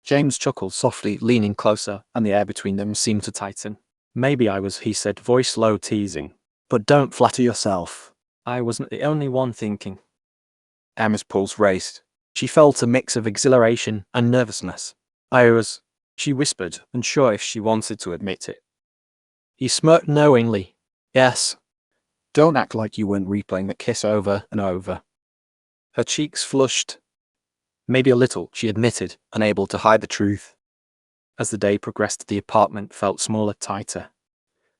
James chuckled softly, leaning closer, and the air between them seemed to tighten. "Maybe I was," he said, voice low, teasing. But don't flatter yourself. I wasn't the only one thinking. Emma's pulse raced. She felt a mix of exhilaration and nervousness. "I was," she whispered, unsure if she wanted to admit it. He smirked knowingly. "Yes." "Don't act like you weren't replaying the kiss over and over." Her cheeks flushed. "Maybe a little," she admitted, Unable to hide the truth. As the day progressed, the apartment felt smaller, tighter.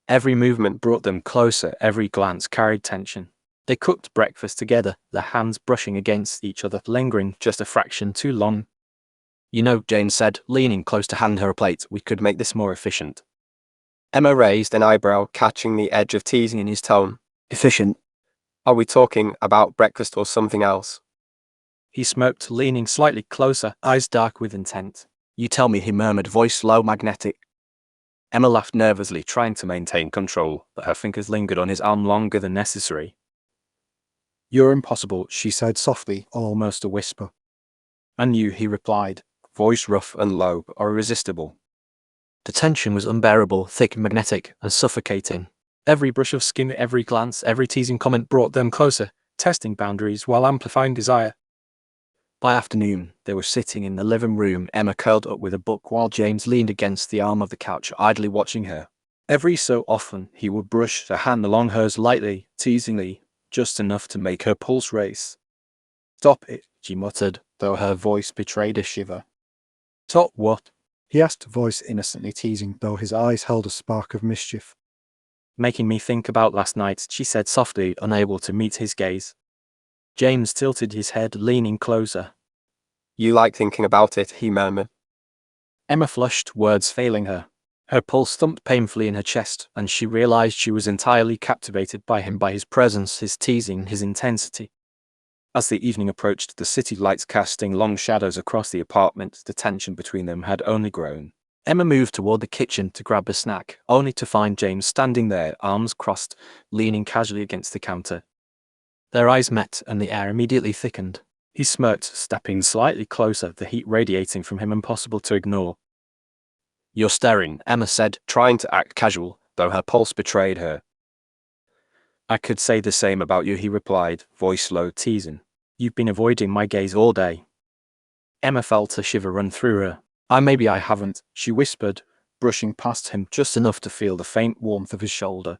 Every movement brought them closer, every glance carried tension. They cooked breakfast together, their hands brushing against each other, lingering just a fraction too long. "You know," James said, leaning close to hand her a plate, "We could make this more efficient." Emma raised an eyebrow, catching the edge of teasing in his tone. "Efficient? "Are we talking about breakfast or something else?" He smirked, leaning slightly closer, eyes dark with intent. You tell me," he murmured, voice low, magnetic. Emma laughed nervously, trying to maintain control, but her fingers lingered on his arm longer than necessary. "You're impossible," she said softly, almost a whisper. "And you," he replied, Voice rough and low, but irresistible. The tension was unbearable, thick, magnetic, and suffocating. Every brush of skin, every glance, every teasing comment brought them closer, testing boundaries while amplifying desire. By afternoon, they were sitting in the living room, Emma curled up with a book while James leaned against the arm of the couch, idly watching her. Every so often, he would brush a hand along hers lightly, teasingly, just enough to make her pulse race. "Stop it," she muttered, though her voice betrayed a shiver. "Stop what?" he asked, voice innocently teasing, though his eyes held a spark of mischief. "Making me think about last night," she said softly, unable to meet his gaze. James tilted his head, leaning closer. "You like thinking about it," he murmured. Emma flushed, words failing her. Her pulse thumped painfully in her chest, and she realized she was entirely captivated by him, by his presence, his teasing, his intensity. As the evening approached, the city lights casting long shadows across the apartment, the tension between them had only grown. Emma moved toward the kitchen to grab a snack, only to find James standing there, arms crossed, leaning casually against the counter. Their eyes met, and the air immediately thickened. He smirked, stepping slightly closer, the heat radiating from him impossible to ignore. "You're staring," Emma said, Trying to act casual, though her pulse betrayed her. "I could say the same about you," he replied, voice low, teasing. "You've been avoiding my gaze all day." Emma felt a shiver run through her. Maybe I haven't," she whispered, brushing past him just enough to feel the faint warmth of his shoulder.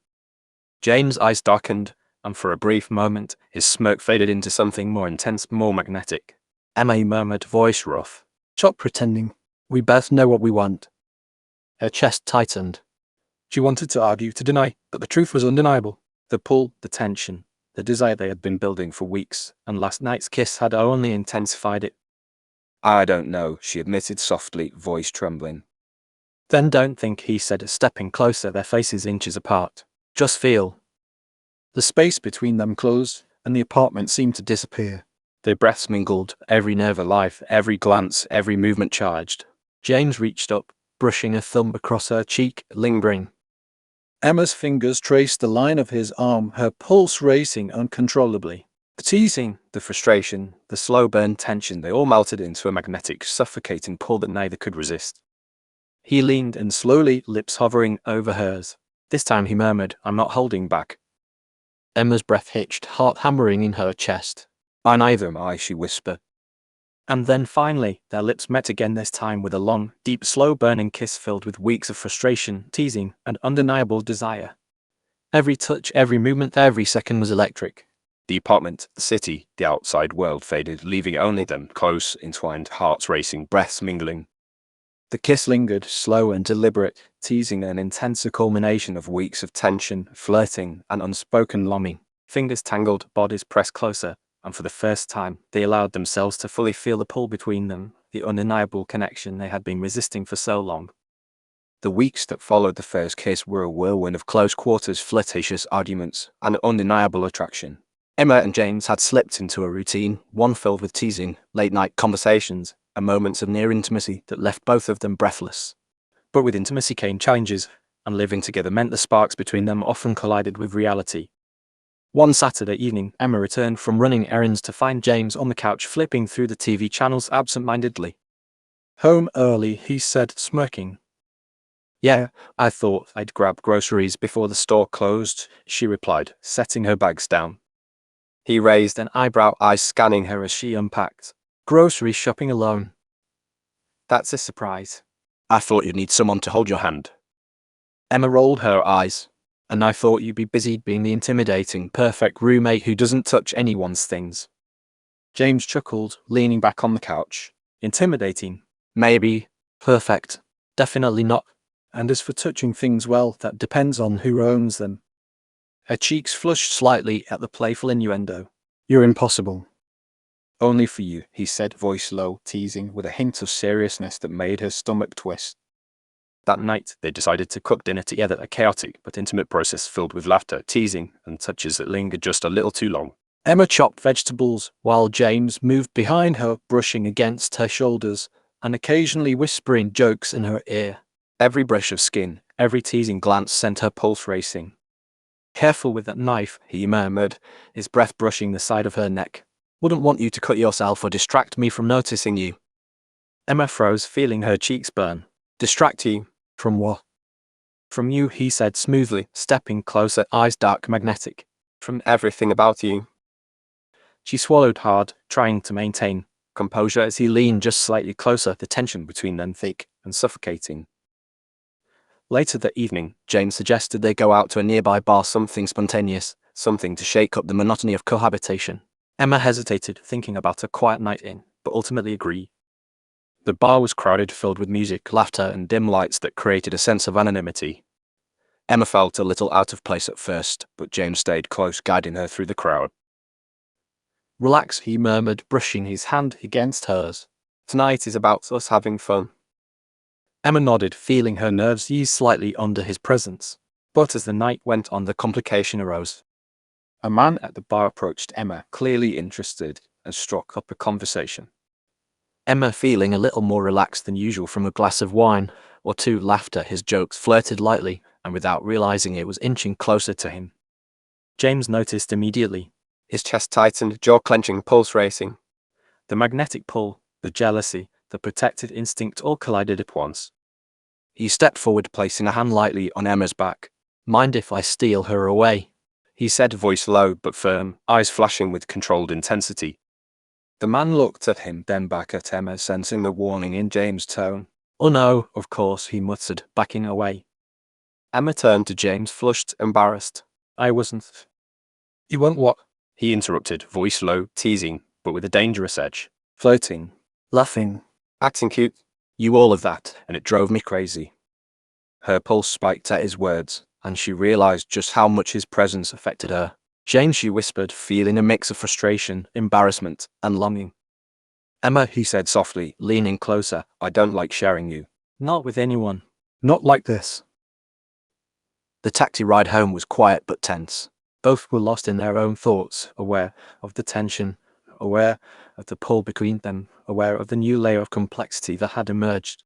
James' eyes darkened, and for a brief moment, His smirk faded into something more intense, more magnetic. "Emma," he murmured, voice rough. "Stop pretending. We both know what we want." Her chest tightened. She wanted to argue, to deny, but the truth was undeniable. The pull, the tension, the desire they had been building for weeks, and last night's kiss had only intensified it. "I don't know," she admitted softly, voice trembling. "Then don't think," he said, stepping closer, their faces inches apart. "Just feel." The space between them closed, and the apartment seemed to disappear. Their breaths mingled, every nerve alive, every glance, every movement charged. James reached up, brushing a thumb across her cheek, lingering. Emma's fingers traced the line of his arm, her pulse racing uncontrollably. The teasing, The frustration, the slow burn tension, they all melted into a magnetic, suffocating pull that neither could resist. He leaned in slowly, lips hovering over hers. This time he murmured, "I'm not holding back." Emma's breath hitched, heart hammering in her chest. "I neither am I," she whispered. And then finally, their lips met again, this time with a long, deep, slow-burning kiss filled with weeks of frustration, teasing, and undeniable desire. Every touch, every movement, every second was electric. The apartment, the city, the outside world faded, leaving only them, close, entwined, hearts racing, breaths mingling. The kiss lingered, slow and deliberate, teasing an intenser culmination of weeks of tension, flirting, and unspoken longing. Fingers tangled, bodies pressed closer, and for the first time, they allowed themselves to fully feel the pull between them, the undeniable connection they had been resisting for so long. The weeks that followed the first kiss were a whirlwind of close quarters, flirtatious arguments, and undeniable attraction. Emma and James had slipped into a routine, one filled with teasing, late-night conversations, and moments of near intimacy that left both of them breathless. But with intimacy came challenges, and living together meant the sparks between them often collided with reality. One Saturday evening, Emma returned from running errands to find James on the couch flipping through the TV channels absent-mindedly. Home early, he said, smirking. Yeah, I thought I'd grab groceries before the store closed, she replied, setting her bags down. He raised an eyebrow, eyes scanning her as she unpacked. Grocery shopping alone. That's a surprise. I thought you'd need someone to hold your hand. Emma rolled her eyes. And I thought you'd be busy being the intimidating, perfect roommate who doesn't touch anyone's things. James chuckled, leaning back on the couch. Intimidating? Maybe. Perfect? Definitely not. And as for touching things, well, that depends on who owns them. Her cheeks flushed slightly at the playful innuendo. You're impossible. Only for you, he said, voice low, teasing, with a hint of seriousness that made her stomach twist. That night, they decided to cook dinner together, a chaotic but intimate process filled with laughter, teasing, and touches that lingered just a little too long. Emma chopped vegetables, while James moved behind her, brushing against her shoulders, and occasionally whispering jokes in her ear. Every brush of skin, every teasing glance sent her pulse racing. Careful with that knife, he murmured, his breath brushing the side of her neck. Wouldn't want you to cut yourself or distract me from noticing you. Emma froze, feeling her cheeks burn. Distract you? From what? From you, he said smoothly, stepping closer, eyes dark magnetic. From everything about you. She swallowed hard, trying to maintain composure as he leaned just slightly closer, the tension between them thick and suffocating. Later that evening, James suggested they go out to a nearby bar, something spontaneous, something to shake up the monotony of cohabitation. Emma hesitated, thinking about a quiet night in, but ultimately agreed. The bar was crowded, filled with music, laughter, and dim lights that created a sense of anonymity. Emma felt a little out of place at first, but James stayed close, guiding her through the crowd. Relax, he murmured, brushing his hand against hers. Tonight is about us having fun. Emma nodded, feeling her nerves ease slightly under his presence. But as the night went on, the complication arose. A man at the bar approached Emma, clearly interested, and struck up a conversation. Emma, feeling a little more relaxed than usual from a glass of wine or two, laughed at his jokes, flirted lightly, and without realizing it was inching closer to him. James noticed immediately. His chest tightened, jaw clenching, pulse racing. The magnetic pull, the jealousy, the protective instinct all collided at once. He stepped forward, placing a hand lightly on Emma's back. Mind if I steal her away? He said, voice low but firm, eyes flashing with controlled intensity. The man looked at him, then back at Emma, sensing the warning in James' tone. Oh no, of course, he muttered, backing away. Emma turned to James, flushed, embarrassed. I wasn't. You want what? He interrupted, voice low, teasing, but with a dangerous edge. Flirting. Laughing. Acting cute. You all of that, and it drove me crazy. Her pulse spiked at his words, and she realized just how much his presence affected her. James, she whispered, feeling a mix of frustration, embarrassment, and longing. Emma, he said softly, leaning closer, I don't like sharing you. Not with anyone. Not like this. The taxi ride home was quiet but tense. Both were lost in their own thoughts, aware of the tension, aware of the pull between them, aware of the new layer of complexity that had emerged.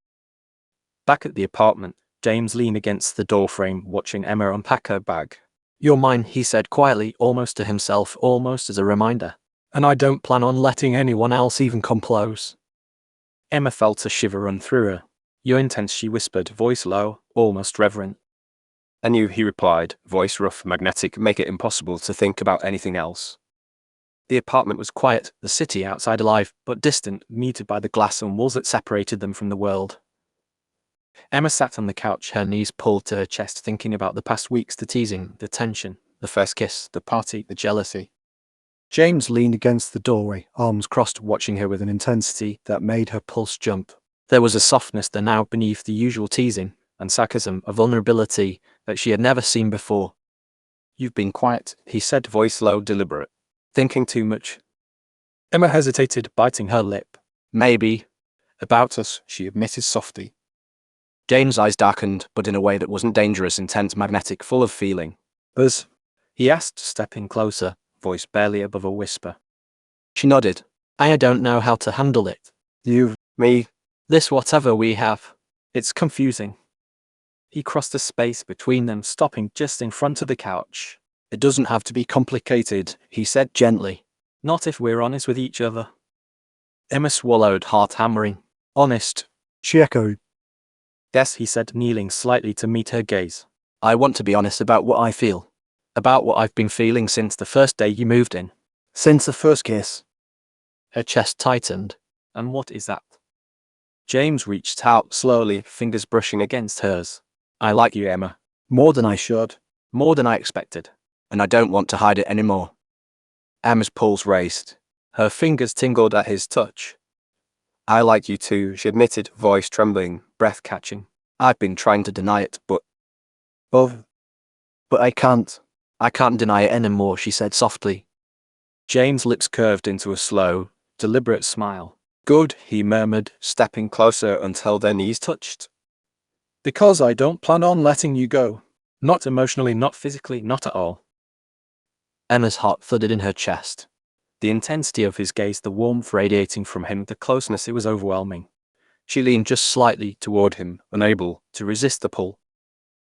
Back at the apartment, James leaned against the doorframe, watching Emma unpack her bag. You're mine, he said quietly, almost to himself, almost as a reminder. And I don't plan on letting anyone else even come close. Emma felt a shiver run through her. You're intense, she whispered, voice low, almost reverent. And you, he replied, voice rough, magnetic, make it impossible to think about anything else. The apartment was quiet, the city outside alive, but distant, muted by the glass and walls that separated them from the world. Emma sat on the couch, her knees pulled to her chest, thinking about the past weeks, the teasing, the tension, the first kiss, the party, the jealousy. James leaned against the doorway, arms crossed, watching her with an intensity that made her pulse jump. There was a softness there now beneath the usual teasing and sarcasm, a vulnerability that she had never seen before. "You've been quiet," he said, voice low, deliberate. Thinking too much. Emma hesitated, biting her lip. Maybe. "About us," she admitted softly. James' eyes darkened, but in a way that wasn't dangerous, intense, magnetic, full of feeling. "Us?" he asked, stepping closer, voice barely above a whisper. She nodded. I don't know how to handle it. You, Me, This whatever we have. It's confusing. He crossed the space between them, stopping just in front of the couch. it doesn't have to be complicated, He said gently. Not if we're honest with each other. Emma swallowed, heart hammering. Honest. she echoed. Yes, he said, kneeling slightly to meet her gaze. I want to be honest about what I feel. About what I've been feeling since the first day you moved in. Since the first kiss. Her chest tightened. And what is that? James reached out slowly, fingers brushing against hers. I like you, Emma. More than I should. More than I expected. And I don't want to hide it anymore. Emma's pulse raced. Her fingers tingled at his touch. I like you too, she admitted, voice trembling, breath catching. I've been trying to deny it, but I can't. I can't deny it anymore, she said softly. James' lips curved into a slow, deliberate smile. Good, he murmured, Stepping closer until their knees touched. Because I don't plan on letting you go. Not emotionally, not physically, not at all. Emma's heart thudded in her chest. The intensity of his gaze, the warmth radiating from him, the closeness, it was overwhelming. She leaned just slightly Toward him, unable To resist the pull.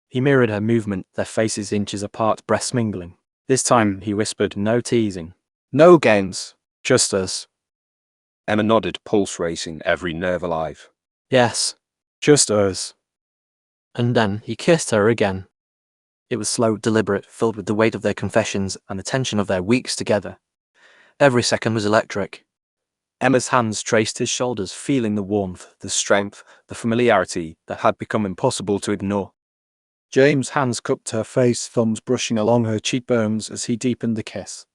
He mirrored her movement, their faces inches apart, breaths mingling. This time, he whispered, No teasing. no games. Just us. Emma nodded, pulse racing, every nerve alive. Yes. "Just us." And then he kissed her again. It was slow, deliberate, filled with the weight of their confessions and the tension of their weeks together. Every second was electric. Emma's hands traced his shoulders, feeling the warmth, the strength, the familiarity that had become impossible to ignore. James' hands cupped her face, thumbs brushing along her cheekbones as he deepened the kiss.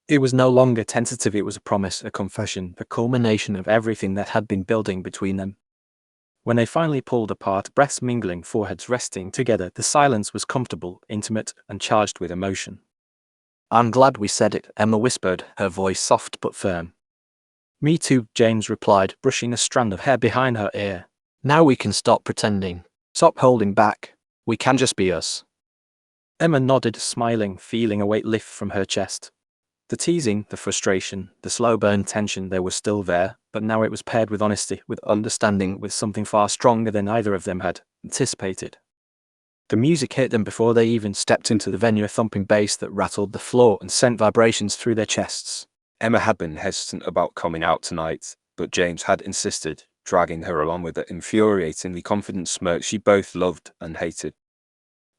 It was no longer tentative, it was a promise, a confession, the culmination of everything that had been building between them. When they finally pulled apart, breaths mingling, foreheads resting together, the silence was comfortable, intimate, and charged with emotion. I'm glad we said it, Emma whispered, Her voice soft but firm. Me too, James replied, brushing a strand of hair behind her ear. Now we can stop pretending. Stop holding back. We can just be us. Emma nodded, smiling, feeling a weight lift from her chest. The teasing, the frustration, the slow burn tension, they were still there, but now it was paired with honesty, with understanding, with something far stronger than either of them had anticipated. The music hit them before they even stepped into the venue, a thumping bass that rattled the floor and sent vibrations through their chests. Emma had been hesitant about coming out tonight, but James had insisted, dragging her along with the infuriatingly confident smirk she both loved and hated.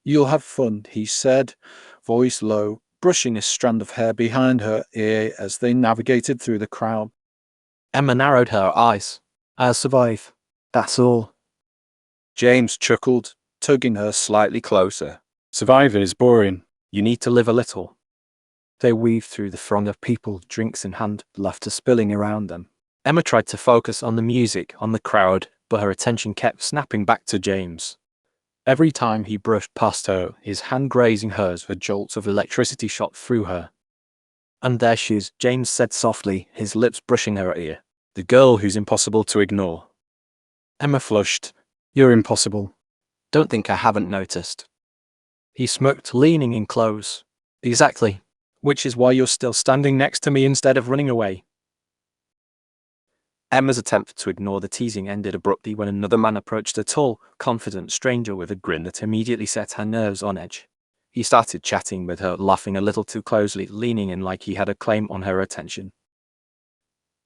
You'll have fun, he said, voice low, brushing a strand of hair behind her ear as they navigated through the crowd. Emma narrowed her eyes. I'll survive. That's all. James chuckled, Tugging her Slightly closer. "Surviving is boring. You need to live a little. They weaved through the throng of people, drinks in hand, laughter spilling around them. Emma tried to focus on the music, on the crowd, but her attention kept snapping back to James. Every time he brushed past her, his hand grazing hers, a jolt of electricity shot through her. And there she is, James said softly, his lips brushing her ear. The girl who's impossible to ignore. Emma flushed. You're impossible. Don't think I haven't noticed. He smirked, leaning in close. Exactly. Which is why you're still standing next to me instead of running away. Emma's attempt to ignore the teasing ended abruptly when another man approached, a tall, confident stranger with a grin that immediately set her nerves on edge. He started chatting with her, laughing a little too closely, leaning in like he had a claim on her attention.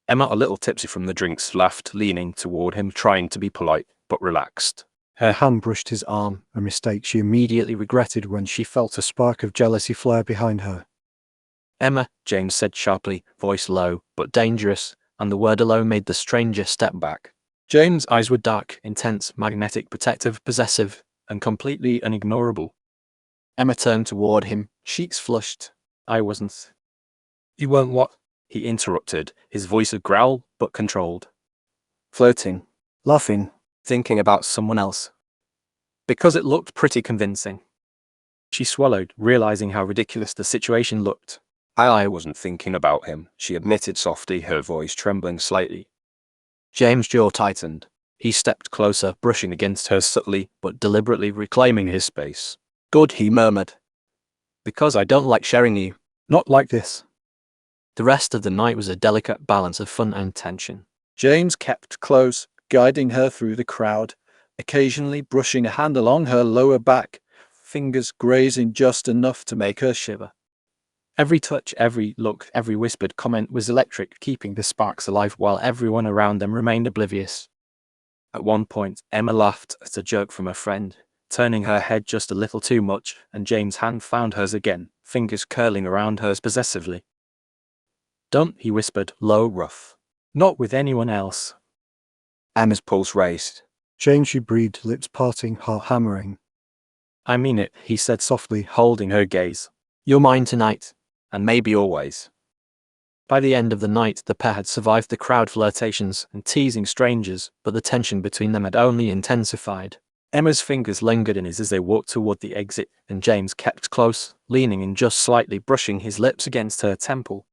Emma, a little tipsy from the drinks, laughed, leaning toward him, trying to be polite, but relaxed. Her hand brushed his arm, a mistake she immediately regretted when she felt a spark of jealousy flare behind her. Emma, James said sharply, voice low, but dangerous, and the word alone made the stranger step back. James' eyes were dark, intense, magnetic, protective, possessive, and completely unignorable. Emma turned toward him, cheeks flushed. I wasn't. You weren't what? He interrupted, his voice a growl, but controlled. Flirting. Laughing. Thinking about someone else. Because it looked pretty convincing. She swallowed, realizing how ridiculous the situation looked. I wasn't thinking about him, she admitted softly, her voice trembling slightly. James' jaw tightened. He stepped closer, brushing against her subtly, but deliberately reclaiming his space. Good, he murmured. Because I don't like sharing you. Not like this. The rest of the night was a delicate balance of fun and tension. James kept close, guiding her through the crowd, occasionally brushing a hand along her lower back, fingers grazing just enough to make her shiver. Every touch, every look, every whispered comment was electric, keeping the sparks alive while everyone around them remained oblivious. At one point, Emma laughed at a joke from a friend, turning her head just a little too much, and James' hand found hers again, fingers curling around hers possessively. Don't, he whispered, low, rough. Not with anyone else. Emma's pulse raced. James, she breathed, lips parting, heart hammering. I mean it, he said softly, holding her gaze. You're mine tonight, and maybe always. By the end of the night, the pair had survived the crowd flirtations and teasing strangers, but the tension between them had only intensified. Emma's fingers lingered in his as they walked toward the exit, and James kept close, leaning in just slightly, brushing his lips against her temple.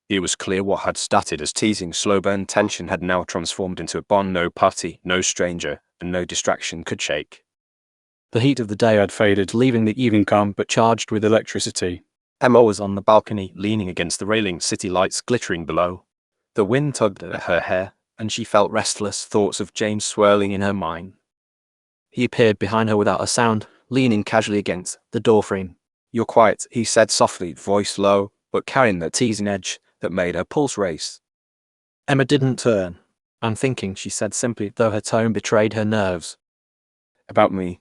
It was clear what had started as teasing, slow-burn tension had now transformed into a bond no party, no stranger, and no distraction could shake. The heat of the day had faded, leaving the evening calm but charged with electricity. Emma was on the balcony, leaning against the railing, city lights glittering below. The wind tugged at her hair, and she felt restless, thoughts of James swirling in her mind. He appeared behind her without a sound, leaning casually against the doorframe. You're quiet, he said softly, voice low, but carrying that teasing edge that made her pulse race. Emma didn't turn. I'm thinking, she said simply, though her tone betrayed her nerves. About me?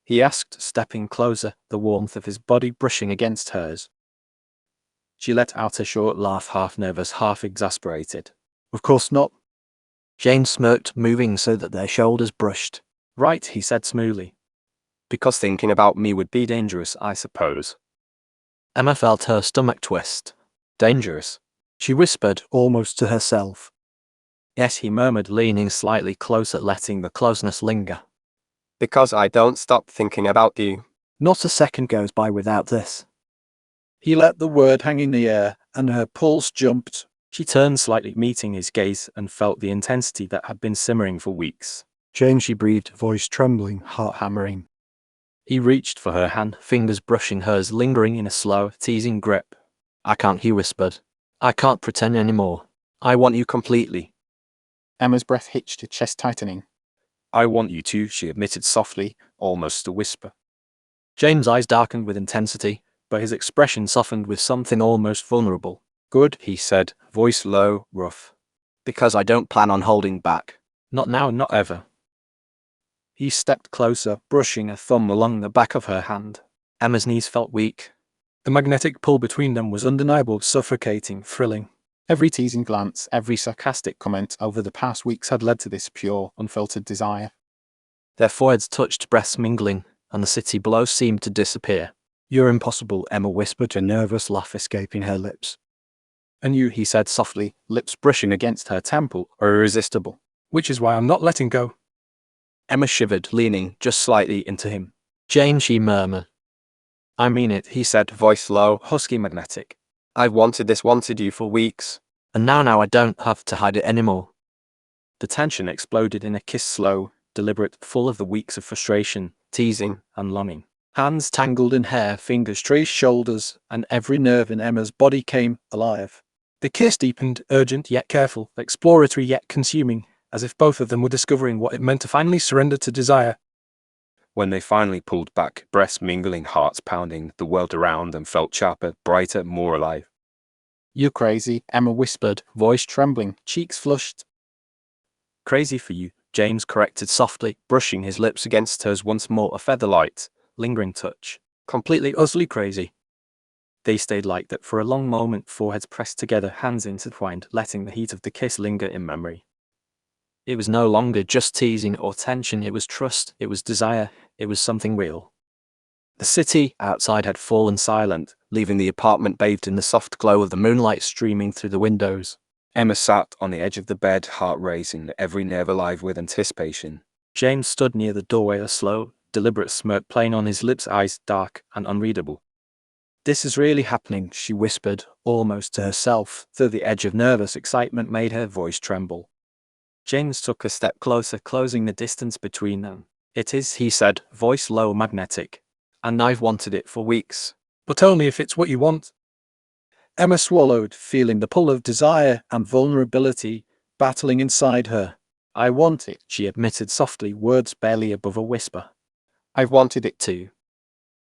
He asked, stepping closer, the warmth of his body brushing against hers. She let out a short laugh, half nervous, half exasperated. Of course not. James smirked, moving so that their shoulders brushed. Right, he said smoothly. Because thinking about me would be dangerous, I suppose. Emma felt her stomach twist. Dangerous? She whispered, almost to herself. Yes, he murmured, leaning slightly closer, letting the closeness linger. Because I don't stop thinking about you. Not a second goes by without this. He let the word hang in the air, and her pulse jumped. She turned slightly, meeting his gaze, and felt the intensity that had been simmering for weeks. Jane, she breathed, voice trembling, heart hammering. He reached for her hand, fingers brushing hers, lingering in a slow, teasing grip. I can't, he whispered. I can't pretend anymore. I want you completely. Emma's breath hitched, her chest tightening. I want you to, she admitted softly, almost a whisper. James' eyes darkened with intensity, but his expression softened with something almost vulnerable. Good, he said, voice low, rough. Because I don't plan on holding back. Not now, not ever. He stepped closer, brushing a thumb along the back of her hand. Emma's knees felt weak. The magnetic pull between them was undeniable, suffocating, thrilling. Every teasing glance, every sarcastic comment over the past weeks had led to this pure, unfiltered desire. Their foreheads touched, breaths mingling, and the city below seemed to disappear. You're impossible, Emma whispered, a nervous laugh escaping her lips. And you, he said softly, lips brushing against her temple, are irresistible. Which is why I'm not letting go. Emma shivered, leaning just slightly into him. Jane, she murmured. I mean it, he said, voice low, husky, magnetic. I've wanted you for weeks. And now I don't have to hide it anymore. The tension exploded in a kiss, slow, deliberate, full of the weeks of frustration, teasing, and longing. Hands tangled in hair, fingers traced shoulders, and every nerve in Emma's body came alive. The kiss deepened, urgent yet careful, exploratory yet consuming, as if both of them were discovering what it meant to finally surrender to desire. When they finally pulled back, breasts mingling, hearts pounding, the world around them felt sharper, brighter, more alive. You're crazy, Emma whispered, voice trembling, cheeks flushed. Crazy for you, James corrected softly, brushing his lips against hers once more, a feather light, lingering touch. Completely, utterly crazy. They stayed like that for a long moment, foreheads pressed together, hands intertwined, letting the heat of the kiss linger in memory. It was no longer just teasing or tension, it was trust, it was desire, it was something real. The city outside had fallen silent, leaving the apartment bathed in the soft glow of the moonlight streaming through the windows. Emma sat on the edge of the bed, heart racing, every nerve alive with anticipation. James stood near the doorway, a slow, deliberate smirk playing on his lips, eyes dark and unreadable. This is really happening, she whispered, almost to herself, though the edge of nervous excitement made her voice tremble. James took a step closer, closing the distance between them. It is, he said, voice low, magnetic. And I've wanted it for weeks. But only if it's what you want. Emma swallowed, feeling the pull of desire and vulnerability battling inside her. I want it, she admitted softly, words barely above a whisper. I've wanted it too.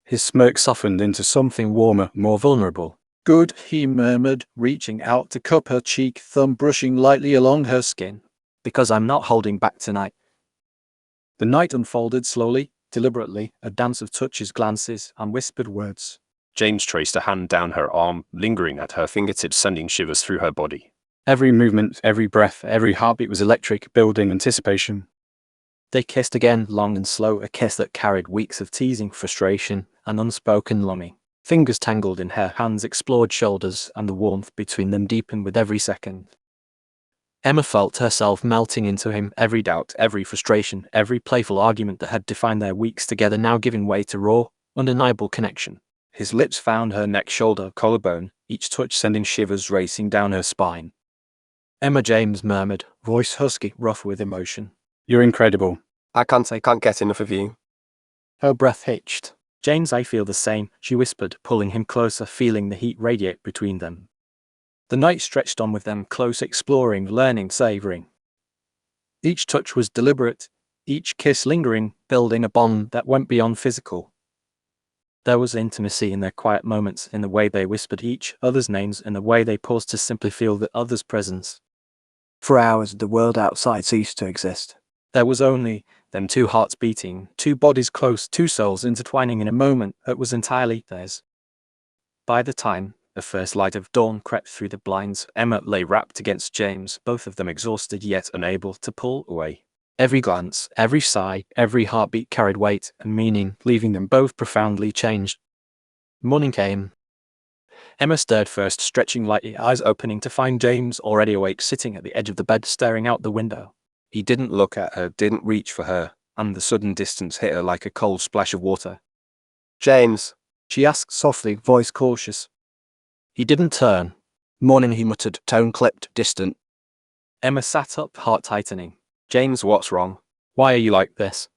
His smirk softened into something warmer, more vulnerable. Good, he murmured, reaching out to cup her cheek, thumb brushing lightly along her skin. Because I'm not holding back tonight. The night unfolded slowly, deliberately, a dance of touches, glances, and whispered words. James traced a hand down her arm, lingering at her fingertips, sending shivers through her body. Every movement, every breath, every heartbeat was electric, building anticipation. They kissed again, long and slow, a kiss that carried weeks of teasing, frustration, and unspoken longing. Fingers tangled in hair, hands explored shoulders, and the warmth between them deepened with every second. Emma felt herself melting into him, every doubt, every frustration, every playful argument that had defined their weeks together now giving way to raw, undeniable connection. His lips found her neck, shoulder, collarbone, each touch sending shivers racing down her spine. Emma, James murmured, voice husky, rough with emotion. You're incredible. I can't get enough of you. Her breath hitched. James, I feel the same, she whispered, pulling him closer, feeling the heat radiate between them. The night stretched on with them, close, exploring, learning, savoring. Each touch was deliberate, each kiss lingering, building a bond that went beyond physical. There was intimacy in their quiet moments, in the way they whispered each other's names, in the way they paused to simply feel the other's presence. For hours, the world outside ceased to exist. There was only them, two hearts beating, two bodies close, two souls intertwining in a moment that was entirely theirs. By the time the first light of dawn crept through the blinds, Emma lay wrapped against James, both of them exhausted yet unable to pull away. Every glance, every sigh, every heartbeat carried weight and meaning, leaving them both profoundly changed. Morning came. Emma stirred first, stretching lightly, eyes opening to find James already awake, sitting at the edge of the bed, staring out the window. He didn't look at her, didn't reach for her, and the sudden distance hit her like a cold splash of water. James, She asked softly, voice cautious. He didn't turn. Morning, he muttered, tone clipped, distant. Emma sat up, heart tightening. James, what's wrong? Why are you like this?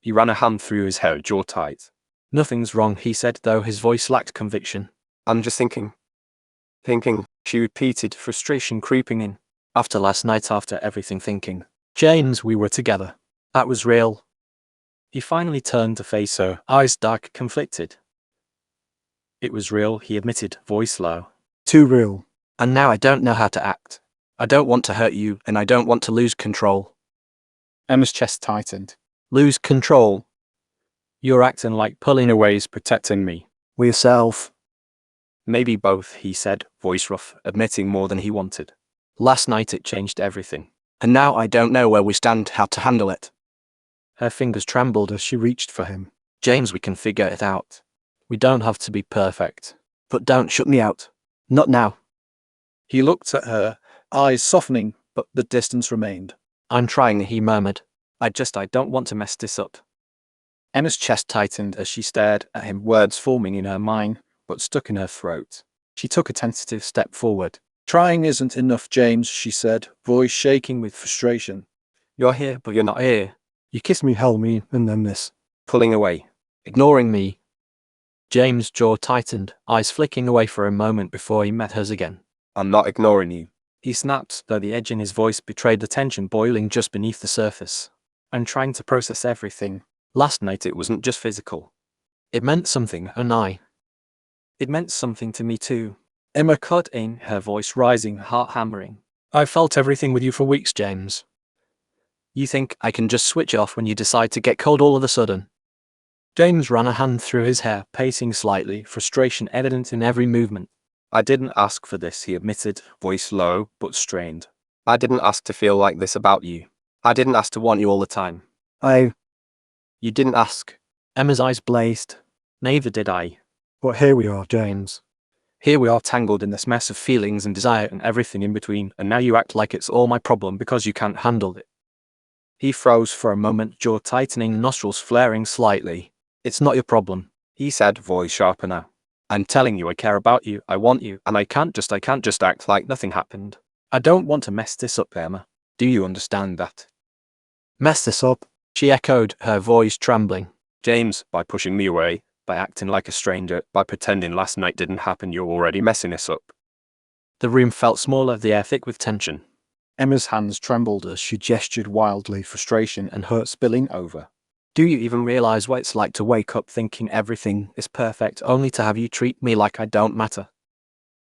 He ran a hand through his hair, jaw tight. Nothing's wrong, he said, though his voice lacked conviction. I'm just thinking, she repeated, frustration creeping in. After last night, after everything, thinking. James, we were together. That was real. He finally turned to face her, eyes dark, conflicted. It was real, he admitted, voice low. Too real. And now I don't know how to act. I don't want to hurt you, and I don't want to lose control. Emma's chest tightened. Lose control? You're acting like pulling away is protecting me. We yourself. Maybe both, he said, voice rough, admitting more than he wanted. Last night it changed everything. And now I don't know where we stand, how to handle it. Her fingers trembled as she reached for him. James, we can figure it out. We don't have to be perfect. But don't shut me out. Not now. He looked at her, eyes softening, but the distance remained. I'm trying, he murmured. I don't want to mess this up. Emma's chest tightened as she stared at him, words forming in her mind, but stuck in her throat. She took a tentative step forward. Trying isn't enough, James, she said, voice shaking with frustration. You're here, but you're not here. You kissed me, held me, and then this. Pulling away. Ignoring me. James' jaw tightened, eyes flicking away for a moment before he met hers again. I'm not ignoring you. He snapped, though the edge in his voice betrayed the tension boiling just beneath the surface. I'm trying to process everything. Last night it wasn't just physical. It meant something, annoy. It meant something to me too. Emma cut in, her voice rising, heart hammering. I felt everything with you for weeks, James. You think I can just switch off when you decide to get cold all of a sudden? James ran a hand through his hair, pacing slightly, frustration evident in every movement. I didn't ask for this, he admitted, voice low but strained. I didn't ask to feel like this about you. I didn't ask to want you all the time. You didn't ask. Emma's eyes blazed. Neither did I. But here we are, James. Here we are tangled in this mess of feelings and desire and everything in between, and now you act like it's all my problem because you can't handle it. He froze for a moment, jaw tightening, nostrils flaring slightly. It's not your problem, he said, voice sharper now. I'm telling you I care about you, I want you, and I can't just act like nothing happened. I don't want to mess this up, Emma. Do you understand that? Mess this up, she echoed, her voice trembling. James, by pushing me away, by acting like a stranger, by pretending last night didn't happen, you're already messing this up. The room felt smaller, the air thick with tension. Emma's hands trembled as she gestured wildly, frustration and hurt spilling over. Do you even realize what it's like to wake up thinking everything is perfect, only to have you treat me like I don't matter?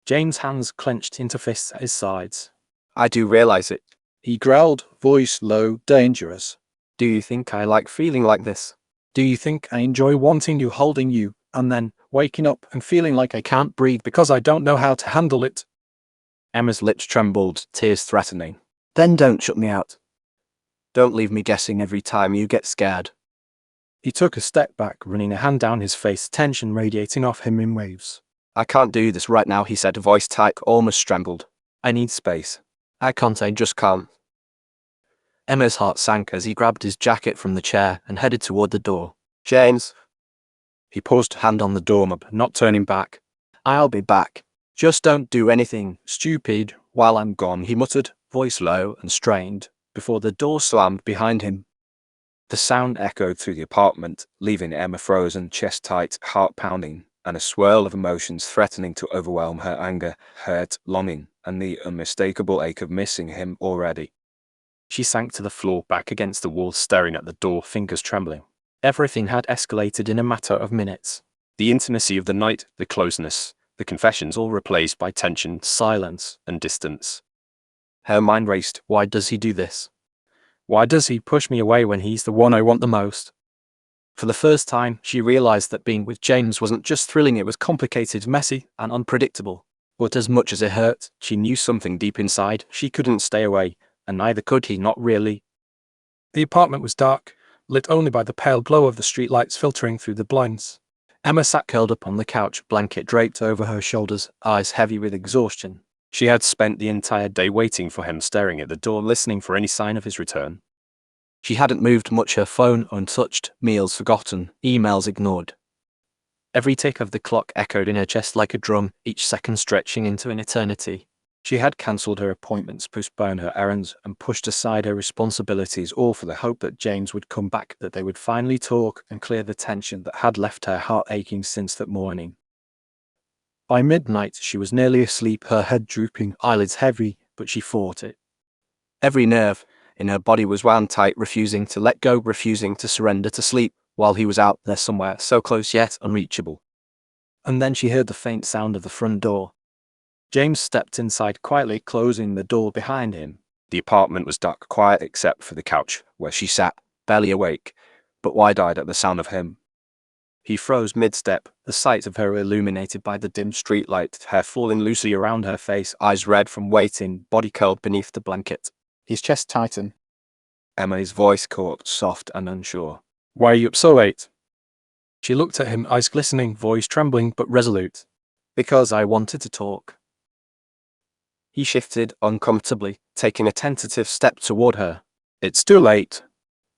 James' hands clenched into fists at his sides. I do realize it. He growled, voice low, dangerous. Do you think I like feeling like this? Do you think I enjoy wanting you, holding you, and then waking up and feeling like I can't breathe because I don't know how to handle it? Emma's lips trembled, tears threatening. Then don't shut me out. Don't leave me guessing every time you get scared. He took a step back, running a hand down his face, tension radiating off him in waves. I can't do this right now, he said, voice tight, almost trembled. I need space. I just can't. Emma's heart sank as he grabbed his jacket from the chair and headed toward the door. James. He paused, hand on the doorknob, not turning back. I'll be back. Just don't do anything stupid While I'm gone, he muttered, voice low and strained, before the door slammed behind him. The sound echoed through the apartment, leaving Emma frozen, chest tight, heart pounding, and a swirl of emotions threatening to overwhelm her: anger, hurt, longing, and the unmistakable ache of missing him already. She sank to the floor, back against the wall, staring at the door, fingers trembling. Everything had escalated in a matter of minutes. The intimacy of the night, the closeness, the confessions, all replaced by tension, silence, and distance. Her mind raced. Why does he do this? Why does he push me away when he's the one I want the most? For the first time, she realized that being with James wasn't just thrilling, it was complicated, messy, and unpredictable. But as much as it hurt, she knew something deep inside. She couldn't stay away, and neither could he, not really. The apartment was dark, lit only by the pale glow of the streetlights filtering through the blinds. Emma sat curled up on the couch, blanket draped over her shoulders, eyes heavy with exhaustion. She had spent the entire day waiting for him, staring at the door, listening for any sign of his return. She hadn't moved much, her phone untouched, meals forgotten, emails ignored. Every tick of the clock echoed in her chest like a drum, each second stretching into an eternity. She had cancelled her appointments, postponed her errands, and pushed aside her responsibilities, all for the hope that James would come back, that they would finally talk and clear the tension that had left her heart aching since that morning. By midnight, she was nearly asleep, her head drooping, eyelids heavy, but she fought it. Every nerve in her body was wound tight, refusing to let go, refusing to surrender to sleep, while he was out there somewhere, so close yet unreachable. And then she heard the faint sound of the front door. James stepped inside quietly, closing the door behind him. The apartment was dark, quiet except for the couch, where she sat, barely awake, but wide-eyed at the sound of him. He froze mid-step, the sight of her illuminated by the dim streetlight, hair falling loosely around her face, eyes red from waiting, body curled beneath the blanket. His chest tightened. Emma's voice caught, soft and unsure. Why are you up so late? She looked at him, eyes glistening, voice trembling but resolute. Because I wanted to talk. He shifted uncomfortably, taking a tentative step toward her. It's too late.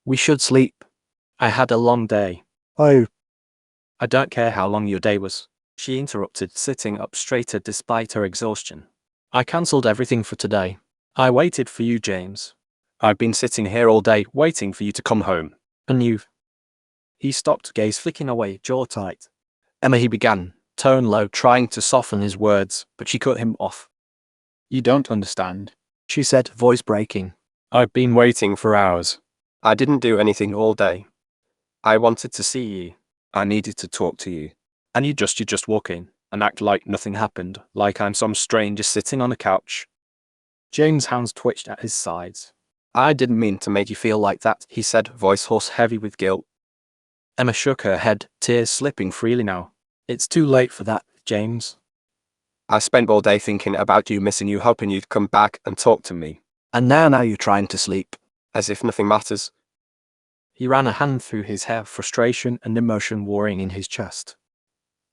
We should sleep. I had a long day. I don't care how long your day was, she interrupted, sitting up straighter despite her exhaustion. I cancelled everything for today. I waited for you, James. I've been sitting here all day, waiting for you to come home. And you've... He stopped, gaze flicking away, jaw tight. Emma, he began, tone low, trying to soften his words, but she cut him off. You don't understand, she said, voice breaking. I've been waiting for hours. I didn't do anything all day. I wanted to see you. I needed to talk to you. And you just walk in and act like nothing happened, like I'm some stranger sitting on a couch. James' hands twitched at his sides. I didn't mean to make you feel like that, he said, voice hoarse, heavy with guilt. Emma shook her head, tears slipping freely now. It's too late for that, James. I spent all day thinking about you, missing you, hoping you'd come back and talk to me. And now you're trying to sleep. As if nothing matters. He ran a hand through his hair, frustration and emotion warring in his chest.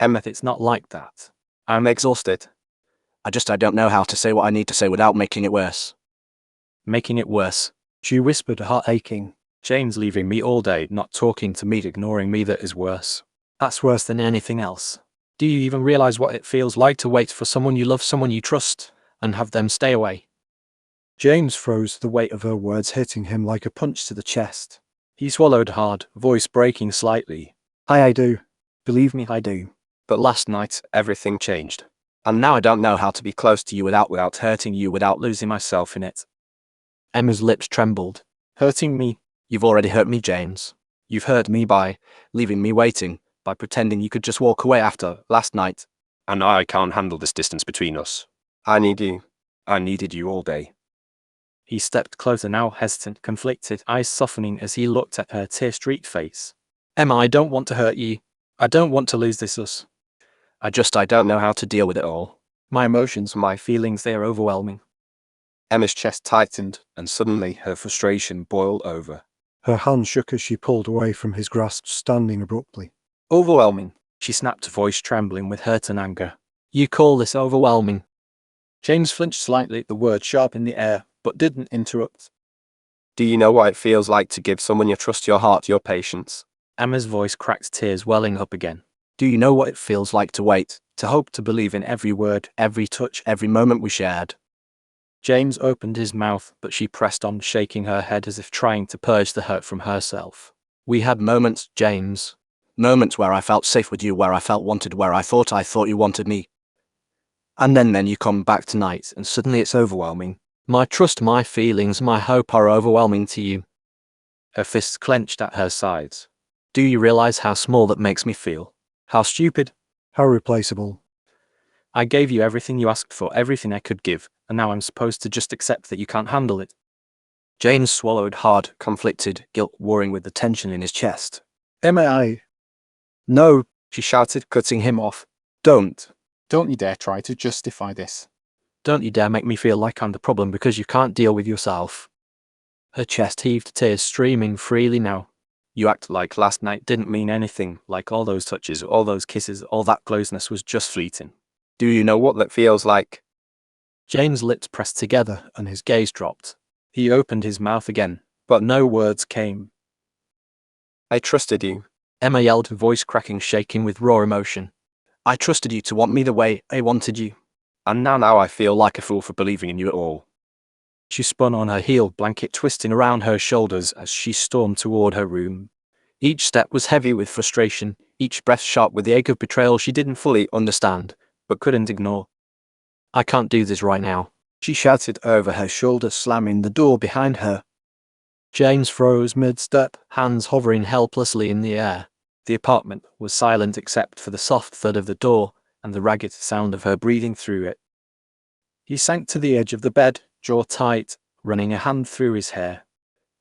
Emma, It's not like that. I'm exhausted. I don't know how to say what I need to say without making it worse. Making it worse. She whispered, heart aching. James leaving me all day, not talking to me, ignoring me, that is worse. That's worse than anything else. Do you even realize what it feels like to wait for someone you love, someone you trust, and have them stay away? James froze, the weight of her words hitting him like a punch to the chest. He swallowed hard, voice breaking slightly. I do. Believe me, I do. But last night, everything changed. And now I don't know how to be close to you without hurting you, without Losing myself in it. Emma's lips trembled. Hurting me? You've already hurt me, James. You've hurt me by leaving me waiting, by pretending you could just walk away after last night. And I can't handle this distance between us. I need you. I needed you all day. He stepped closer, now hesitant, conflicted, eyes softening as he looked at her tear-streaked face. Emma, I don't want to hurt you. I don't want to lose this us. I don't know how to deal with it all. My emotions, my feelings, they are overwhelming. Emma's chest tightened, and suddenly her frustration boiled over. Her hand shook as she pulled away from his grasp, standing abruptly. Overwhelming, she snapped, voice trembling with hurt and anger. You call this overwhelming? James flinched slightly at the word, sharp in the air, but didn't interrupt. Do you know what it feels like to give someone your trust, your heart, your patience? Emma's voice cracked, tears welling up again. Do you know what it feels like to wait, to hope, to believe in every word, every touch, every moment we shared? James opened his mouth, but she pressed on, shaking her head as if trying to purge the hurt from herself. We had moments, James. Moments where I felt safe with you, where I felt wanted, where I thought you wanted me. And then you come back tonight, and suddenly it's overwhelming. My trust, my feelings, my hope are overwhelming to you. Her fists clenched at her sides. Do you realize how small that makes me feel? How stupid? How replaceable? I gave you everything you asked for, everything I could give, and now I'm supposed to just accept that you can't handle it. James swallowed hard, conflicted, guilt warring with the tension in his chest. Emma, No, She shouted, cutting him off. don't. Don't you dare try to justify this. Don't you dare make me feel like I'm the problem because you can't deal with yourself. Her chest heaved, tears streaming freely now. You act like last night didn't mean anything, like all those touches, all those kisses, all that closeness was just fleeting. Do you know what that feels like? James' lips pressed together and his gaze dropped. He opened his mouth again, but no words came. I trusted you. Emma yelled, voice cracking, shaking with raw emotion. I trusted you to want me the way I wanted you. And now I feel like a fool for believing in you at all. She spun on her heel, blanket twisting around her shoulders as she stormed toward her room. Each step was heavy with frustration, each breath sharp with the ache of betrayal she didn't fully understand, but couldn't ignore. I can't do this right now, she shouted over her shoulder, slamming the door behind her. James froze mid-step, hands hovering helplessly in the air. The apartment was silent except for the soft thud of the door and the ragged sound of her breathing through it. He sank to the edge of the bed, jaw tight, running a hand through his hair.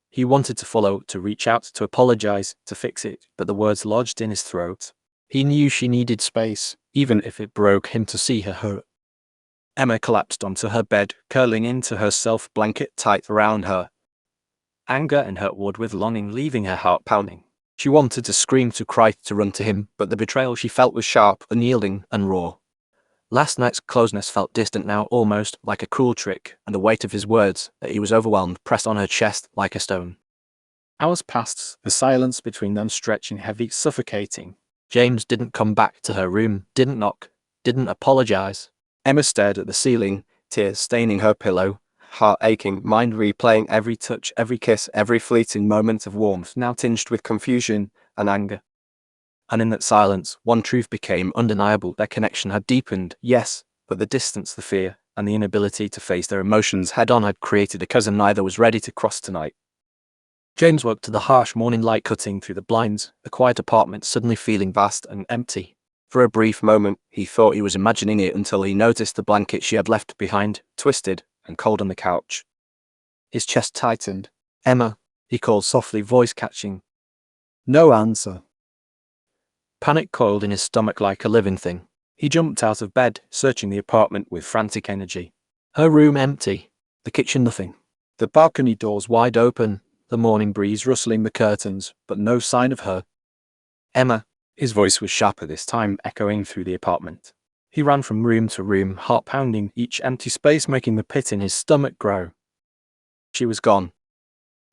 He wanted to follow, to reach out, to apologize, to fix it, but the words lodged in his throat. He knew she needed space, even if it broke him to see her hurt. Emma collapsed onto her bed, curling into herself, blanket tight around her. Anger and hurt warred with longing, leaving her heart pounding. She wanted to scream, to cry, to run to him, but the betrayal she felt was sharp, unyielding, and raw. Last night's closeness felt distant now, almost like a cruel trick, and the weight of his words, that he was overwhelmed, pressed on her chest like a stone. Hours passed, the silence between them stretching heavy, suffocating. James didn't come back to her room, didn't knock, didn't apologize. Emma stared at the ceiling, tears staining her pillow, Heart aching, mind replaying every touch, every kiss, every fleeting moment of warmth, now tinged with confusion and anger. And in that silence, one truth became undeniable. Their connection had deepened, yes, but the distance, the fear, and the inability to face their emotions head-on had created a chasm neither was ready to cross tonight. James woke to the harsh morning light cutting through the blinds, the quiet apartment suddenly feeling vast and empty. For a brief moment, he thought he was imagining it until he noticed the blanket she had left behind, twisted and cold on the couch. His chest tightened. Emma, he called softly, voice catching. No answer. Panic coiled in his stomach like a living thing. He jumped out of bed, searching the apartment with frantic energy. Her room empty. The kitchen nothing. The balcony doors wide open, the morning breeze rustling the curtains, but no sign of her. Emma. His voice was sharper this time, echoing through the apartment. He ran from room to room, heart pounding, each empty space making the pit in his stomach grow. She was gone.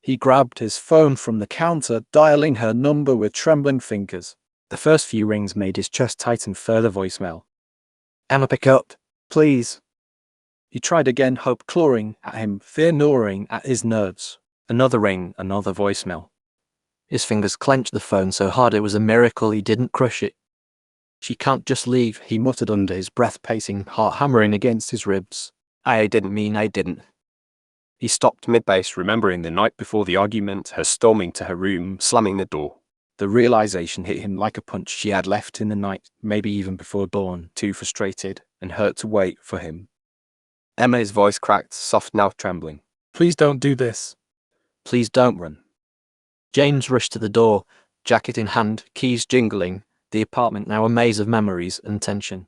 He grabbed his phone from the counter, dialing her number with trembling fingers. The first few rings made his chest tighten further voicemail. Emma, pick up, please. He tried again, hope clawing at him, fear gnawing at his nerves. Another ring, another voicemail. His fingers clenched the phone so hard it was a miracle he didn't crush it. She can't just leave, he muttered under his breath, pacing, heart hammering against his ribs. I didn't. He stopped mid-bass, remembering the night before the argument, her storming to her room, slamming the door. The realization hit him like a punch. She had left in the night, maybe even before dawn, too frustrated and hurt to wait for him. Emma's voice cracked, soft now trembling. Please don't do this. Please don't run. James rushed to the door, jacket in hand, keys jingling, the apartment now a maze of memories and tension.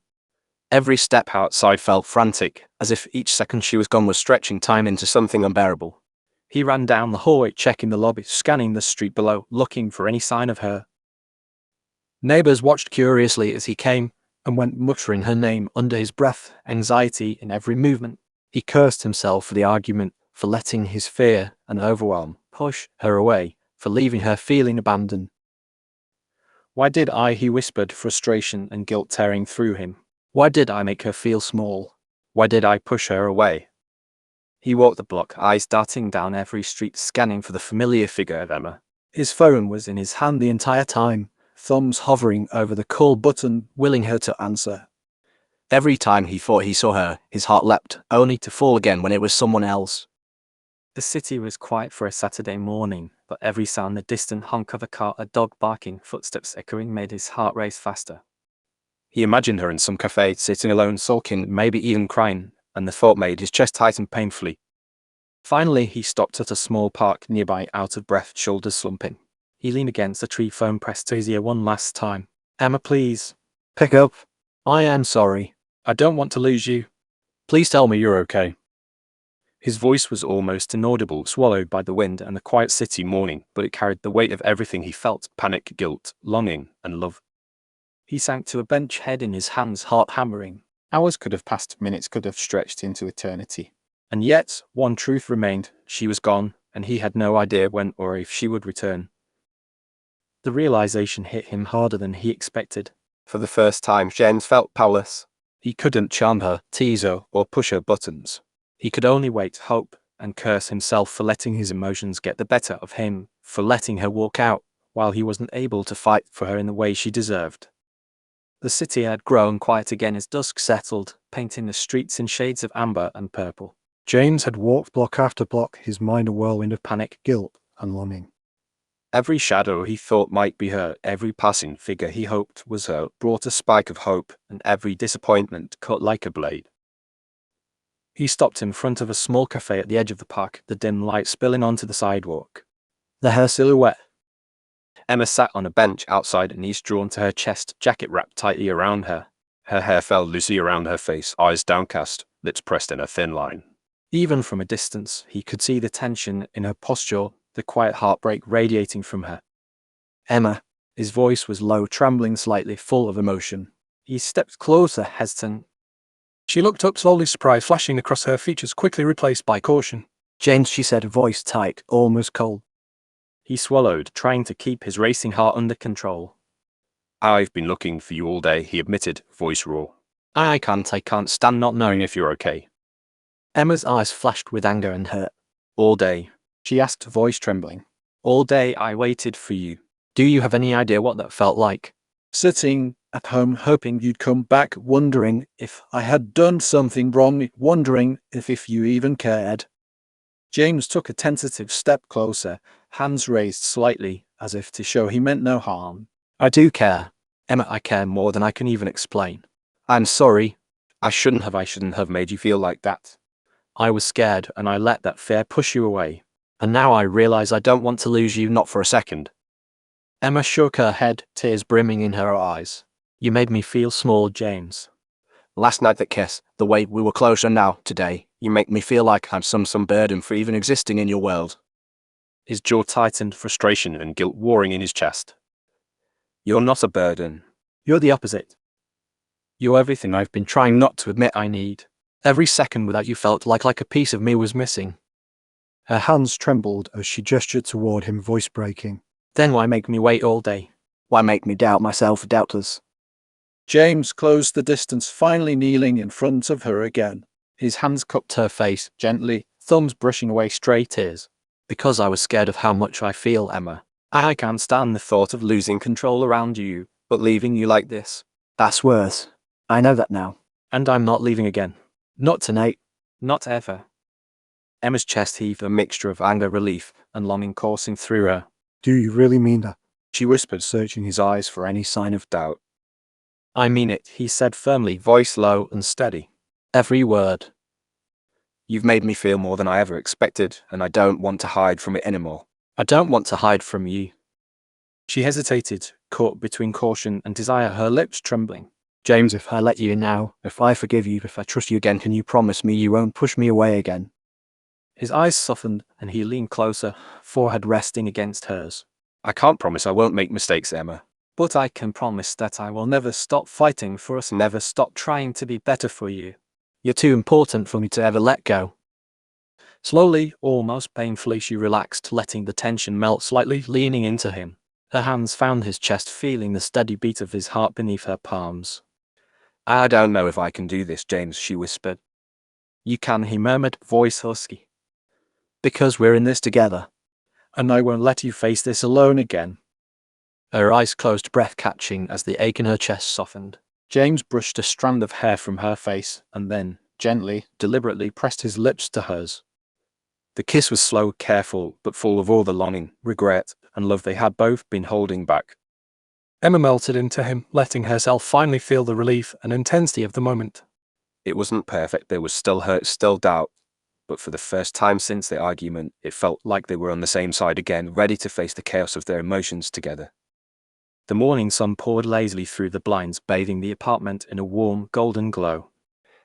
Every step outside felt frantic, as if each second she was gone was stretching time into something unbearable. He ran down the hallway, checking the lobby, scanning the street below, looking for any sign of her. Neighbors watched curiously as he came and went, muttering her name under his breath, anxiety in every movement. He cursed himself for the argument, for letting his fear and overwhelm push her away, for leaving her feeling abandoned. Why did I, he whispered, frustration and guilt tearing through him. Why did I make her feel small? Why did I push her away? He walked the block, eyes darting down every street, scanning for the familiar figure of Emma. His phone was in his hand the entire time, thumbs hovering over the call button, willing her to answer. Every time he thought he saw her, his heart leapt, only to fall again when it was someone else. The city was quiet for a Saturday morning, but every sound, the distant honk of a car, a dog barking, footsteps echoing, made his heart race faster. He imagined her in some cafe, sitting alone, sulking, maybe even crying, and the thought made his chest tighten painfully. Finally, he stopped at a small park nearby, out of breath, shoulders slumping. He leaned against a tree, phone pressed to his ear one last time. Emma, please. Pick up. I am sorry. I don't want to lose you. Please tell me you're okay. His voice was almost inaudible, swallowed by the wind and the quiet city morning, but it carried the weight of everything he felt: panic, guilt, longing, and love. He sank to a bench, head in his hands, heart hammering. Hours could have passed, minutes could have stretched into eternity. And yet, one truth remained: she was gone, and he had no idea when or if she would return. The realization hit him harder than he expected. For the first time, James felt powerless. He couldn't charm her, tease her, or push her buttons. He could only wait, hope, and curse himself for letting his emotions get the better of him, for letting her walk out, while he wasn't able to fight for her in the way she deserved. The city had grown quiet again as dusk settled, painting the streets in shades of amber and purple. James had walked block after block, his mind a whirlwind of panic, guilt, and longing. Every shadow he thought might be her, every passing figure he hoped was her, brought a spike of hope, and every disappointment cut like a blade. He stopped in front of a small cafe at the edge of the park, the dim light spilling onto the sidewalk. Her silhouette. Emma sat on a bench outside, knees drawn to her chest, jacket wrapped tightly around her. Her hair fell loosely around her face, eyes downcast, lips pressed in a thin line. Even from a distance, he could see the tension in her posture, the quiet heartbreak radiating from her. Emma. His voice was low, trembling slightly, full of emotion. He stepped closer, hesitant. She looked up slowly, surprise flashing across her features, quickly replaced by caution. James, she said, voice tight, almost cold. He swallowed, trying to keep his racing heart under control. I've been looking for you all day, he admitted, voice raw. I can't stand not knowing if you're okay. Emma's eyes flashed with anger and hurt. All day, she asked, voice trembling. All day I waited for you. Do you have any idea what that felt like? Sitting at home, hoping you'd come back, wondering if I had done something wrong, wondering if you even cared. James took a tentative step closer, hands raised slightly, as if to show he meant no harm. I do care. Emma, I care more than I can even explain. I'm sorry. I shouldn't have made you feel like that. I was scared, and I let that fear push you away. And now I realize I don't want to lose you, not for a second. Emma shook her head, tears brimming in her eyes. You made me feel small, James. Last night that kiss, the way we were closer now, today, you make me feel like I'm some burden for even existing in your world. His jaw tightened, frustration and guilt warring in his chest. You're not a burden. You're the opposite. You're everything I've been trying not to admit I need. Every second without you felt like a piece of me was missing. Her hands trembled as she gestured toward him, voice breaking. Then why make me wait all day? Why make me doubt myself, doubtless? James closed the distance, finally kneeling in front of her again. His hands cupped her face gently, thumbs brushing away stray tears. Because I was scared of how much I feel, Emma. I can't stand the thought of losing control around you, but leaving you like this. That's worse. I know that now. And I'm not leaving again. Not tonight. Not ever. Emma's chest heaved, a mixture of anger, relief, and longing coursing through her. Do you really mean that? She whispered, searching his eyes for any sign of doubt. I mean it, he said firmly, voice low and steady. Every word. You've made me feel more than I ever expected, and I don't want to hide from it anymore. I don't want to hide from you. She hesitated, caught between caution and desire, her lips trembling. James, if I let you in now, if I forgive you, if I trust you again, can you promise me you won't push me away again? His eyes softened and he leaned closer, forehead resting against hers. I can't promise I won't make mistakes, Emma. But I can promise that I will never stop fighting for us, never stop trying to be better for you. You're too important for me to ever let go. Slowly, almost painfully, she relaxed, letting the tension melt slightly, leaning into him. Her hands found his chest, feeling the steady beat of his heart beneath her palms. I don't know if I can do this, James, she whispered. You can, he murmured, voice husky. Because we're in this together. And I won't let you face this alone again. Her eyes closed, breath catching as the ache in her chest softened. James brushed a strand of hair from her face and then, gently, deliberately pressed his lips to hers. The kiss was slow, careful, but full of all the longing, regret, and love they had both been holding back. Emma melted into him, letting herself finally feel the relief and intensity of the moment. It wasn't perfect, there was still hurt, still doubt. But for the first time since the argument, it felt like they were on the same side again, ready to face the chaos of their emotions together. The morning sun poured lazily through the blinds, bathing the apartment in a warm, golden glow.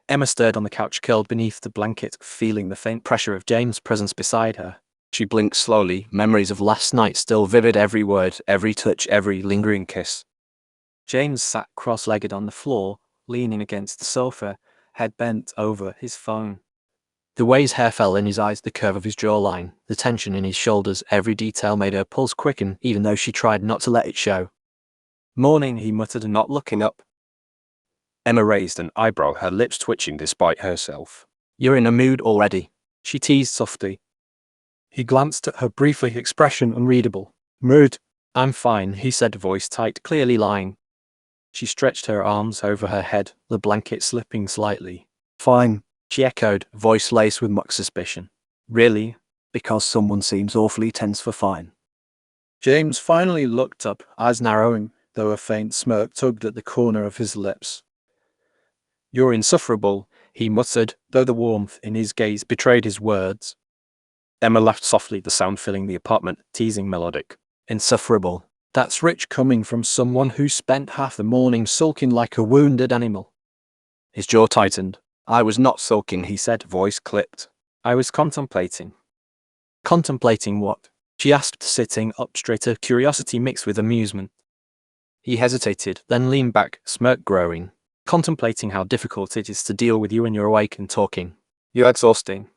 Emma stirred on the couch, curled beneath the blanket, feeling the faint pressure of James' presence beside her. She blinked slowly, memories of last night still vivid, every word, every touch, every lingering kiss. James sat cross-legged on the floor, leaning against the sofa, head bent over his phone. The way his hair fell in his eyes, the curve of his jawline, the tension in his shoulders, every detail made her pulse quicken, even though she tried not to let it show. Morning, he muttered, not looking up. Emma raised an eyebrow, her lips twitching despite herself. You're in a mood already, she teased softly. He glanced at her briefly, expression unreadable. Mood. I'm fine, he said, voice tight, clearly lying. She stretched her arms over her head, the blanket slipping slightly. Fine, she echoed, voice laced with mock suspicion. Really? Because someone seems awfully tense for fine. James finally looked up, eyes narrowing, though a faint smirk tugged at the corner of his lips. You're insufferable, he muttered, though the warmth in his gaze betrayed his words. Emma laughed softly, the sound filling the apartment, teasing melodic. Insufferable. That's rich coming from someone who spent half the morning sulking like a wounded animal. His jaw tightened. I was not sulking, he said, voice clipped. I was contemplating. Contemplating what? She asked, sitting up straighter, curiosity mixed with amusement. He hesitated, then leaned back, smirk growing. Contemplating how difficult it is to deal with you when you're awake and talking. You're exhausting.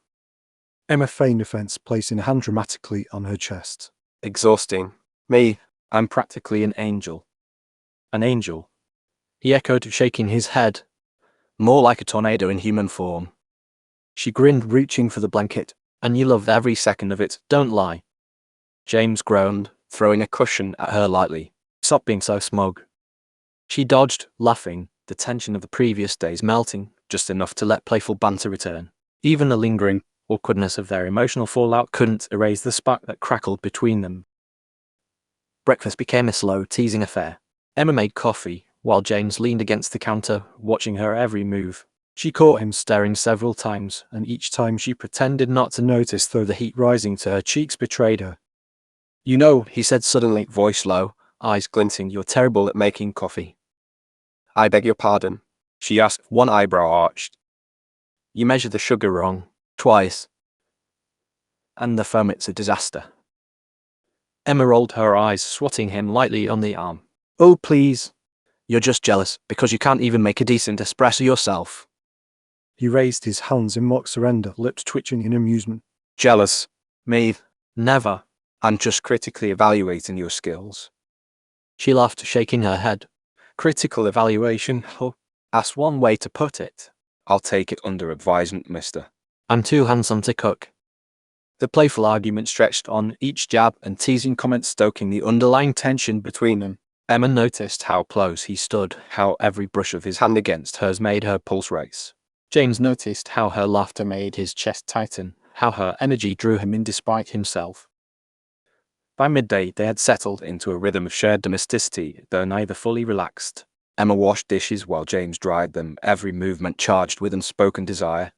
Emma feigned offense, placing a hand dramatically on her chest. Exhausting. Me, I'm practically an angel. An angel? He echoed, shaking his head. More like a tornado in human form. She grinned, reaching for the blanket. And you loved every second of it, don't lie. James groaned, throwing a cushion at her lightly. Stop being so smug. She dodged, laughing, the tension of the previous days melting, just enough to let playful banter return. Even the lingering awkwardness of their emotional fallout couldn't erase the spark that crackled between them. Breakfast became a slow, teasing affair. Emma made coffee, while James leaned against the counter, watching her every move. She caught him staring several times, and each time she pretended not to notice, though the heat rising to her cheeks betrayed her. You know, he said suddenly, voice low, eyes glinting. You're terrible at making coffee. I beg your pardon, she asked, one eyebrow arched. You measure the sugar wrong. Twice. And the foam, it's a disaster. Emma rolled her eyes, swatting him lightly on the arm. Oh, please. You're just jealous because you can't even make a decent espresso yourself. He raised his hands in mock surrender, lips twitching in amusement. Jealous? Me? Never. I'm just critically evaluating your skills. She laughed, shaking her head. Critical evaluation? Oh, That's one way to put it. I'll take it under advisement, mister. I'm too handsome to cook. The playful argument stretched on, each jab and teasing comment stoking the underlying tension between them. Emma noticed how close he stood, how every brush of his hand against hers made her pulse race. James noticed how her laughter made his chest tighten, how her energy drew him in despite himself. By midday, they had settled into a rhythm of shared domesticity, though neither fully relaxed. Emma washed dishes while James dried them, every movement charged with unspoken desire.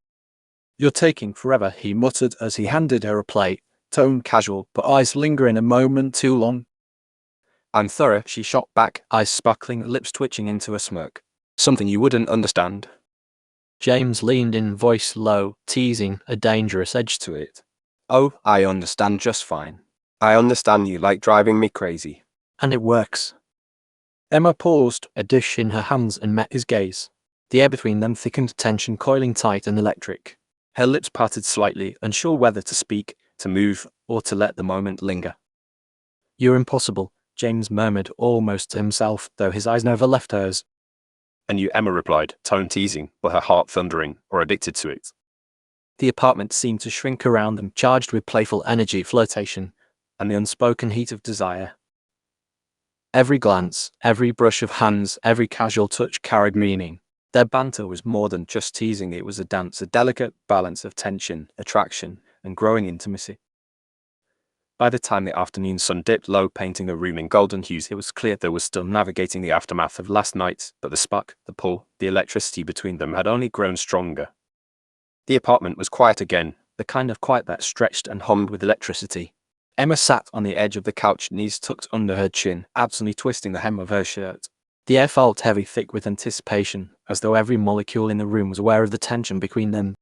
You're taking forever, he muttered as he handed her a plate, tone casual, but eyes lingering a moment too long. I'm thorough, she shot back, eyes sparkling, lips twitching into a smirk. Something you wouldn't understand. James leaned in, voice low, teasing, a dangerous edge to it. Oh, I understand just fine. I understand you like driving me crazy. And it works. Emma paused, a dish in her hands, and met his gaze. The air between them thickened, tension coiling tight and electric. Her lips parted slightly, unsure whether to speak, to move, or to let the moment linger. You're impossible, James murmured almost to himself, though his eyes never left hers. And you, Emma replied, tone teasing, but her heart thundering, or addicted to it. The apartment seemed to shrink around them, charged with playful energy, flirtation, and the unspoken heat of desire. Every glance, every brush of hands, every casual touch carried meaning. Their banter was more than just teasing, it was a dance, a delicate balance of tension, attraction, and growing intimacy. By the time the afternoon sun dipped low, painting the room in golden hues, it was clear they were still navigating the aftermath of last night, but the spark, the pull, the electricity between them had only grown stronger. The apartment was quiet again, the kind of quiet that stretched and hummed with electricity. Emma sat on the edge of the couch, knees tucked under her chin, absently twisting the hem of her shirt. The air felt heavy, thick with anticipation, as though every molecule in the room was aware of the tension between them.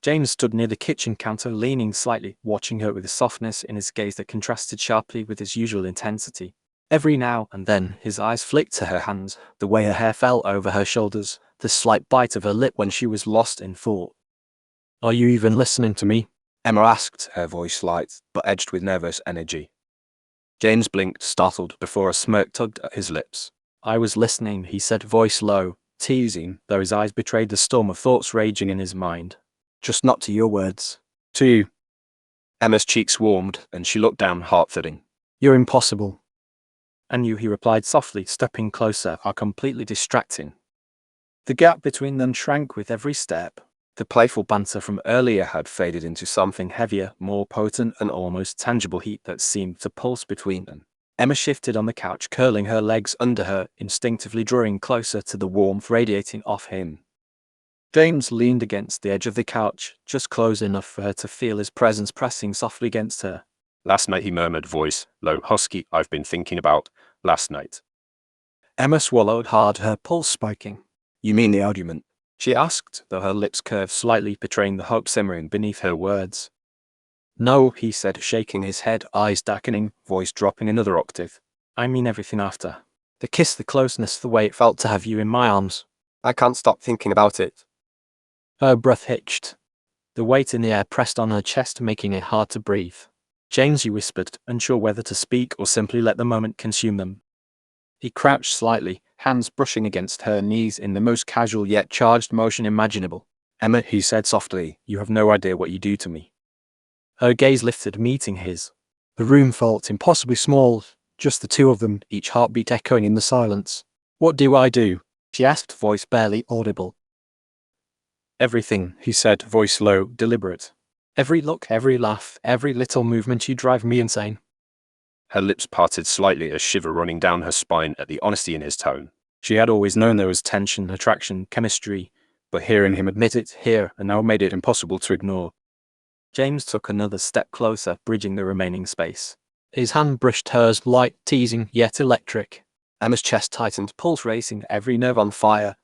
James stood near the kitchen counter, leaning slightly, watching her with a softness in his gaze that contrasted sharply with his usual intensity. Every now and then, his eyes flicked to her hands, the way her hair fell over her shoulders, the slight bite of her lip when she was lost in thought. Are you even listening to me? Emma asked, her voice light, but edged with nervous energy. James blinked, startled, before a smirk tugged at his lips. I was listening, he said, voice low, teasing, though his eyes betrayed the storm of thoughts raging in his mind. Just not to your words. To you. Emma's cheeks warmed, and she looked down, heart-thudding. You're impossible. And you, he replied softly, stepping closer, are completely distracting. The gap between them shrank with every step. The playful banter from earlier had faded into something heavier, more potent, and almost tangible heat that seemed to pulse between them. Emma shifted on the couch, curling her legs under her, instinctively drawing closer to the warmth radiating off him. James leaned against the edge of the couch, just close enough for her to feel his presence pressing softly against her. Last night, he murmured, voice low, husky, I've been thinking about last night. Emma swallowed hard, her pulse spiking. You mean the argument? She asked, though her lips curved slightly, betraying the hope simmering beneath her words. No, he said, shaking his head, eyes darkening, voice dropping another octave. I mean everything after. The kiss, the closeness, the way it felt to have you in my arms. I can't stop thinking about it. Her breath hitched. The weight in the air pressed on her chest, making it hard to breathe. James, he whispered, unsure whether to speak or simply let the moment consume them. He crouched slightly, hands brushing against her knees in the most casual yet charged motion imaginable. Emma, he said softly, you have no idea what you do to me. Her gaze lifted, meeting his. The room felt impossibly small, just the two of them, each heartbeat echoing in the silence. What do I do? She asked, voice barely audible. Everything, he said, voice low, deliberate. Every look, every laugh, every little movement, you drive me insane. Her lips parted slightly, a shiver running down her spine at the honesty in his tone. She had always known there was tension, attraction, chemistry, but hearing him admit it here and now made it impossible to ignore. James took another step closer, bridging the remaining space. His hand brushed hers, light, teasing, yet electric. Emma's chest tightened, pulse racing, every nerve on fire.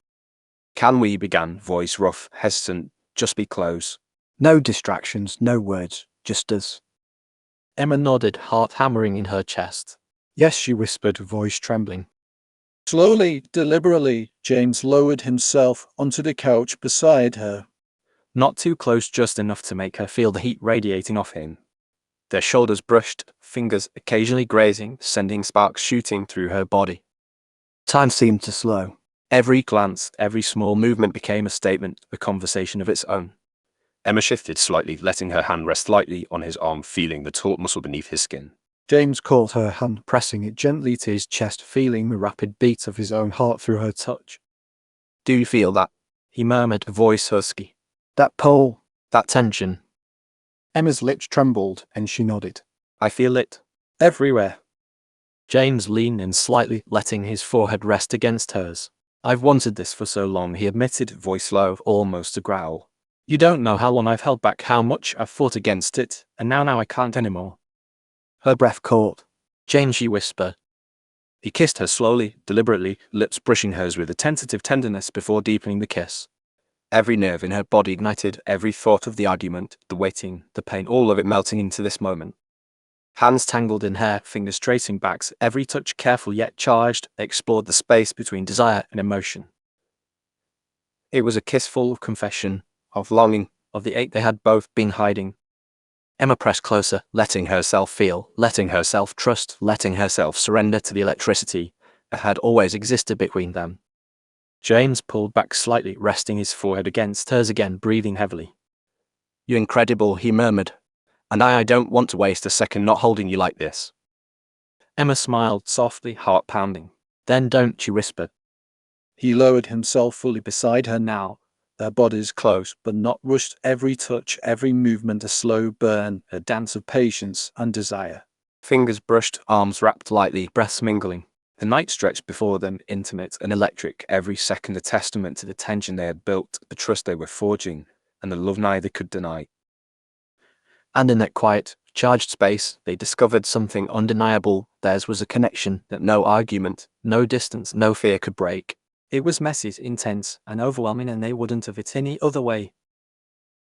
Can we, began, voice rough, hesitant, just be close. No distractions, no words, just us. Emma nodded, heart hammering in her chest. Yes, she whispered, voice trembling. Slowly, deliberately, James lowered himself onto the couch beside her. Not too close, just enough to make her feel the heat radiating off him. Their shoulders brushed, fingers occasionally grazing, sending sparks shooting through her body. Time seemed to slow. Every glance, every small movement became a statement, a conversation of its own. Emma shifted slightly, letting her hand rest lightly on his arm, feeling the taut muscle beneath his skin. James caught her hand, pressing it gently to his chest, feeling the rapid beat of his own heart through her touch. Do you feel that? He murmured, voice husky. That pull, That tension. Emma's lips trembled, and she nodded. I feel it. Everywhere. James leaned in slightly, letting his forehead rest against hers. I've wanted this for so long, he admitted, voice low, almost a growl. You don't know how long I've held back, how much I've fought against it, and now I can't anymore. Her breath caught. Jane, she whispered. He kissed her slowly, deliberately, lips brushing hers with a tentative tenderness before deepening the kiss. Every nerve in her body ignited, every thought of the argument, the waiting, the pain, all of it melting into this moment. Hands tangled in hair, fingers tracing backs, every touch careful yet charged, they explored the space between desire and emotion. It was a kiss full of confession, of longing, of the ache they had both been hiding. Emma pressed closer, letting herself feel, letting herself trust, letting herself surrender to the electricity that had always existed between them. James pulled back slightly, resting his forehead against hers again, breathing heavily. You're incredible, he murmured. And I don't want to waste a second not holding you like this. Emma smiled softly, Heart pounding. Then don't, she whispered. He lowered himself fully beside her now, their bodies close but not rushed, every touch, every movement a slow burn, a dance of patience and desire. Fingers brushed, arms wrapped lightly, breaths mingling. The night stretched before them, intimate and electric, every second a testament to the tension they had built, the trust they were forging, and the love neither could deny. And in that quiet, charged space, they discovered something undeniable. Theirs was a connection That no argument, no distance, no fear could break. it was messy, intense, and overwhelming, and they wouldn't have it any other way.